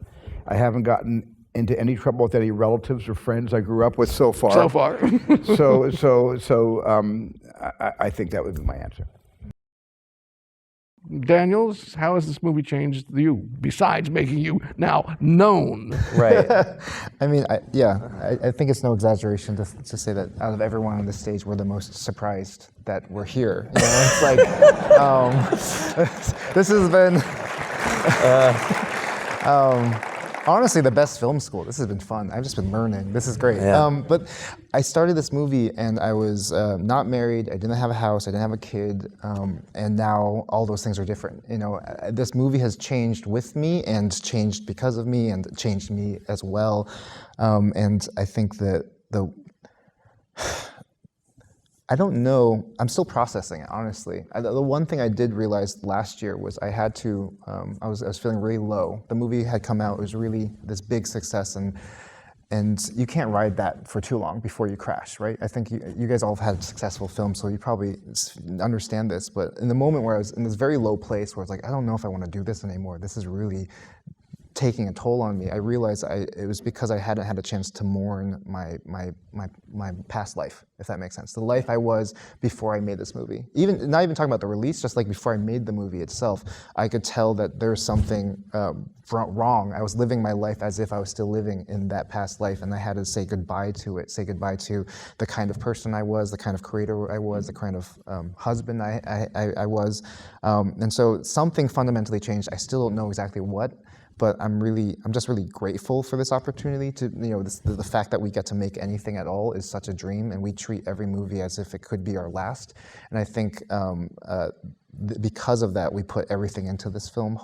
I haven't gotten into any trouble with any relatives or friends I grew up with so far. So far. I think that would be my answer. Daniels, how has this movie changed you, besides making you now known? Right. I mean, I think it's no exaggeration to say that out of everyone on the stage, we're the most surprised that we're here. You know, it's like, this has been, honestly, the best film school. This has been fun. I've just been learning. This is great. Yeah. But I started this movie and I was not married. I didn't have a house. I didn't have a kid. And now all those things are different. You know, this movie has changed with me and changed because of me and changed me as well. And I think that I don't know. I'm still processing it, honestly. The one thing I did realize last year was I had to. I was feeling really low. The movie had come out. It was really this big success, and you can't ride that for too long before you crash, right? I think you guys all have had successful films, so you probably understand this. But in the moment where I was in this very low place, where I was like, I don't know if I want to do this anymore. This is really taking a toll on me. I realized it was because I hadn't had a chance to mourn my past life, if that makes sense. The life I was before I made this movie. Not even talking about the release, just like before I made the movie itself, I could tell that there's something wrong. I was living my life as if I was still living in that past life, and I had to say goodbye to it, say goodbye to the kind of person I was, the kind of creator I was, the kind of husband I was. And so something fundamentally changed. I still don't know exactly what, but I'm just really grateful for this opportunity to, the fact that we get to make anything at all is such a dream, and we treat every movie as if it could be our last. And I think because of that, we put everything into this film,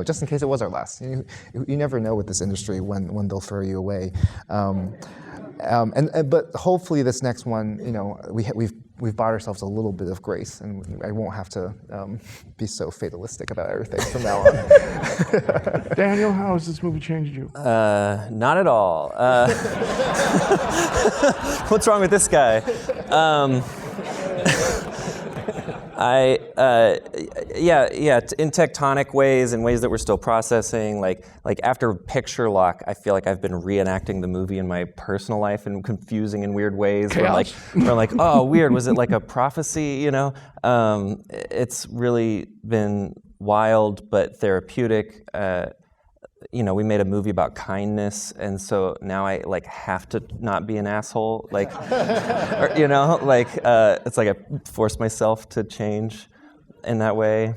just in case it was our last. You never know with this industry when they'll throw you away. But hopefully this next one, we've bought ourselves a little bit of grace, and I won't have to be so fatalistic about everything from now on. Daniel, how has this movie changed you? Not at all. What's wrong with this guy? in tectonic ways, in ways that we're still processing. Like after Picture Lock, I feel like I've been reenacting the movie in my personal life in confusing and weird ways. We're like, oh, weird. Was it like a prophecy? You know, it's really been wild but therapeutic. You know, we made a movie about kindness, and so now I like have to not be an asshole. Like, or, you know, like it's like I force myself to change in that way.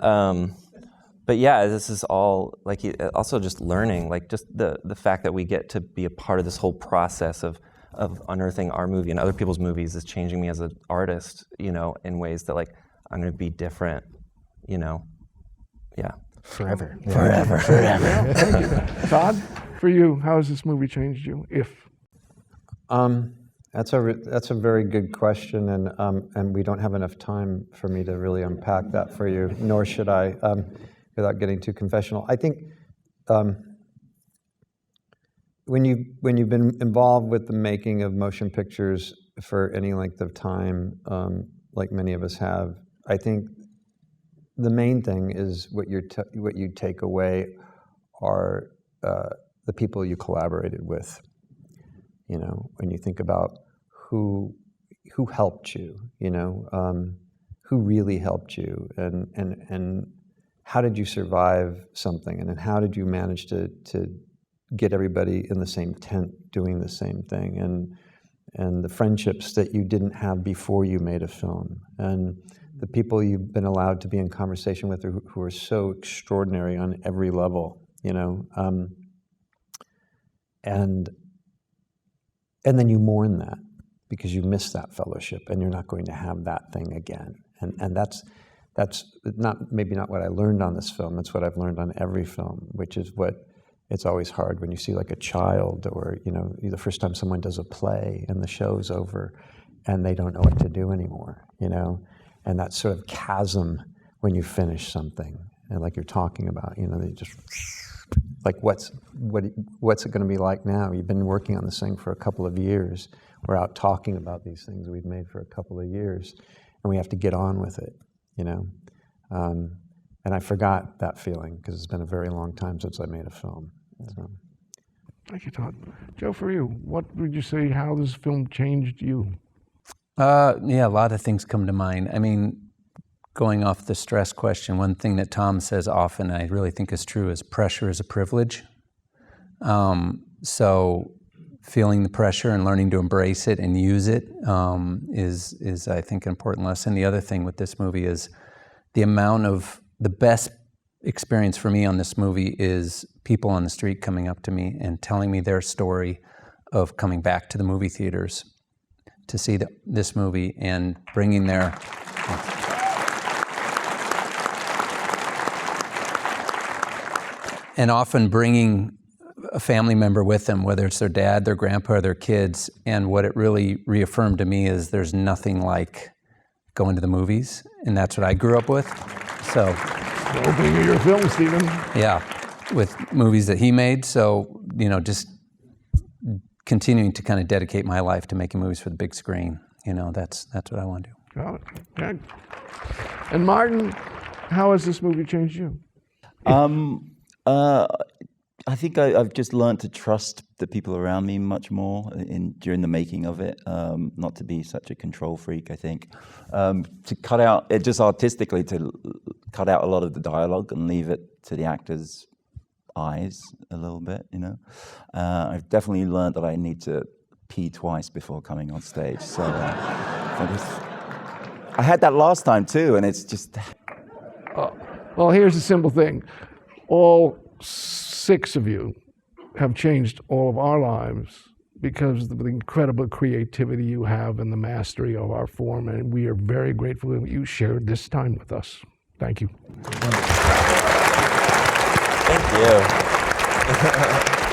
But yeah, this is all like also just learning, like just the fact that we get to be a part of this whole process of unearthing our movie and other people's movies is changing me as an artist. You know, in ways that like I'm going to be different. You know, yeah. Forever. Forever. Thank you. Todd, for you, how has this movie changed you, if? That's a very good question, and we don't have enough time for me to really unpack that for you, nor should I, without getting too confessional. I think when you've been involved with the making of motion pictures for any length of time, like many of us have, I think the main thing is what you take away are the people you collaborated with. You know, when you think about who helped you, you know, who really helped you, and how did you survive something, and then how did you manage to get everybody in the same tent doing the same thing, and the friendships that you didn't have before you made a film, and the people you've been allowed to be in conversation with who are so extraordinary on every level, you know, and then you mourn that because you miss that fellowship and you're not going to have that thing again. And that's maybe not what I learned on this film. It's what I've learned on every film, which is what it's always hard when you see like a child, or you know, the first time someone does a play and the show's over and they don't know what to do anymore, you know. And that sort of chasm when you finish something, and like you're talking about, you know, they just like what's it going to be like now? You've been working on this thing for a couple of years. We're out talking about these things we've made for a couple of years, and we have to get on with it, you know. And I forgot that feeling because it's been a very long time since I made a film. So. Thank you, Todd. Joe, for you, what would you say? How this film changed you? Yeah, a lot of things come to mind. I mean, going off the stress question, one thing that Tom says often, and I really think is true, is pressure is a privilege. So feeling the pressure and learning to embrace it and use it is I think, an important lesson. The other thing with this movie is the best experience for me on this movie is people on the street coming up to me and telling me their story of coming back to the movie theaters to see this movie and bringing their... and often bringing a family member with them, whether it's their dad, their grandpa, or their kids. And what it really reaffirmed to me is there's nothing like going to the movies, and that's what I grew up with. So... the opening of your film, Steven. Yeah, with movies that he made. So, you know, just continuing to kind of dedicate my life to making movies for the big screen. You know, that's what I want to do. Got it. Okay. And Martin, how has this movie changed you? I think I've just learned to trust the people around me much more during the making of it. Not to be such a control freak, I think. To cut out, just artistically, to cut out a lot of the dialogue and leave it to the actors' eyes a little bit, you know. I've definitely learned that I need to pee twice before coming on stage. So I had that last time too, and it's just... Well, here's the simple thing. All 6 of you have changed all of our lives because of the incredible creativity you have and the mastery of our form, and we are very grateful that you shared this time with us. Thank you. Thank you.